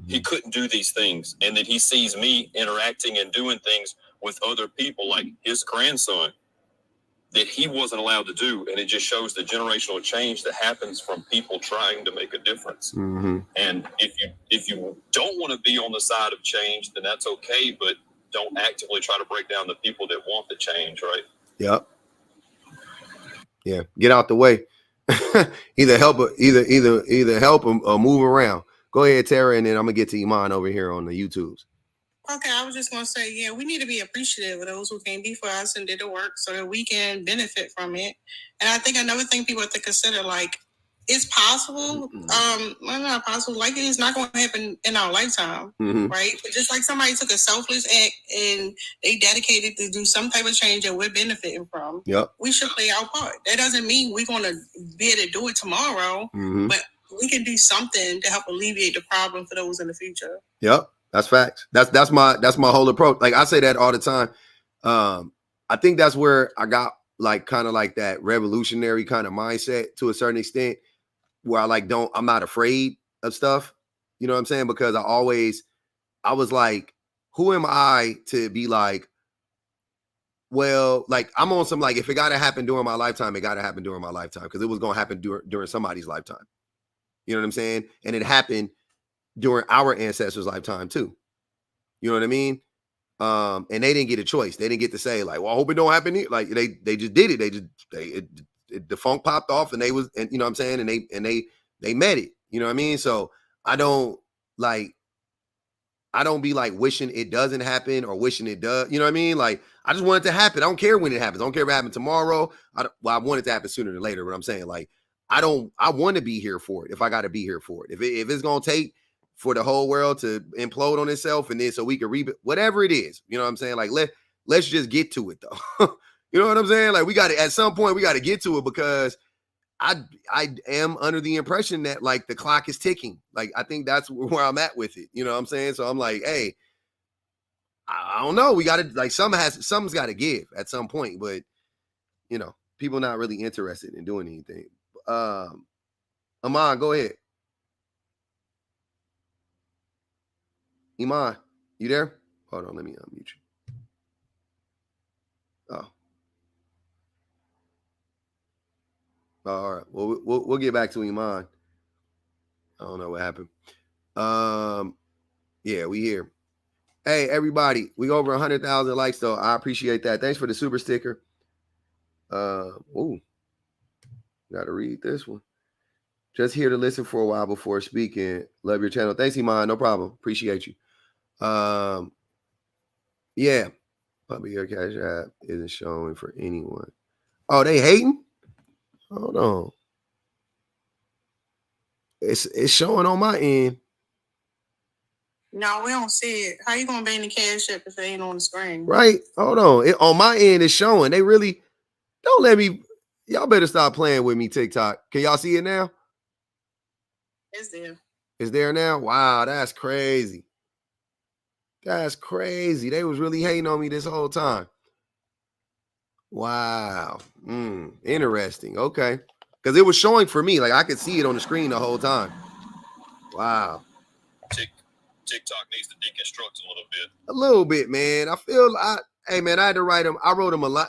He couldn't do these things. And then he sees me interacting and doing things with other people, like his grandson, that he wasn't allowed to do. And it just shows the generational change that happens from people trying to make a difference. And if you don't want to be on the side of change, then that's okay, but don't actively try to break down the people that want the change, right? Yep. Yeah, get out the way. either help or move around. Go ahead, Tara, and then I'm gonna get to Iman over here on the YouTubes. Okay, I was just gonna say, yeah, we need to be appreciative of those who came before us and did the work so that we can benefit from it. And I think another thing people have to consider, like, it's possible, well, not possible, like it's not going to happen in our lifetime, right? But just like somebody took a selfless act and they dedicated to do some type of change that we're benefiting from, we should play our part. That doesn't mean we're going to be able to do it tomorrow, but we can do something to help alleviate the problem for those in the future. Yep, that's facts. That's my whole approach. Like I say that all the time. I think that's where I got like kind of like that revolutionary kind of mindset to a certain extent, where I'm not afraid of stuff. You know what I'm saying? Because I was like, who am I to be like, well, like I'm on some, like, if it got to happen during my lifetime, it got to happen during my lifetime because it was going to happen during somebody's lifetime. You know what I'm saying? And it happened during our ancestors' lifetime too. You know what I mean? And they didn't get a choice. They didn't get to say like, well, I hope it don't happen here. Like they just did it. The funk popped off and you know what I'm saying? And they met it. You know what I mean? So I don't be like wishing it doesn't happen or wishing it does. You know what I mean? Like I just want it to happen. I don't care when it happens. I don't care if it happens tomorrow. I want it to happen sooner than later. But I'm saying, like, I want to be here for it if I got to be here for it. If it's gonna take for the whole world to implode on itself and then so we can rebuild, whatever it is, you know what I'm saying? Like let's just get to it though. You know what I'm saying? Like at some point we got to get to it because I am under the impression that like the clock is ticking. Like I think that's where I'm at with it. You know what I'm saying? So I'm like, hey, I don't know. We got to like something's got to give at some point, but you know, people not really interested in doing anything. Iman, go ahead. Iman, you there? Hold on, let me unmute you. Oh. All right. Well, we'll get back to Iman. I don't know what happened. Yeah, we here. Hey, everybody, we over 100,000 likes, though. I appreciate that. Thanks for the super sticker. Ooh, gotta read this one. Just here to listen for a while before speaking. Love your channel. Thanks, Iman. No problem. Appreciate you. Yeah. Probably your cash app isn't showing for anyone. Oh, they hating? Hold on. It's showing on my end. No, we don't see it. How you gonna ban the cash app if it ain't on the screen? Right. Hold on. On my end, it's showing. They really don't let me. Y'all better stop playing with me, TikTok. Can y'all see it now? It's there. It's there now? Wow, that's crazy. That's crazy. They was really hating on me this whole time. Wow. Interesting. Okay. Because it was showing for me. Like I could see it on the screen the whole time. Wow. TikTok needs to deconstruct a little bit, man. Hey man, I had to write him. I wrote him a lot.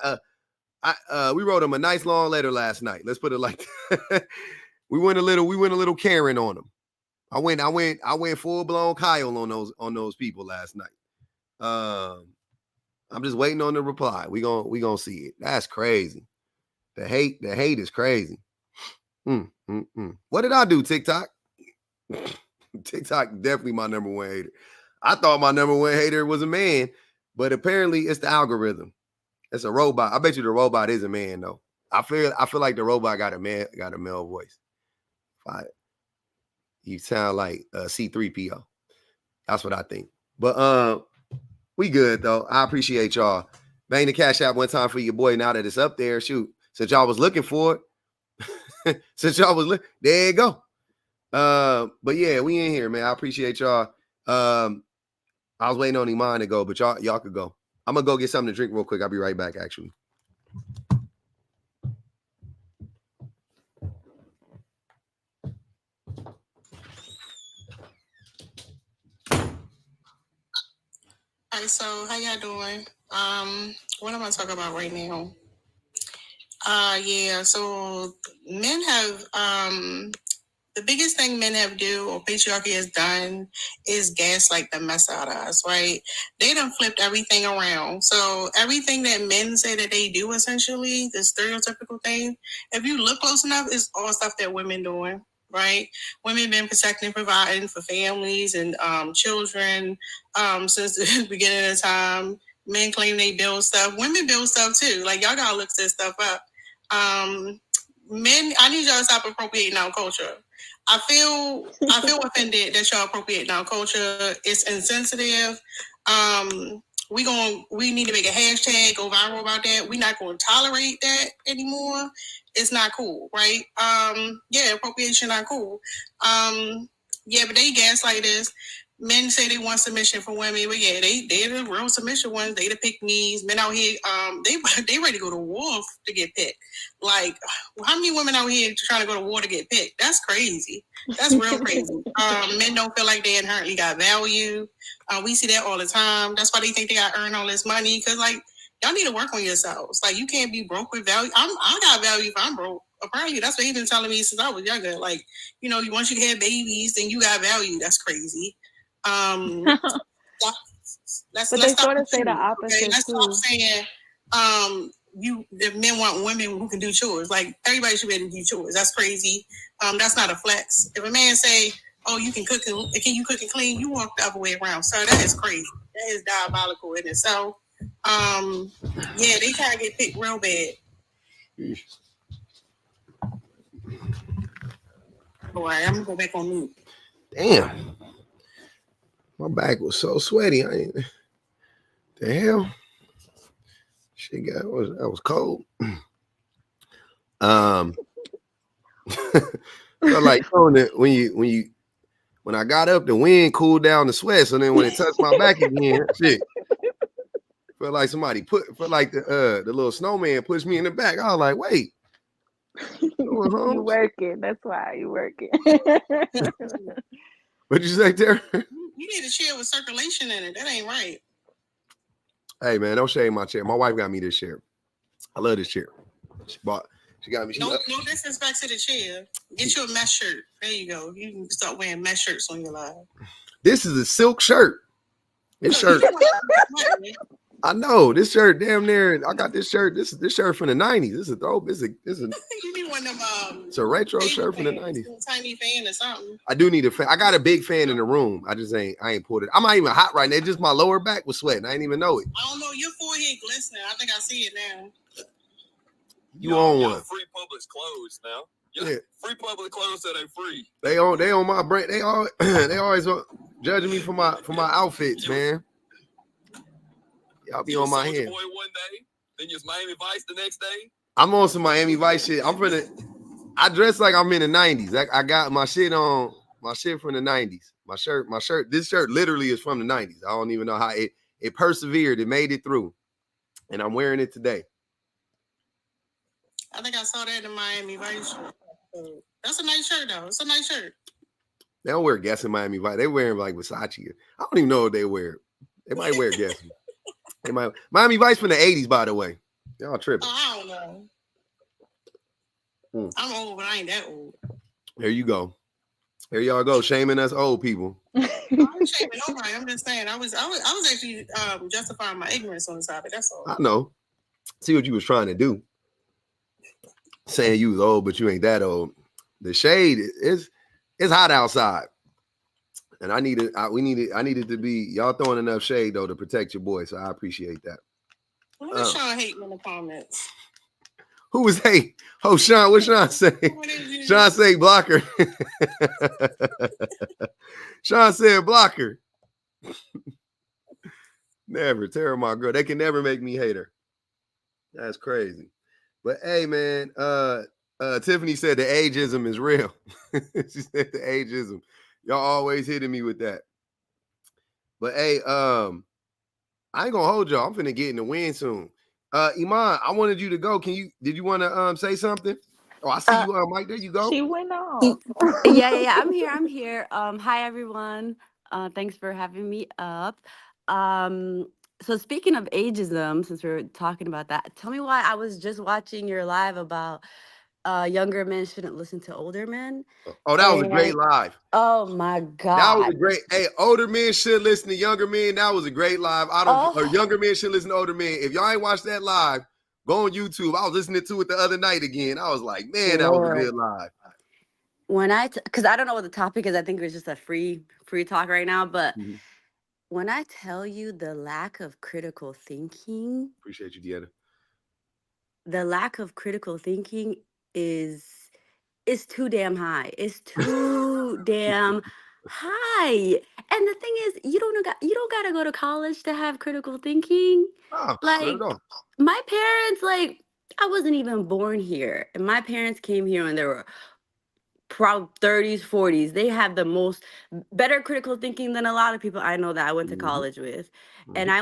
We wrote him a nice long letter last night. Let's put it like that. we went a little Karen on him. I went full blown Kyle on those people last night. I'm just waiting on the reply. We gonna see it. That's crazy. The hate is crazy. What did I do, TikTok? TikTok definitely my number one hater. I thought my number one hater was a man, but apparently it's the algorithm. It's a robot. I bet you the robot is a man though. I feel like the robot got a male voice. You sound like C3PO. That's what I think. But we good though. I appreciate y'all. Bang the cash app one time for your boy. Now that it's up there, shoot. Since y'all was looking for it, there you go. But yeah, we in here, man. I appreciate y'all. I was waiting on Iman to go, but y'all could go. I'm gonna go get something to drink real quick. I'll be right back, actually. All right, so how y'all doing? What am I talking about right now? Yeah, so men have the biggest thing men have do or patriarchy has done is gaslight the mess out of us, right? They done flipped everything around. So everything that men say that they do, essentially, the stereotypical thing, if you look close enough, it's all stuff that women doing, right? Women been protecting, providing for families and children since the beginning of time. Men claim they build stuff. Women build stuff too. Like, y'all gotta look this stuff up. Men, I need y'all to stop appropriating our culture. I feel offended that y'all appropriating our culture. It's insensitive. We need to make a hashtag, go viral about that. We're not going to tolerate that anymore. It's not cool, right? Yeah, appropriation not cool. Yeah, but they gaslight us. Men say they want submission from women, but yeah, they're the real submission ones. They the pick me's. Men out here, they ready to go to war to get picked. Like, how many women out here trying to go to war to get picked? That's crazy. That's real crazy. Men don't feel like they inherently got value. We see that all the time. That's why they think they got to earn all this money. Cause like, y'all need to work on yourselves. Like, you can't be broke with value. I got value if I'm broke. Apparently, that's what he's been telling me since I was younger. Like, you know, once you have babies, then you got value. That's crazy. Let's they stop sort of say the opposite, okay? Let's too. stop saying if men want women who can do chores. Like, everybody should be able to do chores. That's crazy. That's not a flex. If a man say, "Oh, you can cook and can you cook and clean?" You walk the other way around. So that is crazy. That is diabolical in itself. Yeah, they kind of get picked real bad. All right, I'm gonna go back on mute. Damn. My back was so sweaty. The hell? Shit got that was cold. So like when I got up, the wind cooled down the sweat. So then when it touched my back again, shit. Felt like somebody felt like the little snowman pushed me in the back. I was like, wait. You working. That's why you working. What'd you say, Tara? You need a chair with circulation in it. That ain't right. Hey man, don't shame my chair. My wife got me this chair. I love this chair. She got me. No disrespect to the chair. Get you a mesh shirt. There you go. You can start wearing mesh shirts on your live. This is a silk shirt. This shirt. I know this shirt. Damn near. I got this shirt. This shirt from the '90s. This is a throw. This is. You need one of them. It's a retro shirt from the '90s. Tiny fan or something. I do need a fan. I got a big fan in the room. I ain't pulled it. I'm not even hot right now. Just my lower back was sweating. I didn't even know it. I don't know. Your forehead glistening. I think I see it now. You own one. Free Publix clothes now. Yeah. Free Publix clothes that ain't free. They on my brain. They always judging me for my outfits, man. Y'all be on my head. Boy one day, then you're Miami Vice the next day. I'm on some Miami Vice shit. I dress like I'm in the 90s. I got my shit on, my shit from the 90s. My shirt. This shirt literally is from the 90s. I don't even know how it persevered. It made it through, and I'm wearing it today. I think I saw that in Miami Vice. That's a nice shirt, though. It's a nice shirt. They don't wear Guess in Miami Vice. They wearing like Versace. I don't even know what they wear. They might wear Guess. They might. Miami Vice from the 80s, by the way. Y'all tripping. Oh, I don't know. I'm old, but I ain't that old. There you go. Here y'all go, shaming us old people. I'm shaming nobody. I'm just saying I was actually justifying my ignorance on the topic. That's all. I know. See what you was trying to do. Saying you was old, but you ain't that old. The shade is hot outside, and I needed to be y'all throwing enough shade though to protect your boy. So I appreciate that. What is Sean hating in the comments? Who was hate? Oh, Sean, what Sean say? Sean say blocker. Sean said blocker. Never, Tara, my girl. They can never make me hate her. That's crazy. But hey, man, Tiffany said the ageism is real. She said the ageism. Y'all always hitting me with that. But hey, I ain't gonna hold y'all. I'm finna get in the wind soon. Iman, I wanted you to go. Did you want to say something? Oh, I see you, Mike. There you go. She went off. Yeah. I'm here. Hi everyone. Thanks for having me up. So speaking of ageism, since we're talking about that, tell me why I was just watching your live about younger men shouldn't listen to older men. Oh, that was a great And live. oh my That was a God. great. Hey, older men should listen to younger men. That was a great live. Or Oh younger men should listen to older men. If y'all ain't watched that live, go on YouTube. I was listening to it the other night again. I was like, man, that was a Lord. good live. When because I don't know what the topic is, I think it's just a free talk right now. But Mhm. when I tell you the lack of critical thinking, Appreciate you, Deanna. the lack of critical thinking is too damn high. It's too damn high. And the thing is, you don't gotta go to college to have critical thinking. Oh, not at Like all. my parents, like I wasn't even born here, and my parents came here when they were proud 30s, 40s. They have the most better critical thinking than a lot of people I know that I went to Mhm. college with. And Mhm.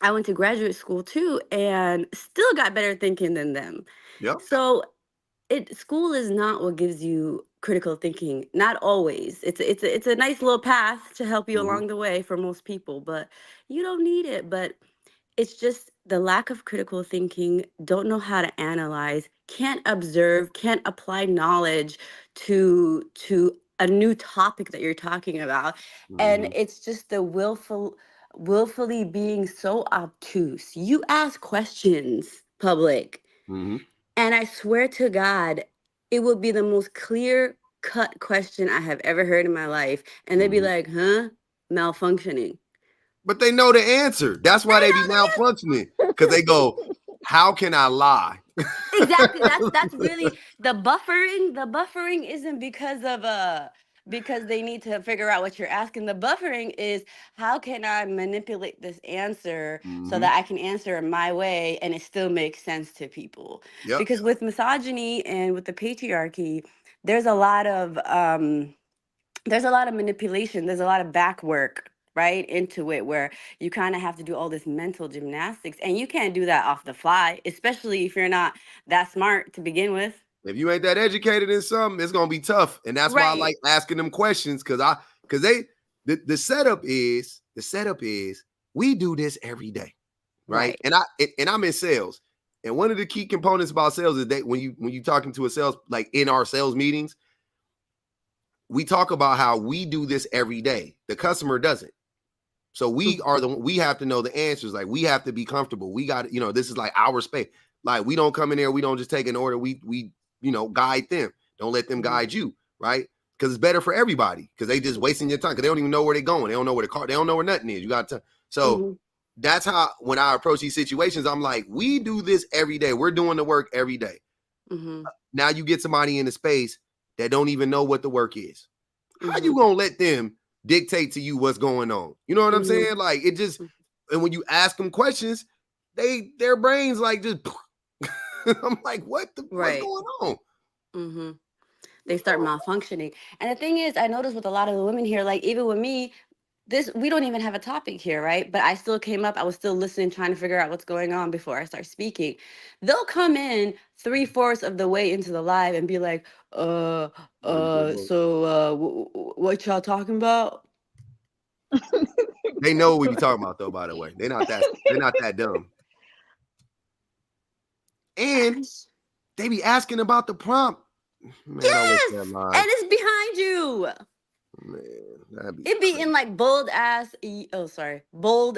I went to graduate school too and still got better thinking than them. Yep. So school is not what gives you critical thinking. Not always. It's a nice little path to help you Mhm. along the way for most people, but you don't need it. But it's just the lack of critical thinking, don't know how to analyze, can't observe, can't apply knowledge to a new topic that you're talking about. And Mhm. it's just the willfully being so obtuse. You ask questions, public, Mhm. and I swear to God, it would be the most clear cut question I have ever heard in my life. And they'd be Mhm. like, huh? Malfunctioning. But they know the answer. That's why They they be know the malfunctioning. Because they go, how can I lie? Exactly. That's really the buffering. The buffering isn't because they need to figure out what you're asking. The buffering is how can I manipulate this answer so Mhm. that I can answer it my way and it still makes sense to people. Yep. Because with misogyny and with the patriarchy, there's a lot of manipulation, there's a lot of back work right into it where you kind of have to do all this mental gymnastics and you can't do that off the fly, especially if you're not that smart to begin with. If you ain't that educated in something, it's gonna be tough. And that's why I Right. like asking them questions because the setup is we do this every day, right? Right. And I'm in sales. And one of the key components about sales is that when you talking to a sales, like in our sales meetings, we talk about how we do this every day. The customer doesn't. So we have to know the answers. Like we have to be comfortable. We got, this is like our space. Like we don't come in there, we don't just take an order. We guide them. Don't let them guide you, right? Because it's better for everybody. Because they just wasting your time. Because they don't even know where they're going. They don't know where the car. They don't know where nothing is. You got to. So that's how when I approach these situations, I'm like, we do this every day. We're doing the work every day. Now you get somebody in the space that don't even know what the work is. How you gonna let them dictate to you what's going on? You know what I'm saying? Like it just, and when you ask them questions, their brains like just. I'm like, what's Right. going on? They start malfunctioning. And the thing is, I noticed with a lot of the women here, like even with me, we don't even have a topic here, right? But I still came up, I was still listening, trying to figure out what's going on before I start speaking. They'll come in 3/4 of the way into the live and be like, what y'all talking about? They know what we be talking about though, by the way. They're not that dumb. And they be asking about the prompt. Man, I wish Yes, that live. and it's behind you. Man, It'd be in like bold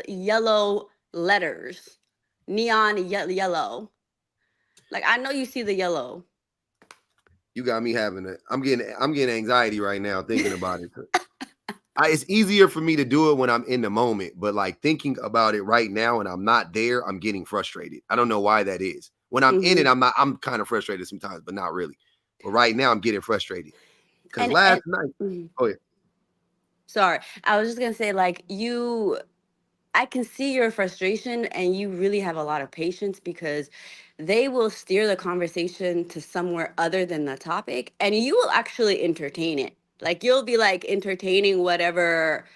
yellow letters, neon yellow. Like I know you see the yellow. You got me having it. I'm getting anxiety right now thinking about it. It's easier for me to do it when I'm in the moment, but like thinking about it right now and I'm not there, I'm getting frustrated. I don't know why that is. When I'm in it, I'm kind of frustrated sometimes, but not really. But right now I'm getting frustrated. Because last night, oh yeah. Sorry. I was just gonna say, like, I can see your frustration and you really have a lot of patience because they will steer the conversation to somewhere other than the topic and you will actually entertain it. Like you'll be like entertaining whatever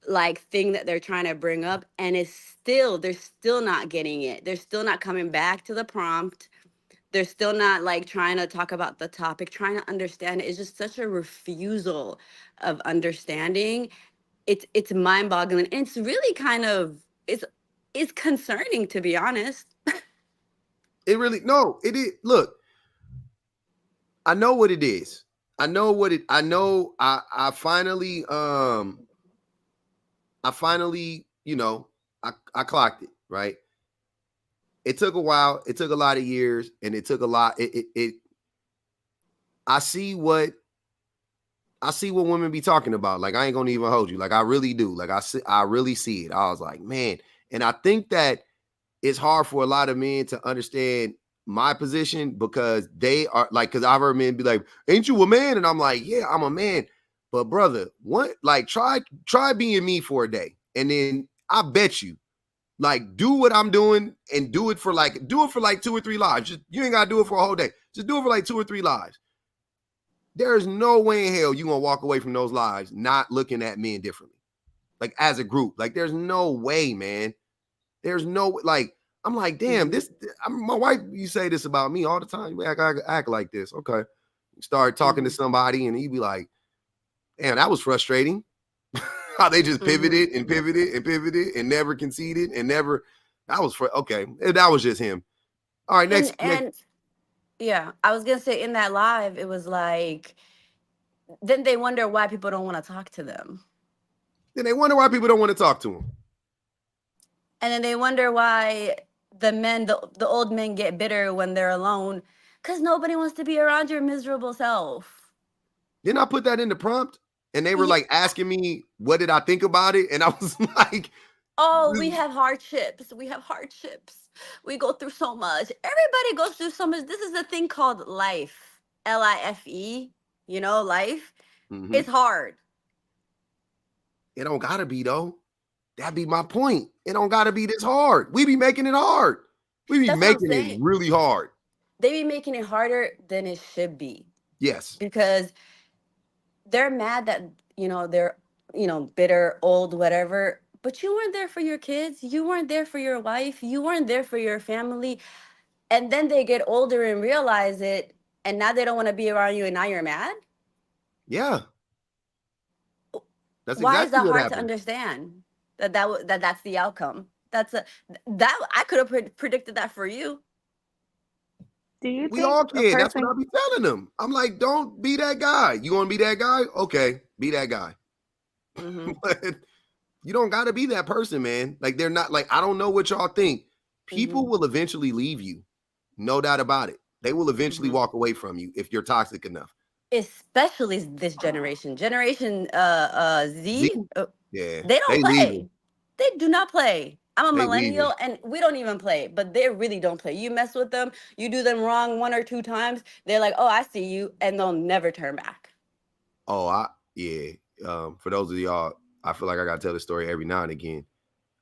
like thing that they're trying to bring up, and they're still not getting it. They're still not coming back to the prompt. They're still not like trying to talk about the topic, trying to understand it. It's just such a refusal of understanding. It's mind-boggling. And it's really kind of it's concerning, to be honest. It really no, it is. Look, I know what it is. I know I finally I clocked it, right? It took a while, it took a lot of years, and it took a lot. I see what women be talking about. Like, I ain't gonna even hold you. Like, I really do. Like, I really see it. I was like, man. And I think that it's hard for a lot of men to understand my position, because they are like, because I've heard men be like, ain't you a man? And I'm like, yeah, I'm a man. But brother, what, like, try being me for a day. And then I bet you, like, do what I'm doing and do it for like 2 or 3 lives. Just, you ain't gotta do it for a whole day. Just do it for like 2 or 3 lives. There's no way in hell you're gonna walk away from those lives not looking at men differently. Like, as a group. Like, there's no way, man. There's no, like, I'm like, damn, my wife, you say this about me all the time. You act like this. Okay. You start talking to somebody and he'd be like, damn, that was frustrating. How they just pivoted and pivoted and pivoted and never conceded and never, okay. That was just him. All right, next. Yeah, I was gonna say, in that live, it was like, then they wonder why people don't want to talk to them. Then they wonder why people don't want to talk to them. And then they wonder why the old men get bitter when they're alone, because nobody wants to be around your miserable self. Didn't I put that in the prompt? And they were like asking me, what did I think about it? And I was like, oh, we have hardships. We have hardships. We go through so much. Everybody goes through so much. This is a thing called life. Life. You know, life. It's hard. It don't gotta be, though. That'd be my point. It don't gotta be this hard. We be making it hard. We be making it really hard. They be making it harder than it should be. Yes. Because they're mad that, they're, bitter, old, whatever. But you weren't there for your kids. You weren't there for your wife. You weren't there for your family. And then they get older and realize it. And now they don't want to be around you. And now you're mad. Yeah. That's why exactly is that hard to understand? That's the outcome. That I could have predicted that for you. Do you we all can. That's what I be telling them. I'm like, don't be that guy. You want to be that guy? Okay, be that guy. But you don't got to be that person, man. Like, they're not, like, I don't know what y'all think. People will eventually leave you. No doubt about it. They will eventually walk away from you if you're toxic enough. Especially this generation. Generation Z. Yeah. They don't play. They do not play. I'm a millennial and we don't even play, but they really don't play. You mess with them, you do them wrong 1 or 2 times, they're like, oh, I see you, and they'll never turn back. Oh, for those of y'all, I feel like I gotta tell the story every now and again.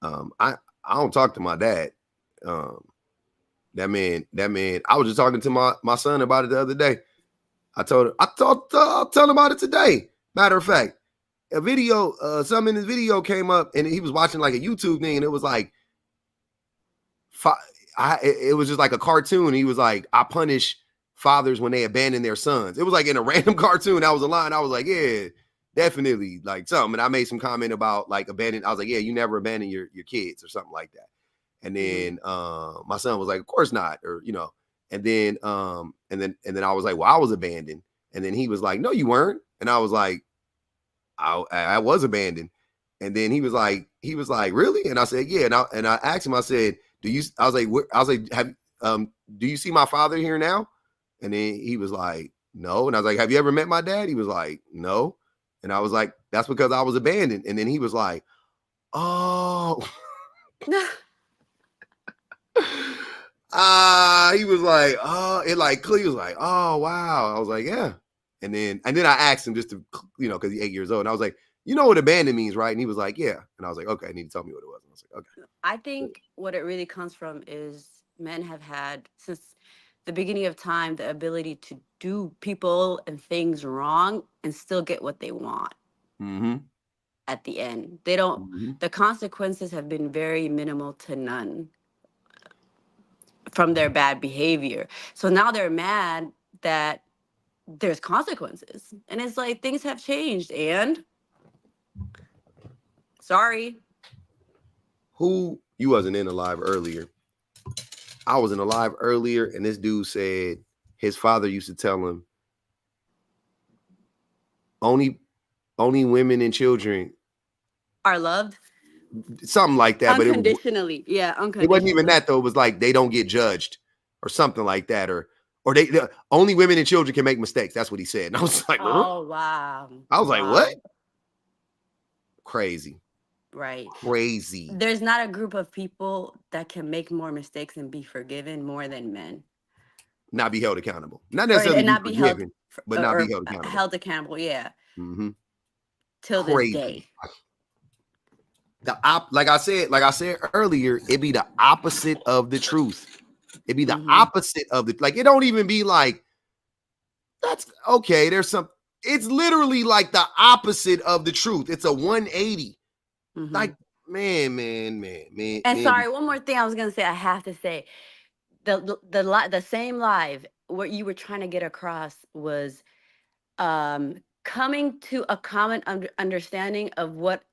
I don't talk to my dad. That man, I was just talking to my son about it the other day. I'll tell him about it today. Matter of fact, a video, something in his video came up, and he was watching like a YouTube thing, and it was like, it was just like a cartoon. He was like, I punish fathers when they abandon their sons. It was like in a random cartoon. That was a line. I was like, yeah, definitely, like something. And I made some comment about like abandon. I was like, yeah, you never abandon your kids or something like that. And then my son was like, of course not, or and then I was like, well, I was abandoned. And then he was like, no, you weren't. And I was like, I was abandoned. And then he was like, really? And I said, yeah. And I asked him, I said, do you see my father here now? And then he was like, no. And I was like, have you ever met my dad? He was like, no. And I was like, that's because I was abandoned. And then he was like, oh. He was like, oh, it like clear. He was like, oh wow. I was like, yeah. And then I asked him just to, because he's 8 years old. And I was like, you know what abandon means, right? And he was like, yeah. And I was like, okay, I need to tell me what it was. And I was like, okay. I think what it really comes from is men have had, since the beginning of time, the ability to do people and things wrong and still get what they want. at the end. They don't. Mhm. The consequences have been very minimal to none from their bad behavior. So now they're mad that there's consequences, and it's like things have changed. And sorry, You wasn't in the live earlier. I was in a live earlier, and this dude said his father used to tell him only women and children are loved something like that. But unconditionally. Yeah, unconditionally. it wasn't even that though. It was like they don't get judged or something like that, or they only women and children can make mistakes. That's what he said. And I was like, huh? Oh wow. I was like, what? Crazy. Right. Crazy. There's not a group of people that can make more mistakes and be forgiven more than men. Not be held accountable. Not necessarily not be be forgiven, held, but not be held accountable. Held accountable, yeah. Mm-hmm. Till this day. Like I said earlier, it'd be the opposite of the truth. It'd be the opposite of the, like, it don't even be like, that's okay. There's some, it's literally like the opposite of the truth. It's a 180. Like, man. And sorry, one more thing I was gonna say. I have to say, the same live, what you were trying to get across was coming to a common understanding of what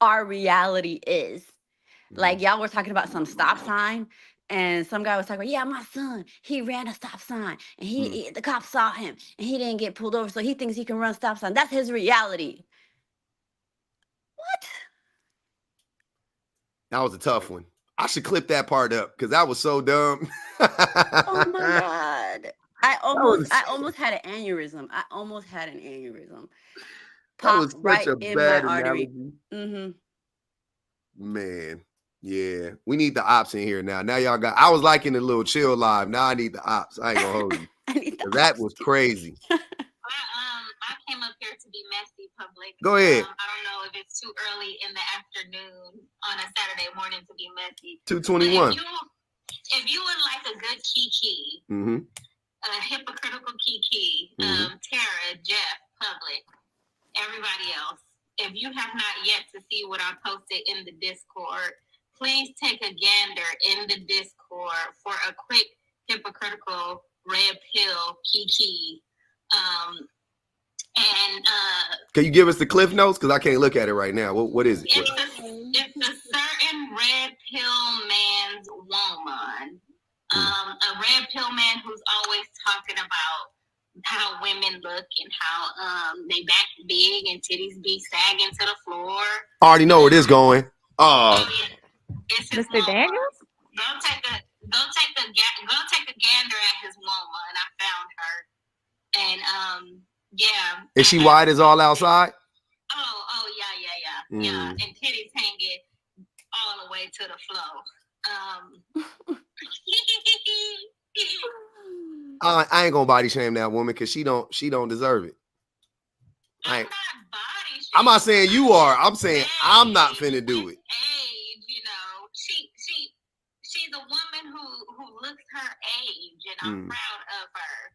our reality is. Like y'all were talking about some stop sign, and some guy was talking about, yeah, my son, he ran a stop sign, and the cops saw him, and he didn't get pulled over, so he thinks he can run stop sign. That's his reality. What? That was a tough one. I should clip that part up because that was so dumb. Oh my God. I almost had an aneurysm. Popped right in my artery. Man, yeah. We need the ops in here now. Now y'all got, I was liking the little chill live. Now I need the ops. I ain't gonna hold you. That was crazy. I came up here to be messy, public. Go ahead. I don't know if it's too early in the afternoon on a Saturday morning to be messy. 2:21. If you would like a good kiki, a hypocritical kiki, Tara, Jeff, public, everybody else, if you have not yet to see what I posted in the Discord, please take a gander in the Discord for a quick hypocritical red pill kiki. Can you give us the cliff notes? Because I can't look at it right now. What is it? It's a certain red pill man's woman. A red pill man who's always talking about how women look and how they back big and titties be sagging to the floor. I already know where this going. Yeah. It's Mr. Daniels? Go take a gander at his woman, and I found her. And yeah. Is she wide as all outside? Oh yeah. Yeah. And titties hanging all the way to the floor. I ain't gonna body shame that woman because she don't deserve it. I'm not saying you are. I'm saying I'm not finna do it. Age, you know, she's a woman who looks her age, and I'm proud of her.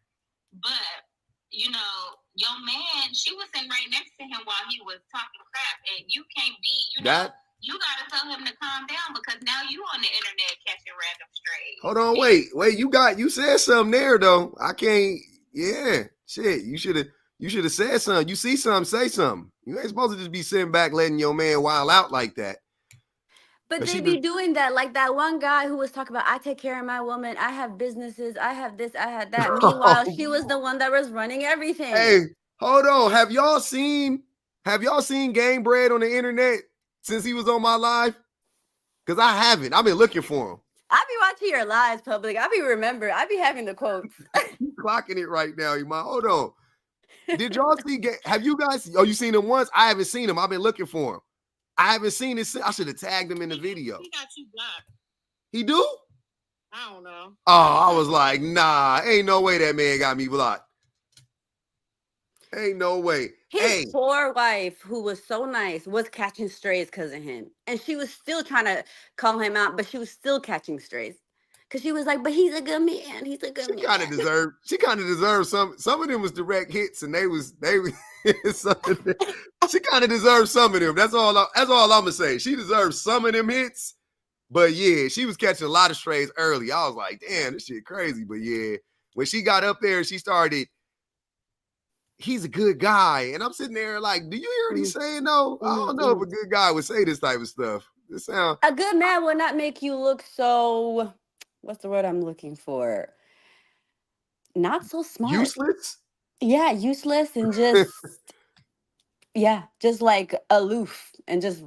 But you know, your man, she was sitting right next to him while he was talking crap, and you can't be, you know, you gotta tell him to calm down because now you on the internet catching random strays. Hold on, wait, you said something there though. I can't. Yeah, shit. You should have said something. You see something, say something. You ain't supposed to just be sitting back letting your man wild out like that. But they be doing that, like that one guy who was talking about, I take care of my woman, I have businesses, I have this, I had that. Meanwhile, she was the one that was running everything. Hey, hold on. Have y'all seen Game Bread on the internet since he was on my live? Because I haven't. I've been looking for him. I be watching your lives, public. I be having the quotes. He's clocking it right now, Iman. Hold on. Did y'all see? Have you guys? Oh, you seen him once? I haven't seen him. I've been looking for him. I haven't seen it. I should have tagged him in the video. He got you blocked. He do? I don't know. Oh, I was like, nah, ain't no way that man got me blocked. Ain't no way. His poor wife, who was so nice, was catching strays because of him. And she was still trying to call him out, but she was still catching strays. Because she was like, but he's a good man. He's a good man. She kind of deserved some of them was direct hits, and they was she kind of deserved some of them. That's all I'm gonna say. She deserves some of them hits, but yeah, she was catching a lot of strays early. I was like, damn, this shit crazy. But yeah, when she got up there, she started, he's a good guy. And I'm sitting there like, do you hear what he's saying? No, I don't know if a good guy would say this type of stuff. A good man will not make you look so, what's the word I'm looking for? Not so smart. Useless? Yeah, useless and just, yeah, just like aloof and just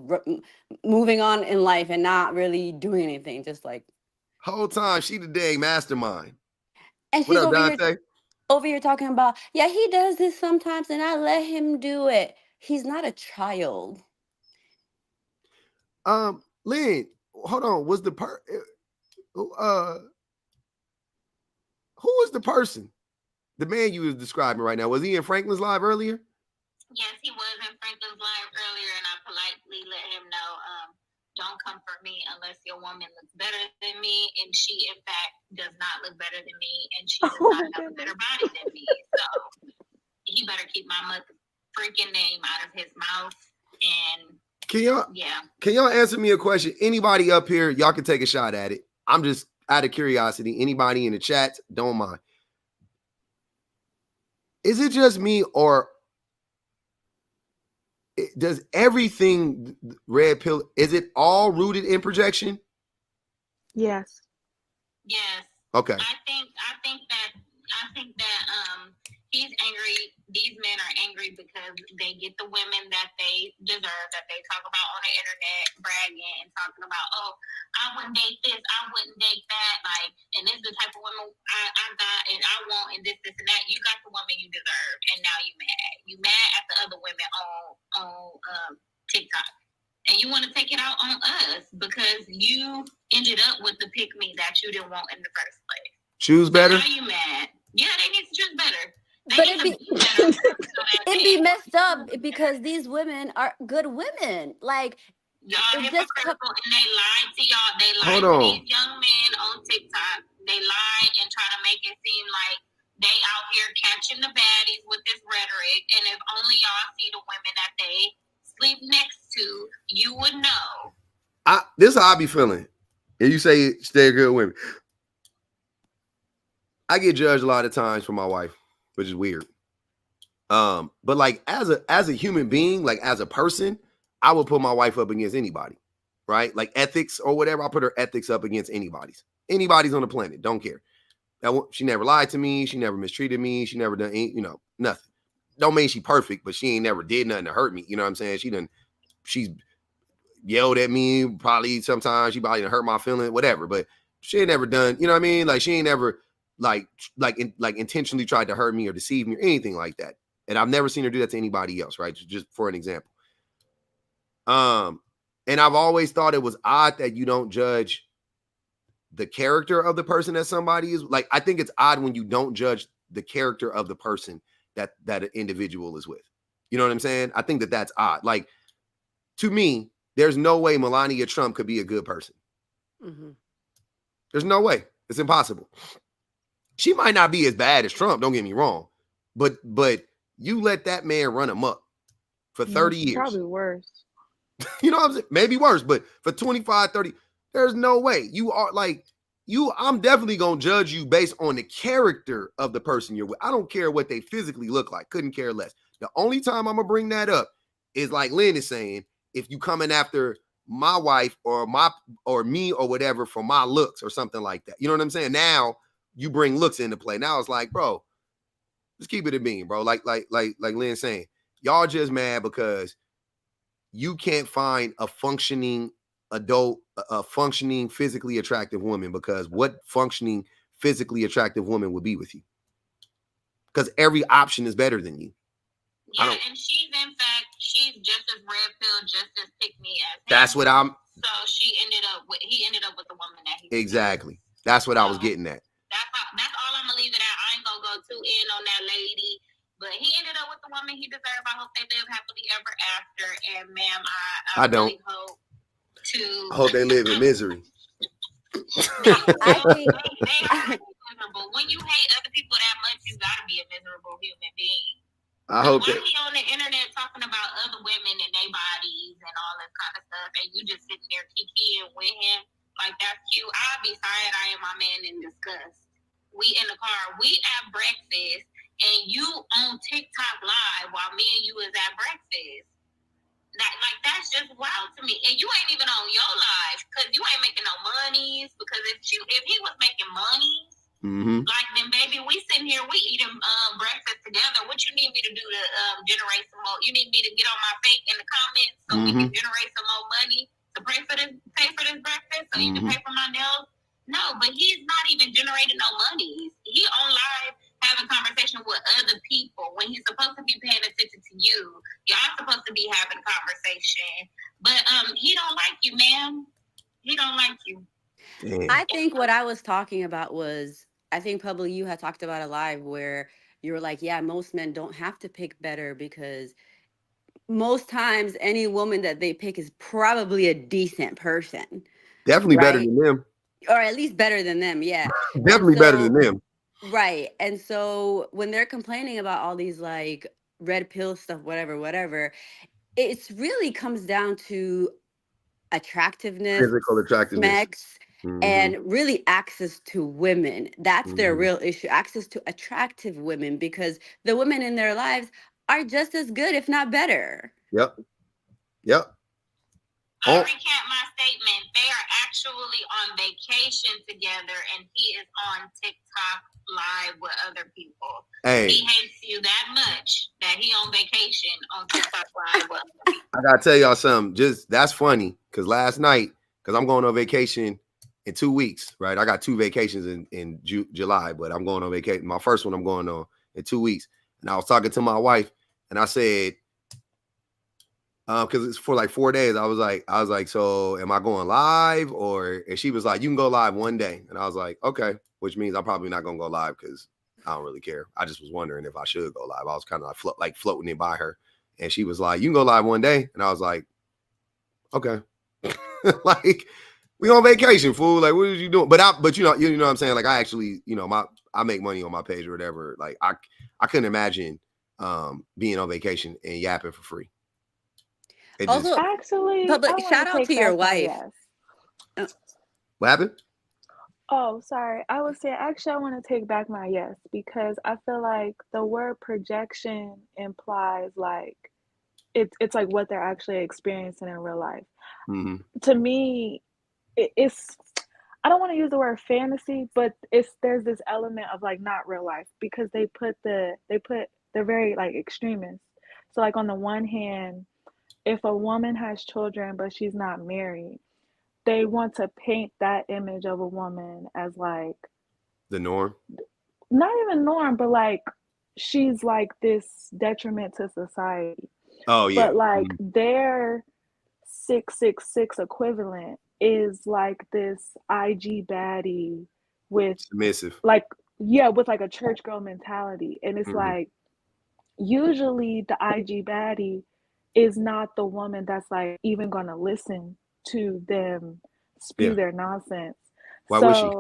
moving on in life and not really doing anything. Just like. Whole time, she the dang mastermind. And she's what up, Dante? Over here talking about, yeah, he does this sometimes and I let him do it. He's not a child. Lynn, hold on. Was the who was the person? The man you was describing right now, was he in Franklin's live earlier? Yes, he was in Franklin's live earlier, and I politely let him know, don't come for me unless your woman looks better than me, and she, in fact, does not look better than me, and she does not have a better body than me. So he better keep my mother freaking name out of his mouth. And can y'all answer me a question? Anybody up here, y'all can take a shot at it. I'm just out of curiosity. Anybody in the chat, don't mind. Is it just me, or does everything red pill, is it all rooted in projection? Yes. Yes. Okay. I think that he's angry. These men are angry because they get the women that they deserve, that they talk about on the internet, bragging and talking about, oh, I wouldn't date this, I wouldn't date that, like, and this is the type of woman I got and I want, and this and that. You got the woman you deserve, and now you mad. You mad at the other women on TikTok. And you want to take it out on us because you ended up with the pick me that you didn't want in the first place. Choose better? So now you mad. Yeah, they need to choose better. But it'd be messed up because these women are good women. Like, y'all hypocritical, and they lie to y'all. They lie Hold to on. these young men on TikTok. They lie and try to make it seem like they out here catching the baddies with this rhetoric. And if only y'all see the women that they sleep next to, you would know. This is how I be feeling. And you say stay good women. I get judged a lot of times for my wife, which is weird. But like as a human being, like as a person, I would put my wife up against anybody, right? Like ethics or whatever. I put her ethics up against anybody's on the planet. Don't care. She never lied to me. She never mistreated me. She never done, nothing. Don't mean she perfect, but she ain't never did nothing to hurt me. You know what I'm saying? She's yelled at me. Probably sometimes she probably hurt my feelings, whatever. But she ain't never done, you know what I mean? Like she ain't never like intentionally tried to hurt me or deceive me or anything like that. And I've never seen her do that to anybody else, right? Just for an example. And I've always thought it was odd that you don't judge the character of the person that somebody is. Like, I think it's odd when you don't judge the character of the person that an individual is with. You know what I'm saying? I think that's odd. Like, to me, there's no way Melania Trump could be a good person. Mm-hmm. There's no way. It's impossible. She might not be as bad as Trump, don't get me wrong. But you let that man run amok for 30 years. Probably worse. You know what I'm saying? Maybe worse, but for 25, 30, there's no way. You are like, I'm definitely going to judge you based on the character of the person you're with. I don't care what they physically look like. Couldn't care less. The only time I'm going to bring that up is like Lynn is saying, if you coming after my wife or me or whatever for my looks or something like that. You know what I'm saying? Now you bring looks into play. Now it's like, bro, just keep it a bean, bro. Like Lynn saying, y'all just mad because you can't find a functioning adult, a functioning physically attractive woman, because what functioning physically attractive woman would be with you? Because every option is better than you. Yeah, and she's just as red pill, just as pick me as him. That's what I'm. So he ended up with the woman that he. Exactly. That's what I was getting at. That's all I'm gonna leave it at. I ain't gonna go too in on that lady, but he ended up with the woman he deserved. I hope they live happily ever after. And ma'am, I don't. Really hope they live in misery. I think they are miserable. When you hate other people that much, you gotta be a miserable human being. I So hope why that. he on the internet talking about other women and their bodies and all this kind of stuff, and you just sitting there kikiing with him like that's cute? I'll be tired. I am my man in disgust. We in the car, we at breakfast, and you on TikTok live while me and you is at breakfast. Like that's just wild to me. And you ain't even on your life because you ain't making no monies. Because if he was making money. Mm-hmm. Like then, baby, we sitting here, we eating breakfast together. What you need me to do to generate some more? You need me to get on my fake in the comments so we can generate some more money to pay for this breakfast, so you can pay for my nails. No, but he's not even generating no money. He on live having conversation with other people when he's supposed to be paying attention to you. Y'all supposed to be having conversation, but he don't like you, ma'am. He don't like you. Damn. I think what I was talking about was, I think probably you had talked about a live where you were like, yeah, most men don't have to pick better because most times any woman that they pick is probably a decent person. Definitely better right? than them. Or at least better than them, yeah. Definitely better than them. Right. And so when they're complaining about all these like red pill stuff, whatever, it's really comes down to attractiveness, Physical attractiveness. smex, and really access to women. That's their real issue, access to attractive women, because the women in their lives are just as good, if not better. Yep. I recant my statement. They are actually on vacation together, and he is on TikTok live with other people. Hey, he hates you that much that he on vacation on TikTok live with other people. I gotta tell y'all something. That's funny because last night, because I'm going on vacation in 2 weeks, right? I got 2 vacations in July, but I'm going on vacation. My first one I'm going on in 2 weeks, and I was talking to my wife, and I said, because it's for like 4 days. I was like, so am I going live or? And she was like, you can go live one day, and I was like, okay, which means I'm probably not gonna go live because I don't really care. I just was wondering if I should go live. I was kind of like floating it by her, and she was like, you can go live one day, and I was like, okay, like we on vacation, fool. Like, what are you doing? But you know what I'm saying. Like, I actually, I make money on my page or whatever. Like, I couldn't imagine being on vacation and yapping for free. Also, actually, public shout out to your wife. What happened? Oh, sorry. I was saying, actually, I want to take back my yes, because I feel like the word projection implies like it's like what they're actually experiencing in real life. To me, it's, I don't want to use the word fantasy, but there's this element of like not real life, because they're very like extremists. So like on the one hand, if a woman has children but she's not married, they want to paint that image of a woman as like the norm. Not even norm, but like she's like this detriment to society. Oh yeah. But like their 666 equivalent is like this IG baddie with submissive. Like, yeah, with like a church girl mentality. And it's like usually the IG baddie is not the woman that's like even gonna listen to them spew their nonsense. Why would she?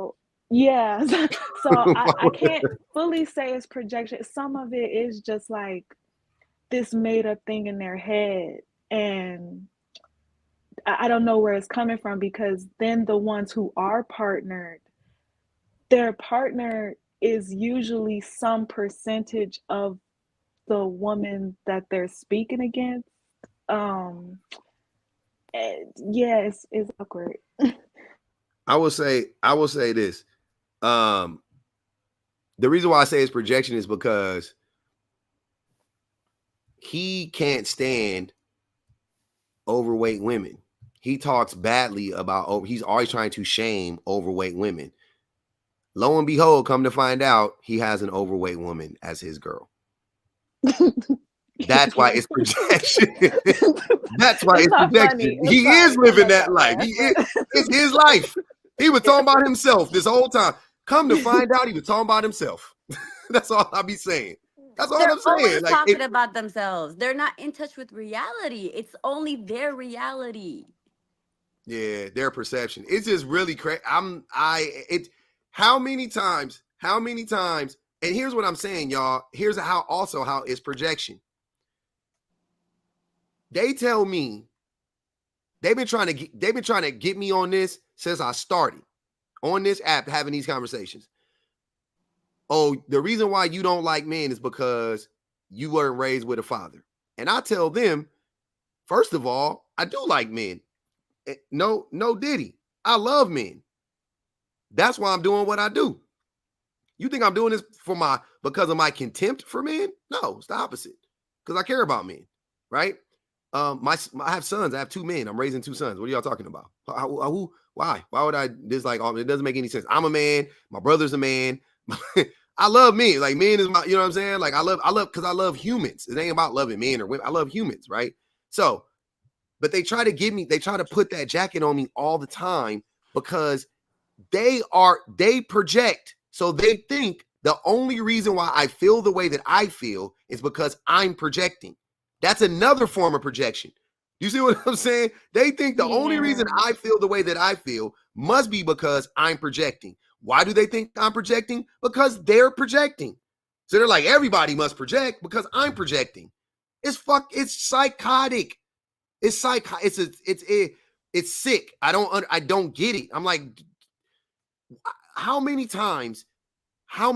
Yeah, so I can't fully say it's projection. Some of it is just like this made up thing in their head, and I don't know where it's coming from, because then the ones who are partnered, their partner is usually some percentage of the woman that they're speaking against. Yeah, it's awkward. I will say this. The reason why I say it's projection is because he can't stand overweight women. He talks badly about he's always trying to shame overweight women. Lo and behold, come to find out, he has an overweight woman as his girl. That's why it's projection. That's why it's projection. He is living that life. It's his life. He was talking about himself this whole time. Come to find out, he was talking about himself. That's all I be saying. That's all I'm saying. Always like, talking about themselves. They're not in touch with reality. It's only their reality. Yeah, their perception. It's just really crazy. How many times, and here's what I'm saying, y'all. Here's how it's projection. They tell me they've been trying to get me on this since I started on this app having these conversations. Oh, the reason why you don't like men is because you weren't raised with a father. And I tell them, first of all, I do like men. No diddy. I love men. That's why I'm doing what I do. You think I'm doing this because of my contempt for men? No, it's the opposite. Because I care about men, right? I have sons. I have 2 men. I'm raising 2 sons. What are y'all talking about? Who? Why? Why would I? It doesn't make any sense. I'm a man. My brother's a man. I love men. Like, men is my, you know what I'm saying? Like, I love because I love humans. It ain't about loving men or women. I love humans, right? So, but they try to put that jacket on me all the time because they project. So they think the only reason why I feel the way that I feel is because I'm projecting. That's another form of projection. You see what I'm saying? They think the only reason I feel the way that I feel must be because I'm projecting. Why do they think I'm projecting? Because they're projecting. So they're like, everybody must project because I'm projecting. It's psychotic. It's sick. I don't get it. I'm like, how many times are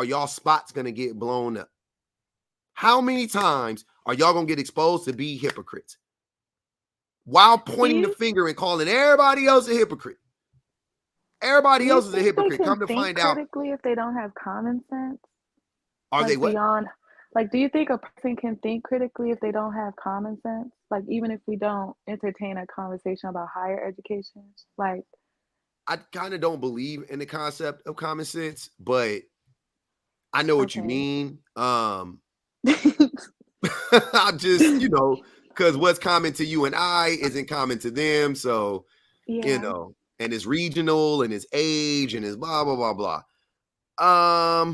y'all spots going to get blown up? How many times are y'all going to get exposed to be hypocrites while pointing the finger and calling everybody else a hypocrite? Everybody else is a hypocrite. Come to find out. Critically, if they don't have common sense, are they what? Beyond, like, do you think a person can think critically if they don't have common sense? Like, even if we don't entertain a conversation about higher education, like, I kind of don't believe in the concept of common sense, but I know what you mean. I just, because what's common to you and I isn't common to them. So, and it's regional and it's age and it's blah, blah, blah, blah.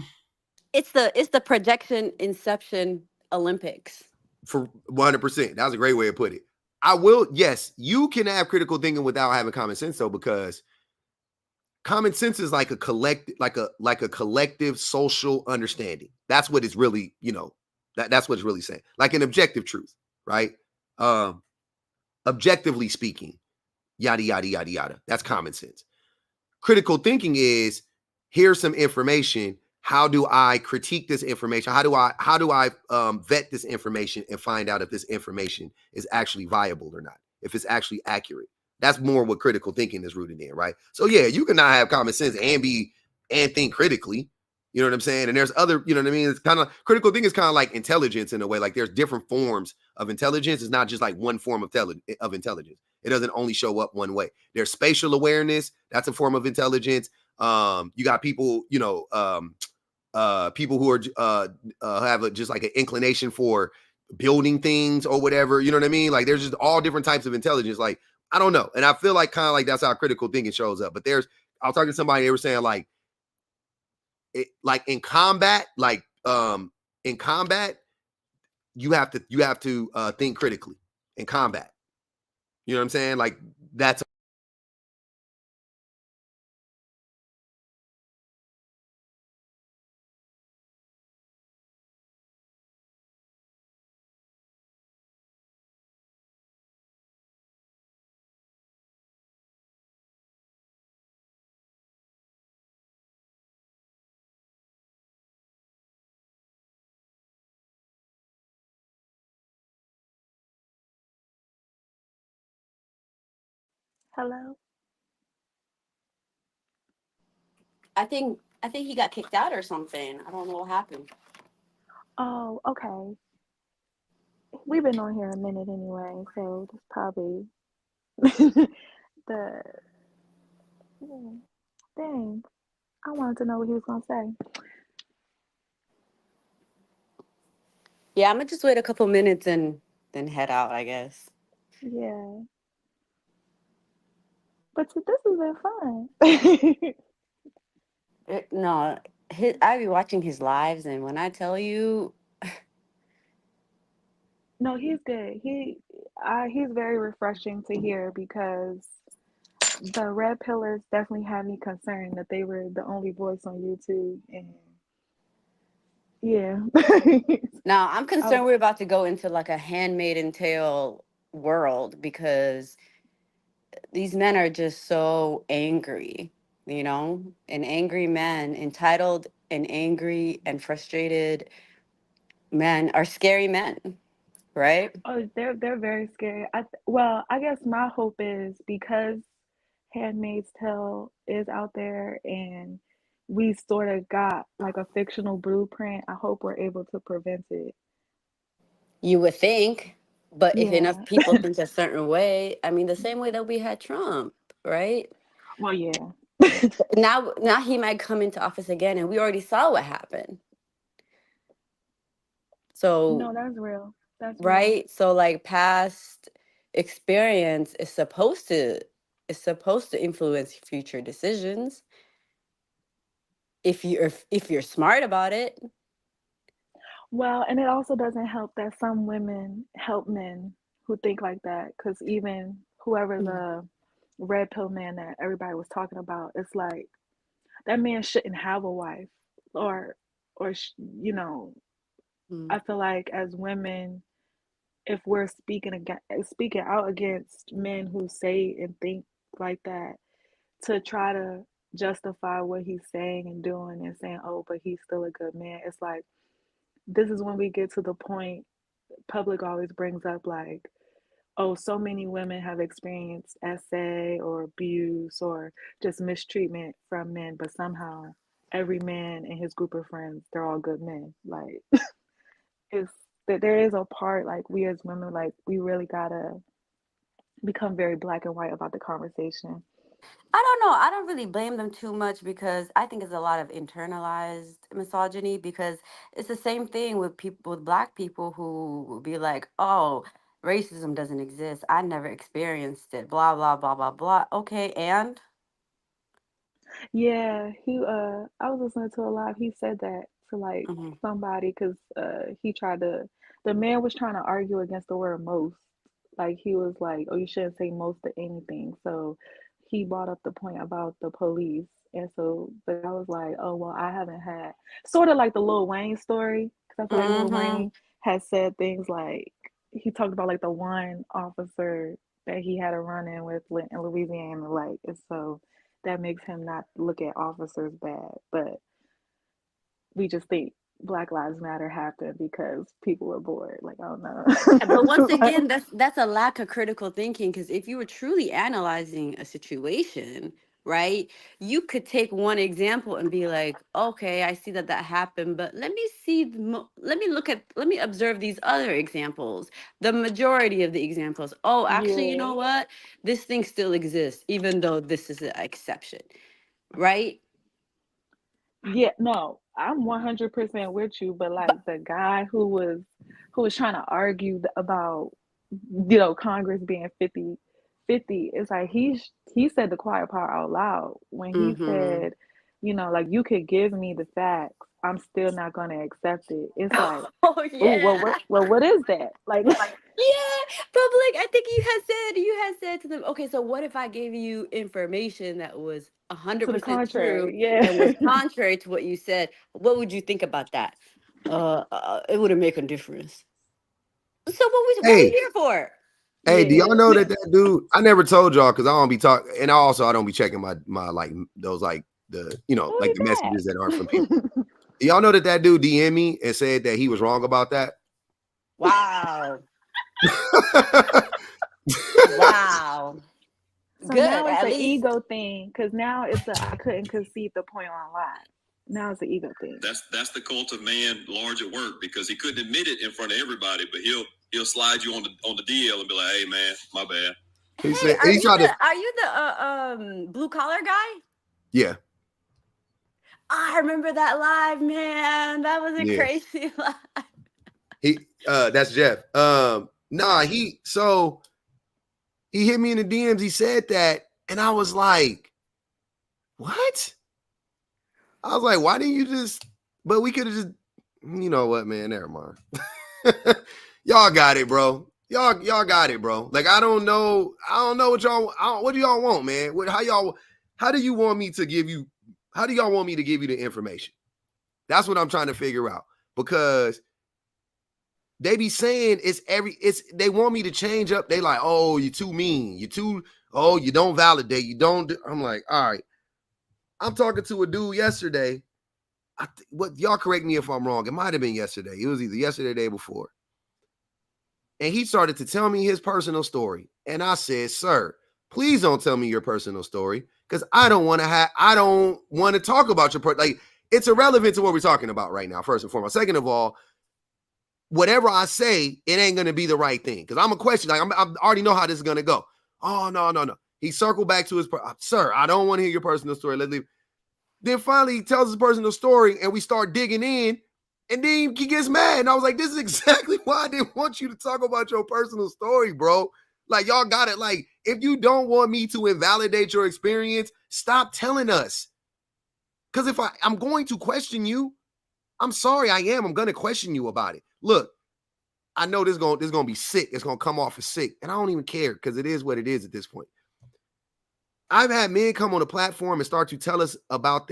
It's the projection inception Olympics. For 100%. That was a great way to put it. Yes, you can have critical thinking without having common sense, though, because common sense is like a collective social understanding. That's what it's really, that's what it's really saying. Like an objective truth, right? Objectively speaking, yada, yada, yada, yada. That's common sense. Critical thinking is, here's some information. How do I critique this information? How do I vet this information and find out if this information is actually viable or not, if it's actually accurate? That's more what critical thinking is rooted in, right? So yeah, you cannot have common sense and think critically. You know what I'm saying? And there's other, you know what I mean? It's kind of, critical thinking is kind of like intelligence in a way. Like, there's different forms of intelligence. It's not just like one form of intelligence. It doesn't only show up one way. There's spatial awareness. That's a form of intelligence. You got people, people who are have just like an inclination for building things or whatever. You know what I mean? Like, there's just all different types of intelligence. Like, I don't know. And I feel like kind of like that's how critical thinking shows up. But I was talking to somebody, they were saying like in combat, you have to think critically in combat. You know what I'm saying? Like, that's hello? I think he got kicked out or something. I don't know what happened. Oh, okay. We've been on here a minute anyway, so that's probably the dang. I wanted to know what he was gonna say. Yeah, I'm gonna just wait a couple minutes and then head out, I guess. Yeah. But this has been fun. No, I be watching his lives, and when I tell you, No, he's good. He's very refreshing to hear because the red pillars definitely had me concerned that they were the only voice on YouTube, and yeah, Now, I'm I was, concerned we're about to go into like a handmaiden tale world because these men are just so angry, you know? And angry men, entitled and angry and frustrated men are scary men, right? oh, they're very scary. Well, I guess my hope is because Handmaid's Tale is out there and we sort of got like a fictional blueprint. I hope we're able to prevent it. You would think, but if enough Yeah. people think a certain way, I mean, the same way that we had Trump, right? Well, yeah. Now he might come into office again, and we already saw what happened. So, No, that's real. That's real. right? So like past experience is supposed to influence future decisions if you're smart about it. Well, and it also doesn't help that some women help men who think like that. Because even whoever Mm, the red pill man that everybody was talking about, it's like that man shouldn't have a wife, or, you know, mm. I feel like as women, if we're speaking out against men who say and think like that, to try to justify what he's saying and doing and saying, oh, but he's still a good man. It's like this is when we get to the point public always brings up like, oh, so many women have experienced SA or abuse or just mistreatment from men, but somehow every man in his group of friends, they're all good men. Like it's that there is a part like we as women, like we really gotta become very black and white about the conversation. I don't know. I don't really blame them too much because I think it's a lot of internalized misogyny because it's the same thing with people with black people who will be like, "Oh, racism doesn't exist. I never experienced it." Blah blah blah blah blah. Okay, and Yeah, I was listening to a live. He said that to like Mhm. somebody because he tried to. The man was trying to argue against the word most. Like he was like, "Oh, you shouldn't say most to anything." So he brought up the point about the police, and so the guy was like, "Oh, well, I haven't had sort of like the Lil Wayne story because I feel like Lil Mhm. Wayne has said things like he talked about like the one officer that he had a run in with in Louisiana, like, and so." That makes him not look at officers bad, but we just think Black Lives Matter happened because people were bored. Like, I don't But once know. again, that's a lack of critical thinking because if you were truly analyzing a situation, right, you could take one example and be like, okay, I see that that happened, but let me see, let me observe these other examples, the majority of the examples. Oh, actually, you Yeah. know what? This thing still exists, even though this is an exception, right? Yeah, no, I'm 100% with you, but like But the guy who was trying to argue about Congress being 50-50, it's like he said the quiet part out loud when he mm-hmm. said, like you could give me the facts, I'm still not going to accept it. It's like, Oh oh, well, yeah. what is that? Like Yeah, but like I think you had said to them, okay, so what if I gave you information that was to the 100% true contrary, yeah. and was contrary to what you said? What would you think about that? It wouldn't make a difference. So what we Hey, here for? hey, do y'all Yeah. know that dude? I never told y'all because I don't be talking, and I don't be checking my like those like the Who like is the messages that aren't from people. that? Do y'all know that dude DM me and said that he was wrong about that? Wow. Wow. So Good. now it's At an least ego thing because now it's I couldn't concede the point on live. Now it's an ego thing. That's the cult of man large at work because he couldn't admit it in front of everybody, but he'll slide you on the DL and be like, "Hey man, my bad." He hey, said he tried to, are you the blue collar guy? yeah, I remember that live, man. That was a yeah. crazy live. That's Jeff. Nah, he hit me in the DMs. He said that, and I was like, what? I was like, why didn't you just? But we could have just, you know what, man? Never mind. Y'all got it, bro. Y'all got it, bro. Like I don't know what what do y'all want, man? How do you want me to give you the information? That's what I'm trying to figure out. Because they be saying they want me to change up. They like, oh, you're too mean. You don't validate. You don't. I'm like, all right. I'm talking to a dude yesterday. Y'all correct me if I'm wrong. It might have been yesterday. It was either yesterday or the day before. And he started to tell me his personal story. And I said, sir, please don't tell me your personal story. Because I don't want to talk about your like it's irrelevant to what we're talking about right now, first and foremost. Second of all, whatever I say, it ain't gonna be the right thing. Because I'm a question, like I already know how this is gonna go. Oh, no. He circled back to his sir, I don't want to hear your personal story. Let's leave. Then finally he tells his personal story and we start digging in. And then he gets mad. And I was like, this is exactly why I didn't want you to talk about your personal story, bro. Like, y'all got it. Like, if you don't want me to invalidate your experience, stop telling us. Because if I'm going to question you, I'm sorry, I am. I'm going to question you about it. Look, I know this is going to be sick. It's going to come off as sick. And I don't even care because it is what it is at this point. I've had men come on the platform and start to tell us about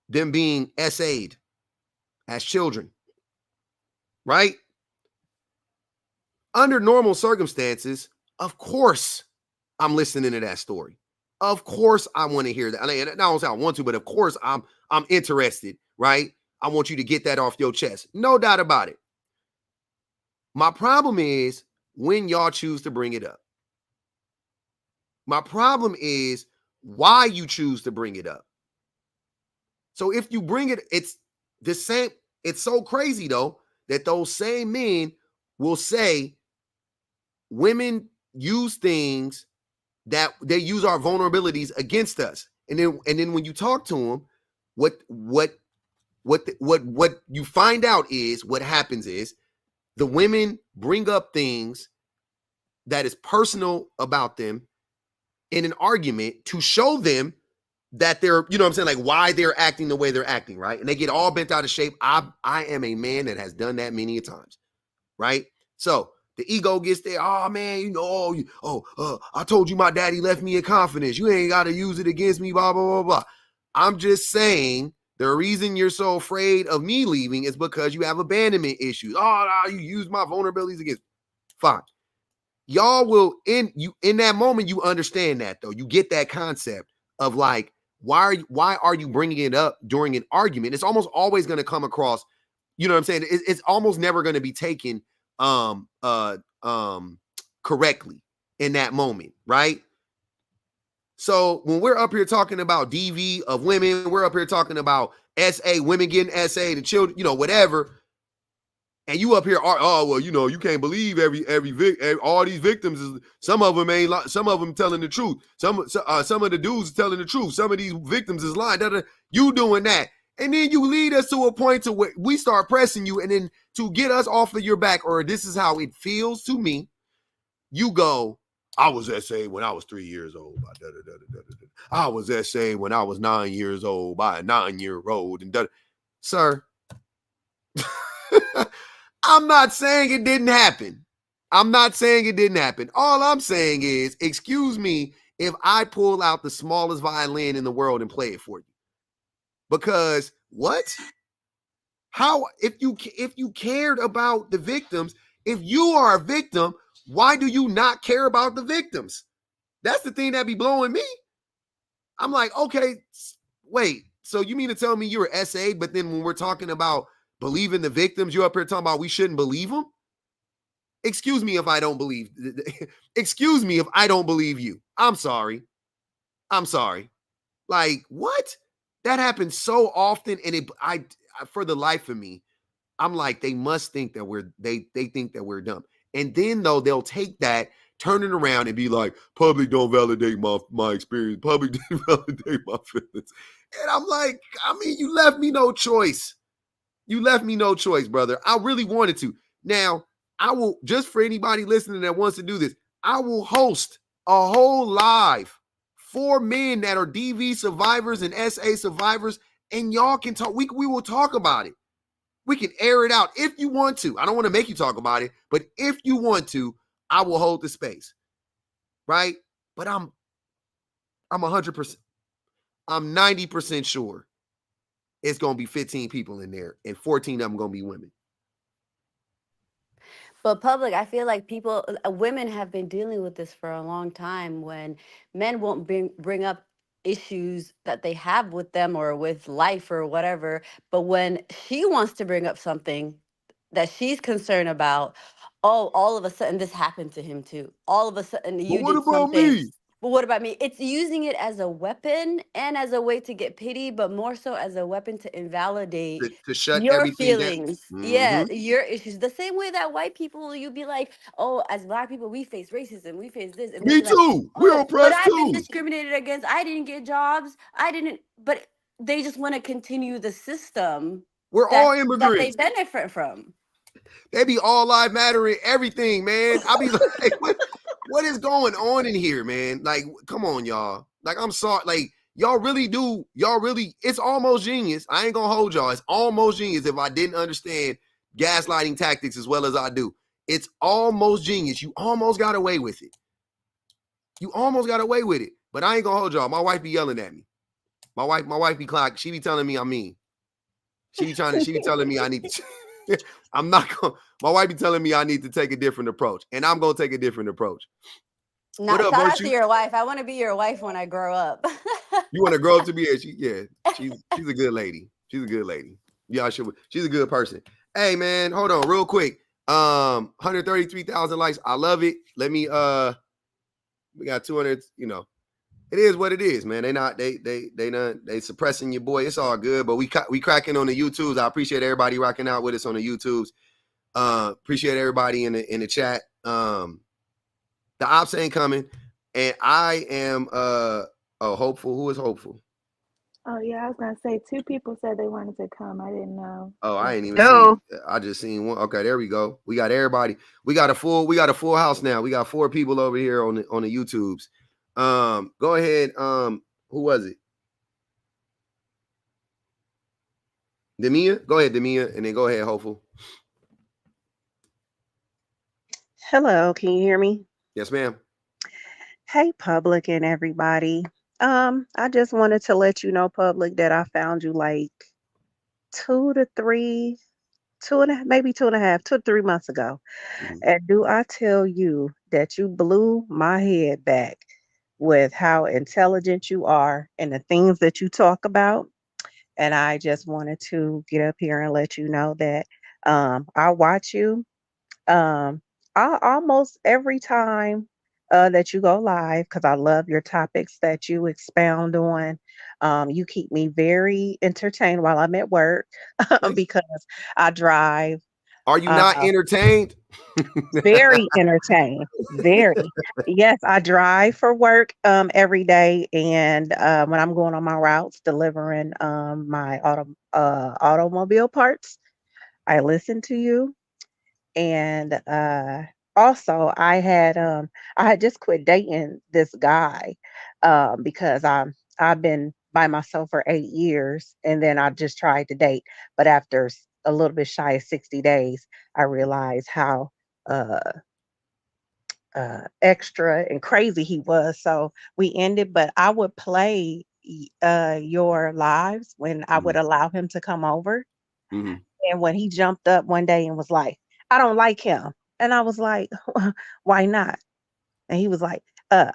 them being SA'd as children, right? Under normal circumstances, of course, I'm listening to that story. Of course, I want to hear that. I don't say I want to, but of course, I'm interested, right? I want you to get that off your chest. No doubt about it. My problem is when y'all choose to bring it up. My problem is why you choose to bring it up. So if you bring it, it's the same. It's so crazy, though, that those same men will say women use things that they use our vulnerabilities against us. And then when you talk to them, what you find out is what happens is the women bring up things that is personal about them in an argument to show them that they're, you know what I'm saying, like why they're acting the way they're acting, right? And they get all bent out of shape. I am a man that has done that many a times, right? So the ego gets there. Oh man, I told you my daddy left me in confidence. You ain't got to use it against me, blah, blah, blah, blah. I'm just saying the reason you're so afraid of me leaving is because you have abandonment issues. Oh, no, you use my vulnerabilities against me. Fine. Y'all will, in that moment, you understand that though. You get that concept of like, why are you bringing it up during an argument? It's almost always going to come across, you know what I'm saying? It's almost never going to be taken correctly in that moment, right? So when we're up here talking about DV of women, we're up here talking about SA, women getting SA, the children, whatever. And you up here, you can't believe all these victims. Some of them telling the truth. Some of the dudes telling the truth. Some of these victims is lying. You doing that, and then you lead us to a point to where we start pressing you, and then to get us off of your back, or this is how it feels to me. You go, I was SA when I was 3 years old. I was SA when I was 9 years old by a 9-year-old, and sir. I'm not saying it didn't happen. All I'm saying is, excuse me if I pull out the smallest violin in the world and play it for you. Because what? How, if you cared about the victims, if you are a victim, why do you not care about the victims? That's the thing that be blowing me. I'm like, okay, wait. So you mean to tell me you're SA, but then when we're talking about believing the victims, you're up here talking about we shouldn't believe them? Excuse me if I don't believe. Excuse me if I don't believe you. I'm sorry. Like, what? That happens so often, and I for the life of me, I'm like, they must think that they think that we're dumb. And then though they'll take that, turn it around and be like, public don't validate my experience. Public didn't validate my feelings. And I'm like, I mean, you left me no choice. Brother. I really wanted to. Now, I will, just for anybody listening that wants to do this, I will host a whole live for men that are DV survivors and SA survivors, and y'all can talk. We will talk about it. We can air it out if you want to. I don't want to make you talk about it, but if you want to, I will hold the space. Right? But I'm 100%, I'm 90% sure it's going to be 15 people in there and 14 of them going to be women. But public, I feel like people, women have been dealing with this for a long time when men won't bring up issues that they have with them or with life or whatever. But when she wants to bring up something that she's concerned about, oh, all of a sudden this happened to him too. All of a sudden But you what did about something. me? But what about me? It's using it as a weapon and as a way to get pity, but more so as a weapon to invalidate To shut your everything down. feelings. Yeah, Mhm. your issues. The same way that white people, you'd be like, oh, as Black people, we face racism, we face this. And they'd Me be like, too. We're oh, but oppressed I've been too. discriminated against. I didn't get jobs. I didn't. But they just want to continue the system We're that all that they immigrants. benefit from. They be all life mattering, everything, man. I be like, what is going on in here, man? Like, come on, y'all. Like, I'm sorry. Like, y'all really, it's almost genius. I ain't gonna hold y'all. It's almost genius if I didn't understand gaslighting tactics as well as I do. It's almost genius. You almost got away with it. You almost got away with it. But I ain't gonna hold y'all. My wife be yelling at me. My wife be clock. She be telling me I'm mean. She be telling me I need to. I'm not going. My wife be telling me I need to take a different approach, and I'm gonna take a different approch. Now, What up, shout out to Virtue? your wife. I want to be your wife when I grow up. You want to grow up to be a she's a good lady. She's a good lady. Y'all should. She's a good person. Hey man, hold on real quick. 133,000 likes. I love it. Let me we got 200. You know, it is what it is, man. They suppressing your boy. It's all good, but we cracking on the YouTubes. I appreciate everybody rocking out with us on the YouTubes. Appreciate everybody in the chat. The ops ain't coming, and I am hopeful. Who is hopeful? Oh yeah, I was gonna say 2 people said they wanted to come. I didn't know. Oh, I ain't even No. see. I just seen one. Okay, there we go. We got everybody. We got a full house now. We got 4 people over here on the YouTubes. Go ahead. Who was it? Demia? Go ahead, Demia, and then go ahead, hopeful. Hello, can you hear me? Yes, ma'am. Hey, public and everybody. I just wanted to let you know, public, that I found you like 2 to 3, 2.5, maybe 2.5, 2 to 3 months ago. Mhm. And do I tell you that you blew my head back with how intelligent you are and the things that you talk about? And I just wanted to get up here and let you know that I watch you. Um, I almost every time that you go live, because I love your topics that you expound on. You keep me very entertained while I'm at work because I drive. Are you Uh, not entertained? very entertained. Very. Yes, I drive for work every day, and when I'm going on my routes delivering my automobile parts, I listen to you. And also I had just quit dating this guy because I've been by myself for 8 years, and then I just tried to date. But after a little bit shy of 60 days, I realized how uh extra and crazy he was. So we ended, but I would play your lives when I would allow him to come over. Mhm. And when he jumped up one day and was like, "I don't like him." And I was like, "Why not?" And he was like, I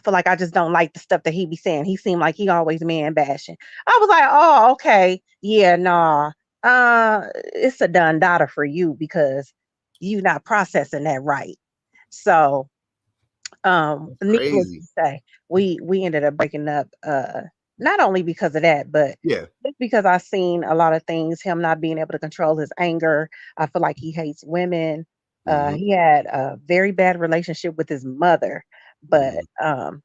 feel like I just don't like the stuff that he be saying. He seemed like he always man bashing." I was like, "Oh, okay. Yeah, nah. It's a done daughter for you because you not processing that right." So That's needless crazy. to say, we ended up breaking up, not only because of that, but Yeah. just because I seen a lot of things, him not being able to control his anger. I feel like he hates women. Mhm. He had a very bad relationship with his mother, but Mhm.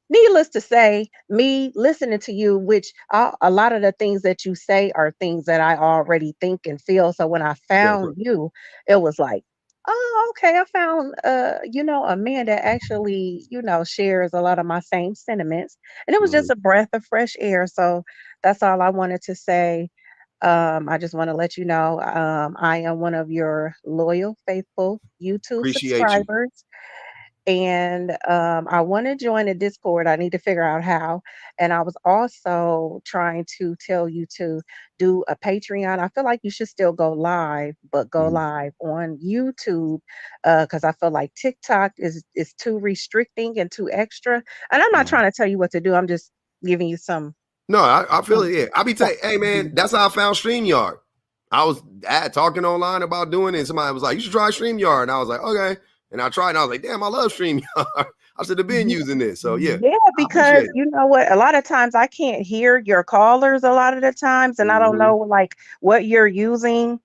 needless to say, me listening to you, which a lot of the things that you say are things that I already think and feel. So when I Yeah. found you, it was like, oh, okay, I found a man that actually, shares a lot of my same sentiments. And it was just Mhm. a breath of fresh air. So that's all I wanted to say. I just want to let you know I am one of your loyal, faithful YouTube Appreciate you. subscribers. And I want to join a Discord. I need to figure out how. And I was also trying to tell you to do a Patreon. I feel like you should still go live, but go Mhm. live on YouTube because I feel like TikTok is too restricting and too extra. And I'm not Mhm. trying to tell you what to do. I'm just giving you some. No, I feel some it. Yeah, I be saying, hey man, Mhm. that's how I found StreamYard. I was talking online about doing it, and somebody was like, "You should try StreamYard," and I was like, "Okay." And I tried, and I was like, "Damn, I love StreamYard." I should have been Ye- using this. So yeah, Yeah, I appreciate because it. you know what? A lot of times I can't hear your callers a lot of the times, and I don't Mhm. know like what you're using.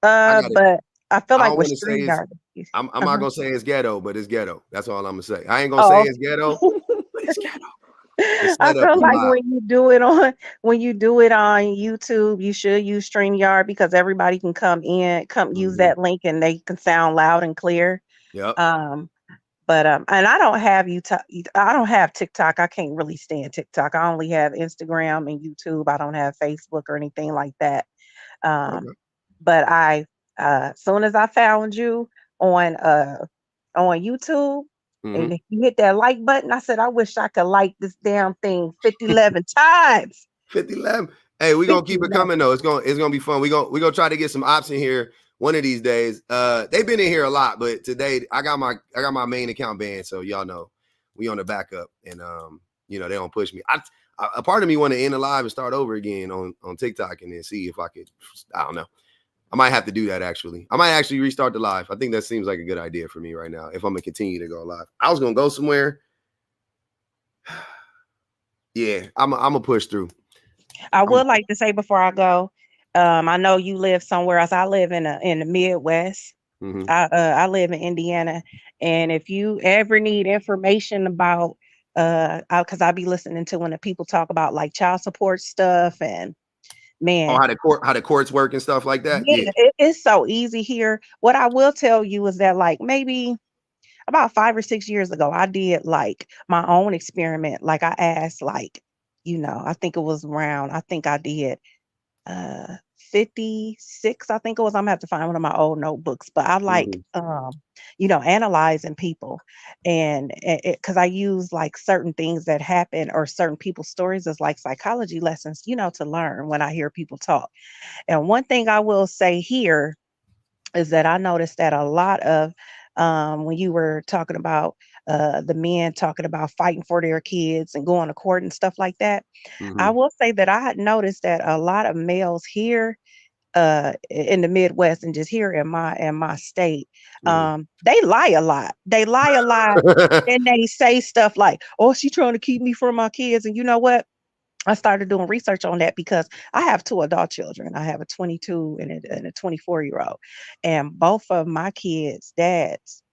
I got it. But I feel I like don't with want to say it's. StreamYard. I'm not Uh-huh. gonna say it's ghetto, but it's ghetto. That's all I'm gonna say. I ain't gonna say Oh, it's ghetto, but it's ghetto. The I setup feel is like wild. when you do it on YouTube, you should use StreamYard because everybody can come use Mhm. that link and they can sound loud and clear. Yep. Um, but and I don't have I don't have TikTok. I can't really stand TikTok. I only have Instagram and YouTube. I don't have Facebook or anything like that. Um, Okay. but soon as I found you on YouTube, Mhm. and if you hit that like button, I said, I wish I could like this damn thing 50, 11 times. 50-11. Hey, we're gonna keep it 50, coming though. It's gonna be fun. We're gonna try to get some ops in here one of these days. They've been in here a lot, but today I got my main account banned, so y'all know we on the backup, and they don't push me. A part of me want to end the live and start over again on TikTok and then see if I could. I don't know. I might have to do that actually. I might actually restart the live. I think that seems like a good idea for me right now if I'm gonna continue to go live. I was gonna go somewhere. Yeah, I'm gonna push through. I I'm would like to say before I go, I know you live somewhere else. I live in the Midwest. Mhm. I live in Indiana, and if you ever need information about, because I be listening to when the people talk about like child support stuff, and Oh, man, how the courts work and stuff like that. yeah, Yeah. it's so easy here. What I will tell you is that like maybe about 5 or 6 years ago, I did like my own experiment. Like I asked, like, I think it was around. I think I did 56, I think it was. I'm gonna have to find one of my old notebooks, but I like Mhm. analyzing people, and because I use like certain things that happen or certain people's stories as like psychology lessons, to learn when I hear people talk. And one thing I will say here is that I noticed that a lot of when you were talking about the men talking about fighting for their kids and going to court and stuff like that, I Mhm. will say that I had noticed that a lot of males here in the Midwest and just here in my state, Mhm. they lie a lot. They lie a lot and they say stuff like, "Oh, she trying to keep me from my kids." And you know what? I started doing research on that because I have two adult children. I have a 22 and a 24-year-old, and both of my kids' dads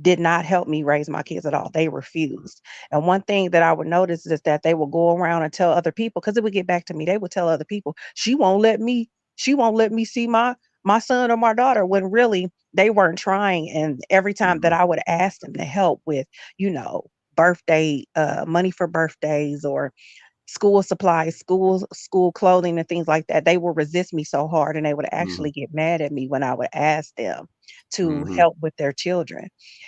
did not help me raise my kids at all. They refused. And one thing that I would notice is that they would go around and tell other people, because it would get back to me. They would tell other people, she won't let me see my son or my daughter, when really they weren't trying. And every time that Mhm. I would ask them to help with, you know, birthday, money for birthdays or school supplies, school clothing and things like that, they would resist me so hard, and they would Mhm. actually get mad at me when I would ask them to Mhm. help with their children.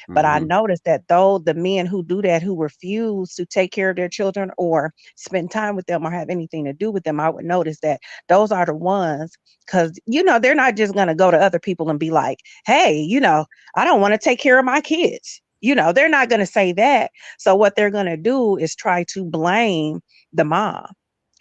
But I Mhm. noticed that though the men who do that, who refuse to take care of their children or spend time with them or have anything to do with them, I would notice that those are the ones, because they're not just going to go to other people and be like, hey, I don't want to take care of my kids. They're not going to say that. So what they're going to do is try to blame the mom.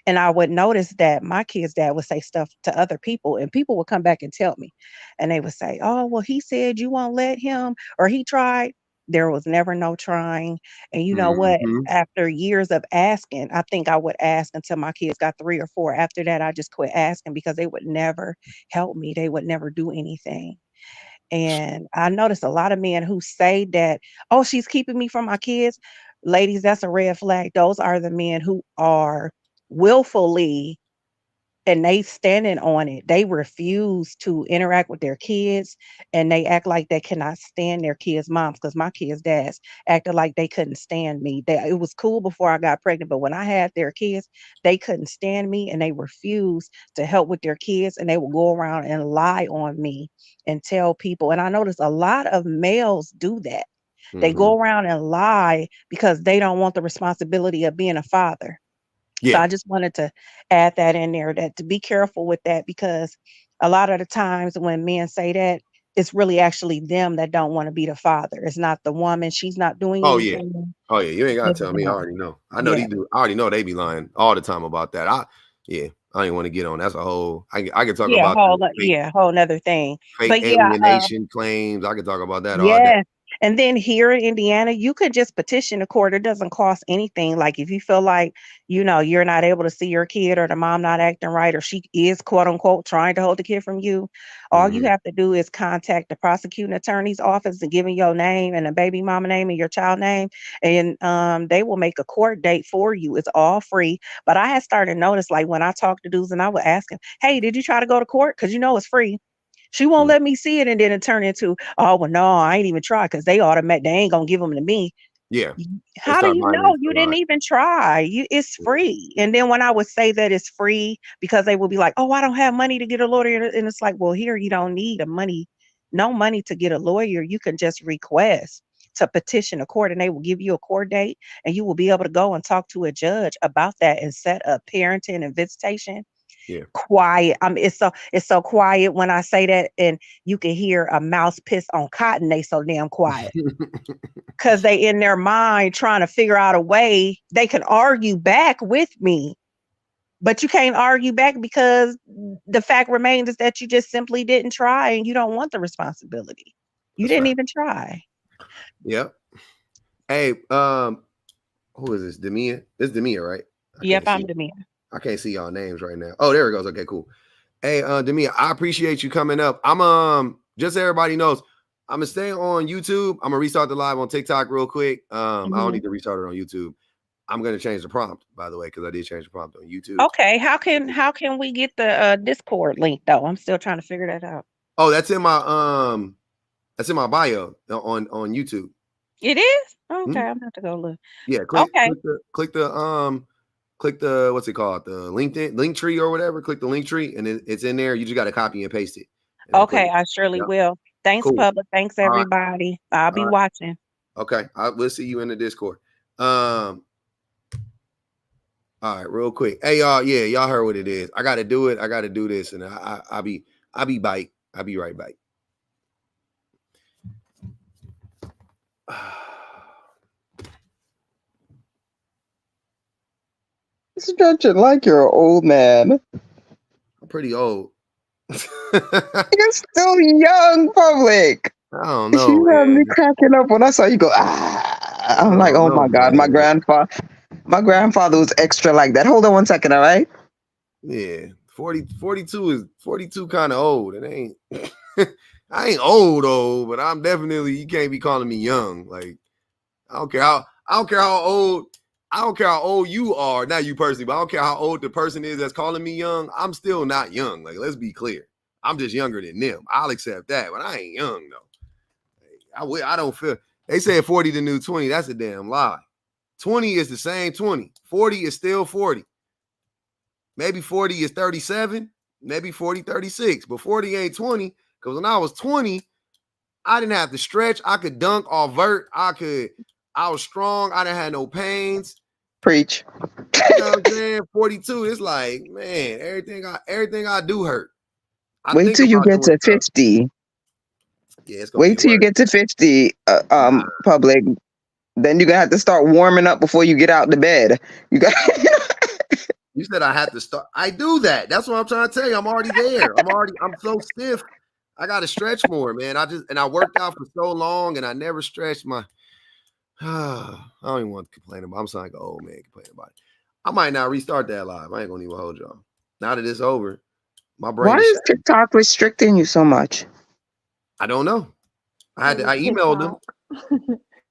And I would notice that my kid's dad would say stuff to other people, and people would come back and tell me. And they would say, oh, well, he said you won't let him, or he tried. There was never no trying. And you know what? Mhm. After years of asking, I think I would ask until my kids got 3 or 4. After that, I just quit asking because they would never help me. They would never do anything. And I noticed a lot of men who say that, oh, she's keeping me from my kids. Ladies, that's a red flag. Those are the men who are willfully and they standing on it. They refuse to interact with their kids, and they act like they cannot stand their kids' moms. Because my kids' dads acted like they couldn't stand me. It was cool before I got pregnant, but when I had their kids, they couldn't stand me, and they refused to help with their kids, and they would go around and lie on me and tell people. And I noticed a lot of males do that. They Mhm. go around and lie because they don't want the responsibility of being a father. So Yeah. I just wanted to add that in there, that to be careful with that, because a lot of the times when men say that, it's really actually them that don't want to be the father. It's not the woman. She's not doing Oh yeah. anything. Oh yeah. You ain't gotta It's tell me. I them. already know. I know Yeah. these do. I already know they be lying all the time about that. Yeah. I didn't want to get on. That's a whole. I can talk Yeah, about the whole nother thing. fake But yeah, alienation claims. I can talk about that all day. yes. And then here in Indiana, you could just petition the court. It doesn't cost anything. Like if you feel like, you're not able to see your kid, or the mom not acting right, or she is quote unquote trying to hold the kid from you, all you Mhm. have to do is contact the prosecuting attorney's office and give them your name and the baby mama name and your child name. And they will make a court date for you. It's all free. But I had started to notice, like when I talk to dudes and I would ask them, hey, did you try to go to court? Because it's free. She won't Mhm. let me see it, and then it turn into, oh well, no, I ain't even try, because they ain't gonna give them to me. Yeah. They How do start you buying know? into the You lie. didn't even try. It's free. And then when I would say that it's free, because they would be like, oh, I don't have money to get a lawyer, and it's like, well, here, you don't need no money to get a lawyer. You can just request to petition a court, and they will give you a court date, and you will be able to go and talk to a judge about that and set up parenting and visitation. Yeah. Quiet. It's so quiet when I say that, and you can hear a mouse piss on cotton. They so damn quiet because they in their mind trying to figure out a way they can argue back with me, but you can't argue back, because the fact remains is that you just simply didn't try, and you don't want the responsibility. You That's didn't right. even try. Yep. Hey, who is this? Demia? This is Demia, right? I Yep, can't I'm see. the man. I can't see y'all names right now. Oh, there it goes. Okay, cool. Hey, Demia, I appreciate you coming up. I'm just so everybody knows, I'm gonna stay on YouTube. I'm gonna restart the live on TikTok real quick. I don't need to restart it on YouTube. I'm gonna change the prompt, by the way, because I did change the prompt on YouTube. Okay, how can we get the Discord link though? I'm still trying to figure that out. Oh, that's in my bio on YouTube. It is? Hmm? Okay, I'm gonna have to go look. Yeah, Okay. click the what's it called? The LinkedIn link tree or whatever. Click the link tree, and it's in there. You just got to copy and paste it, and then put Okay, it. I surely Yep. will. Thanks, Cool. public. Thanks, All right. everybody. I'll be All right. watching. Okay. We'll see you in the Discord. All right, real quick. Hey y'all, yeah, y'all heard what it is. I gotta do it. I gotta do this, and I'll be bite. I'll be right back. Stretching like you're an old man. I'm pretty old. You're still young, public. I don't know, You had me man. cracking up when I saw you go, ah. I'm I like, don't oh know, my God, man. my grandfather was extra like that. Hold on 1 second, all right? Yeah, 42 kind of old. It ain't. I ain't old, but I'm definitely. You can't be calling me young. Like I don't care how old you are. Not you personally, but I don't care how old the person is that's calling me young. I'm still not young. Like let's be clear. I'm just younger than them. I'll accept that, but I ain't young though. I don't feel. They said 40 the new 20. That's a damn lie. 20 is the same 20. 40 is still 40. Maybe 40 is 37. Maybe 40, 36. But 40 ain't 20. Because when I was 20, I didn't have to stretch. I could dunk or vert. I was strong. I didn't have no pains. Preach. You know what I'm saying? 42, it's like, man, everything I do hurt. I Wait think till you about get doing to stuff. 50. Yeah, it's gonna Wait get till you worse. get to 50, public. Then you're gonna have to start warming up before you get out the bed. You got You said I had to start. I do that. That's what I'm trying to tell you. I'm already there. I'm so stiff. I gotta stretch more, man. I worked out for so long and I never stretched my I don't even want to complain about it. I'm sounding like an old man complaining about it. I might not restart that live. I ain't gonna even hold y'all. Now that it's over, my brain Why is is shut. TikTok restricting you so much? I don't know. I emailed them.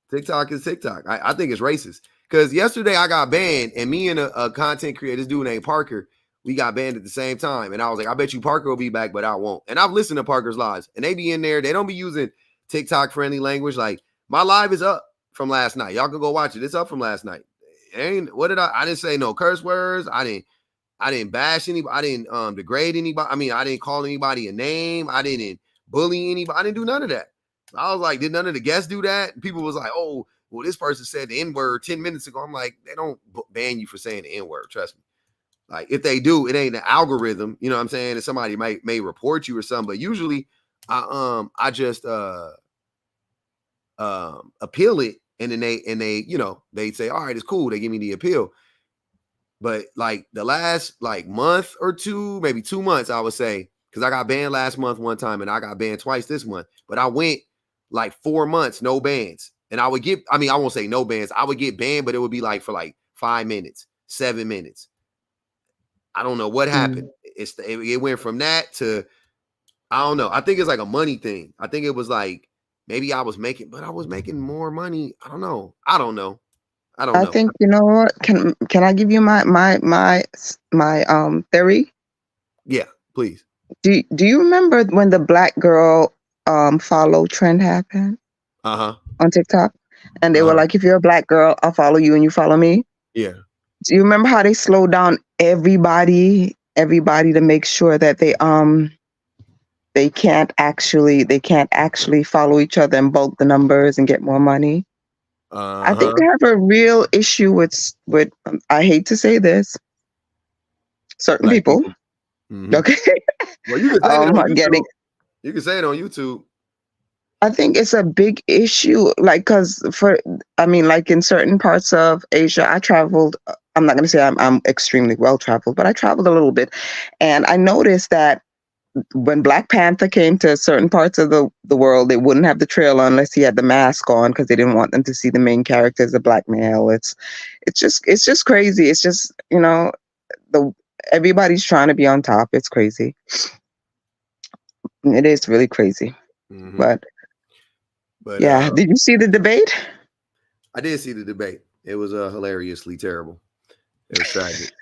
TikTok is TikTok. I think it's racist. Because yesterday I got banned, and me and a content creator, this dude named Parker, we got banned at the same time. And I was like, I bet you Parker will be back, but I won't. And I've listened to Parker's lives, and they be in there. They don't be using TikTok friendly language. Like, my live is up from last night. Y'all can go watch it. It's up from last night. I didn't say no curse words. I didn't bash anybody. I didn't degrade anybody. I mean, I didn't call anybody a name. I didn't bully anybody. I didn't do none of that. I was like, did none of the guests do that? And people was like, oh, well, this person said the N-word 10 minutes ago. I'm like, they don't ban you for saying the N-word. Trust me. Like, if they do, it ain't an algorithm. You know what I'm saying? And somebody may report you or something. But usually, I just appeal it, and then they you know, they say, all right, it's cool. They give me the appeal. But like the last like month or two, maybe 2 months, I would say, because I got banned last month one time and I got banned twice this month. But I went like 4 months, no bans. And I would get, I mean, I won't say no bans. I would get banned, but it would be like for like 5 minutes, 7 minutes. I don't know what happened. It went from that to, I don't know. I think it's like a money thing. I think it was like, maybe I was making more money. I don't know. I think, you know what? Can I give you my theory? Yeah, please. Do you remember when the black girl follow trend happened? On TikTok? And they were like, if you're a black girl, I'll follow you and you follow me. Yeah. Do you remember how they slowed down everybody to make sure that they can't actually follow each other and bulk the numbers and get more money? I think they have a real issue with I hate to say this, certain black people. Okay. Well, you can say it on YouTube. You can say it on YouTube. I think it's a big issue, like, like in certain parts of Asia, I traveled. I'm not going to say I'm extremely well traveled, but I traveled a little bit, and I noticed that when Black Panther came to certain parts of the world, they wouldn't have the trailer unless he had the mask on because they didn't want them to see the main character as a black male. It's just crazy. It's just, you know, everybody's trying to be on top. It's crazy. It is really crazy. But yeah, did you see the debate? I did see the debate. It was hilariously terrible. It was tragic.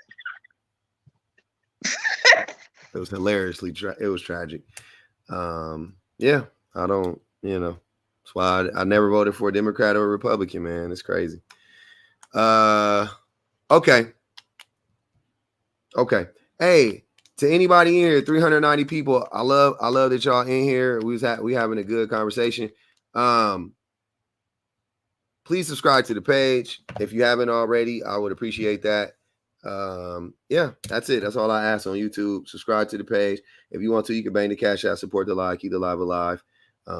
It was hilariously it was tragic. Yeah, I don't, you know, that's why I never voted for a Democrat or a Republican, man. It's crazy. Okay. Hey, to anybody in here, 390 people, I love that y'all in here. We having a good conversation. Please subscribe to the page if you haven't already. I would appreciate that. Yeah, that's it. That's all I ask on YouTube. Subscribe to the page. If you want to, you can bang the cash out, support the live, keep the live alive,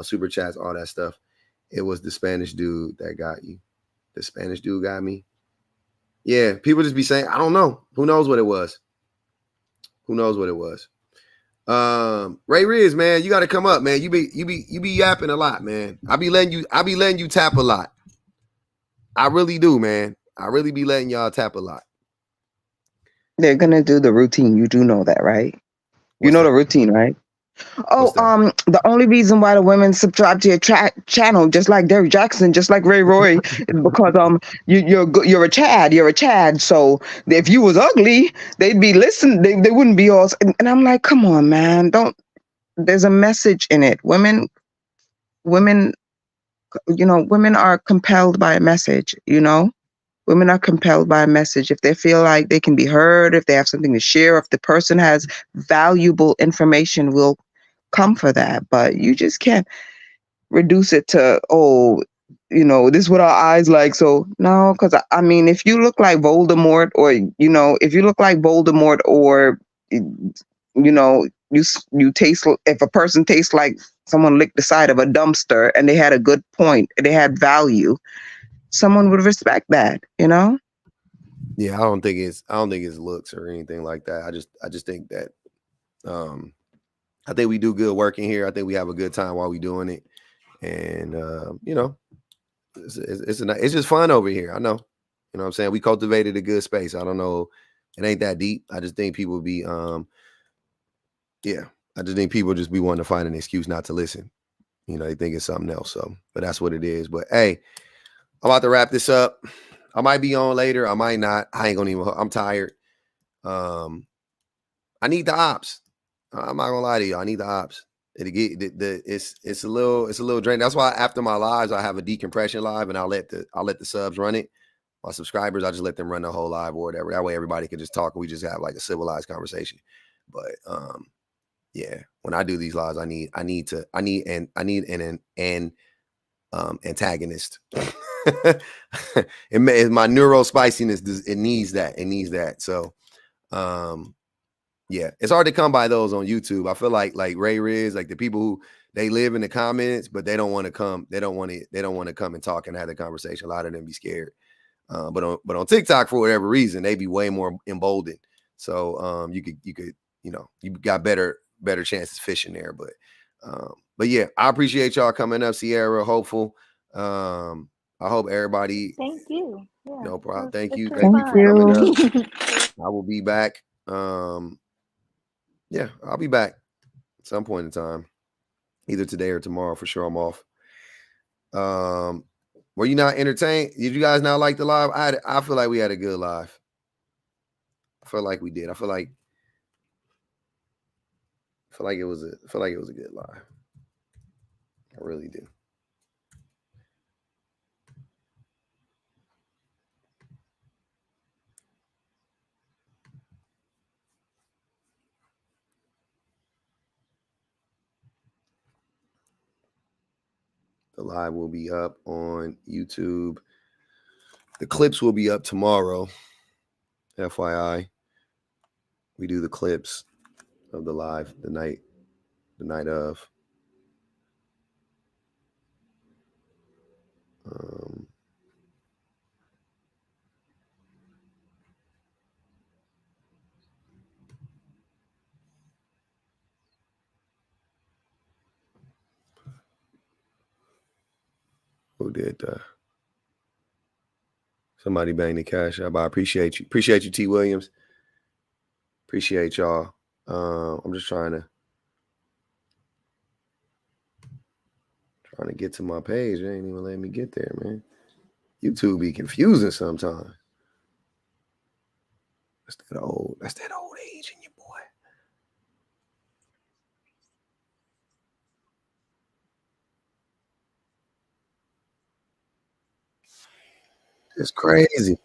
super chats, all that stuff. It was the Spanish dude that got you. The Spanish dude got me. Yeah, people just be saying, I don't know. Who knows what it was? Ray Riz, man, you got to come up, man. You be yapping a lot, man. I be letting you tap a lot. I really do, man. I really be letting y'all tap a lot. They're gonna do the routine. You do know that, right? You know the routine, right? Oh, the only reason why the women subscribe to your channel, just like Derrick Jackson, just like Ray Roy, is because you're a Chad. You're a Chad. So if you was ugly, they'd be listening. They wouldn't be all. And I'm like, come on, man. There's a message in it. Women, you know, women are compelled by a message. You know. Women are compelled by a message. If they feel like they can be heard, if they have something to share, if the person has valuable information, we'll come for that. But you just can't reduce it to, oh, you know, this is what our eyes like. So no, because I mean, if you look like Voldemort, or, you know, if you know, you taste, if a person tastes like someone licked the side of a dumpster and they had a good point, they had value, someone would respect that, you know? Yeah, I don't think it's looks or anything like that. I just think that I think we do good work in here. I think we have a good time while we doing it. And you know, it's just fun over here. I know. You know what I'm saying? We cultivated a good space. I don't know. It ain't that deep. I just think people be I just think people just be wanting to find an excuse not to listen. You know, they think it's something else. So, but that's what it is. But hey, I'm about to wrap this up. I might be on later. I might not. I ain't gonna even. I'm tired. I need the ops. I'm not gonna lie to you. I need the ops. It's a little drain. That's why after my lives, I have a decompression live, and I'll let the subs run it. My subscribers, I just let them run the whole live or whatever. That way, everybody can just talk and we just have like a civilized conversation. But yeah, when I do these lives, I need an antagonist. My neuro spiciness, it needs that. So yeah, it's hard to come by those on YouTube. I feel like Ray Riz, like the people who they live in the comments, but they don't want to come. They don't want to come and talk and have the conversation. A lot of them be scared. But on TikTok, for whatever reason, they be way more emboldened. So you could you got better chances fishing there. But yeah, I appreciate y'all coming up, Sierra, Hopeful. I hope everybody. Thank you. Yeah, No problem. Thank you. Thank Thank you for coming up. I will be back. Yeah, I'll be back at some point in time, either today or tomorrow. For sure, I'm off. Were you not entertained? Did you guys not like the live? I feel like we had a good live. I feel like we did. I feel like it was a good live. I really do. The live will be up on YouTube. The clips will be up tomorrow. FYI. We do the clips of the live the night of. Who did somebody bang the cash up? I appreciate you. Appreciate you, T. Williams. Appreciate y'all. I'm just trying to get to my page. They ain't even letting me get there, man. YouTube be confusing sometimes. That's that old age in you, boy. It's crazy.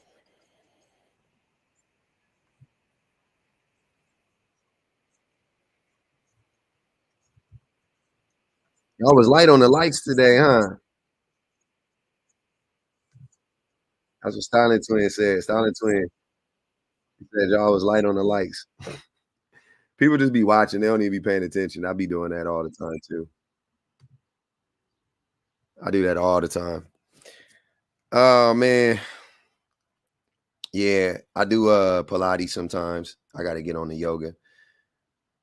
Y'all was light on the lights today, huh? That's what Styling Twin said. Styling Twin said y'all was light on the lights. People just be watching. They don't even be paying attention. I be doing that all the time, too. I do that all the time. Oh, man. Yeah, I do Pilates sometimes. I got to get on the yoga.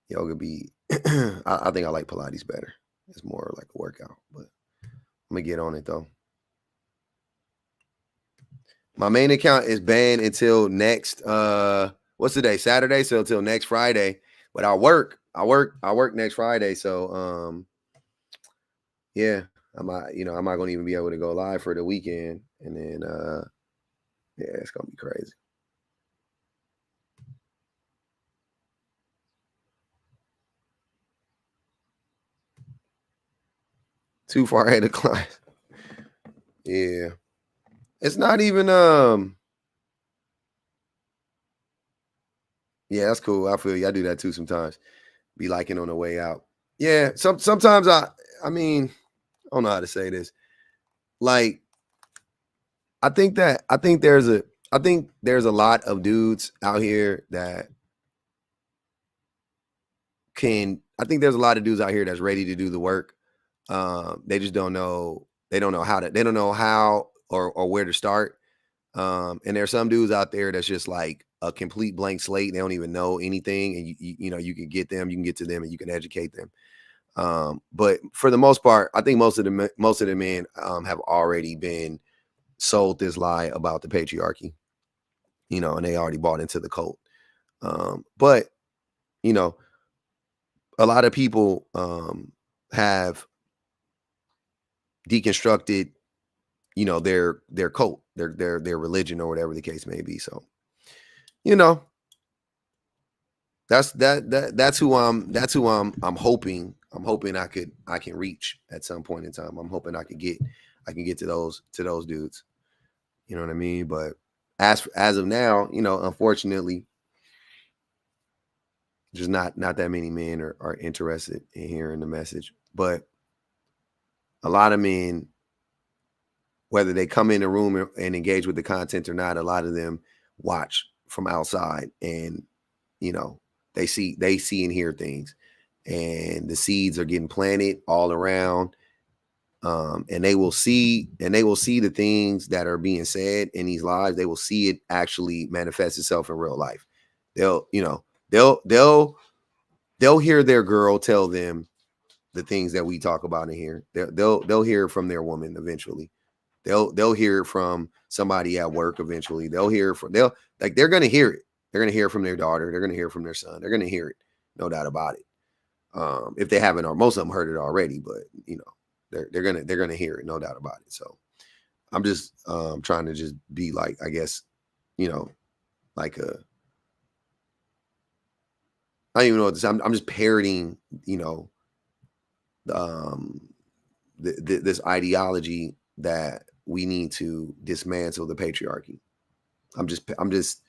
Yoga be, I think I like Pilates better. It's more like a workout, but I'm going to get on it, though. My main account is banned until next, what's the day? Saturday. So until next Friday. But I work next Friday. So, yeah, I'm not going to even be able to go live for the weekend. And then, yeah, it's going to be crazy. Too far ahead of clients. Yeah. It's not even, yeah, that's cool. I feel you. I do that too sometimes. Be liking on the way out. Yeah. Sometimes I mean, I don't know how to say this. Like, I think there's a lot of dudes out here that I think there's a lot of dudes out here that's ready to do the work. They just don't know. They don't know how or where to start. And there's some dudes out there that's just like a complete blank slate. They don't even know anything. And you can get them, you can get to them and you can educate them. But for the most part, I think most of the men have already been sold this lie about the patriarchy, and they already bought into the cult. But, a lot of people have deconstructed, their cult, their religion or whatever the case may be. So, that's who I'm hoping I can reach at some point in time. I'm hoping I can get to those dudes. You know what I mean? But as of now, you know, unfortunately, just not that many men are interested in hearing the message. But a lot of men, whether they come in the room and engage with the content or not, a lot of them watch from outside, and you know, they see and hear things, and the seeds are getting planted all around. And they will see the things that are being said in these lives. They will see it actually manifest itself in real life. They'll hear their girl tell them the things that we talk about in here. They'll hear from their woman eventually. They'll hear from somebody at work eventually. They're gonna hear it. They're gonna hear from their daughter. They're gonna hear from their son. They're gonna hear it, no doubt about it. If they haven't, or most of them heard it already, but you know, they're gonna hear it, no doubt about it. So I'm just trying to just be like, I guess, you know, like I don't even know what this. I'm just parroting, you know, this ideology that we need to dismantle the patriarchy. I'm just,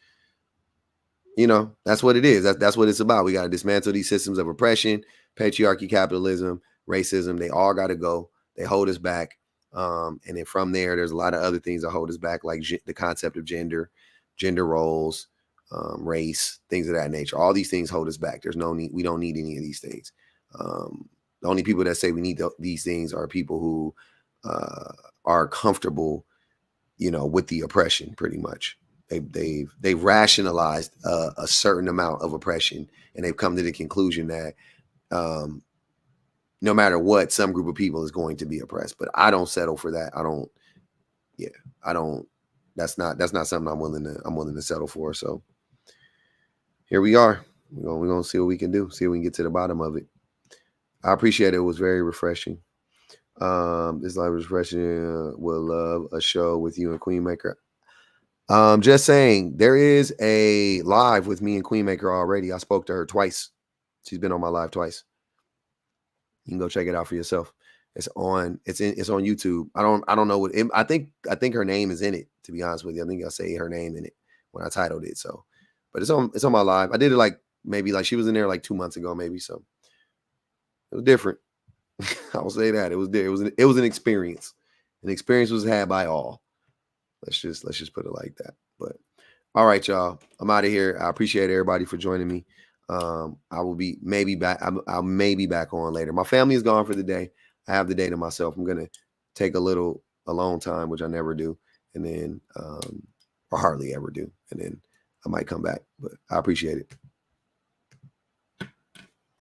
you know, that's what it is. That's what it's about. We got to dismantle these systems of oppression, patriarchy, capitalism, racism. They all got to go. They hold us back. And then from there, there's a lot of other things that hold us back, like the concept of gender roles, race, things of that nature. All these things hold us back. There's no need. We don't need any of these things. The only people that say we need these things are people who are comfortable, you know, with the oppression. Pretty much, they've rationalized a certain amount of oppression, and they've come to the conclusion that no matter what, some group of people is going to be oppressed. But I don't settle for that. I don't. That's not something I'm willing to settle for. So here we are. We're gonna see what we can do. See if we can get to the bottom of it. I appreciate it. It was very refreshing. This live was refreshing. Will love a show with you and Queenmaker. Just saying, there is a live with me and Queenmaker already. I spoke to her twice. She's been on my live twice. You can go check it out for yourself. It's on YouTube. I don't know what I think her name is in it, to be honest with you. I think I'll say her name in it when I titled it. So, but it's on my live. I did it maybe she was in there 2 months ago, maybe. So it was different. I will say that it was an experience. An experience was had by all. Let's just put it like that. But all right, y'all. I'm out of here. I appreciate everybody for joining me. I will be maybe back. I'll maybe back on later. My family is gone for the day. I have the day to myself. I'm gonna take a alone time, which I never do, and then or hardly ever do, and then I might come back. But I appreciate it.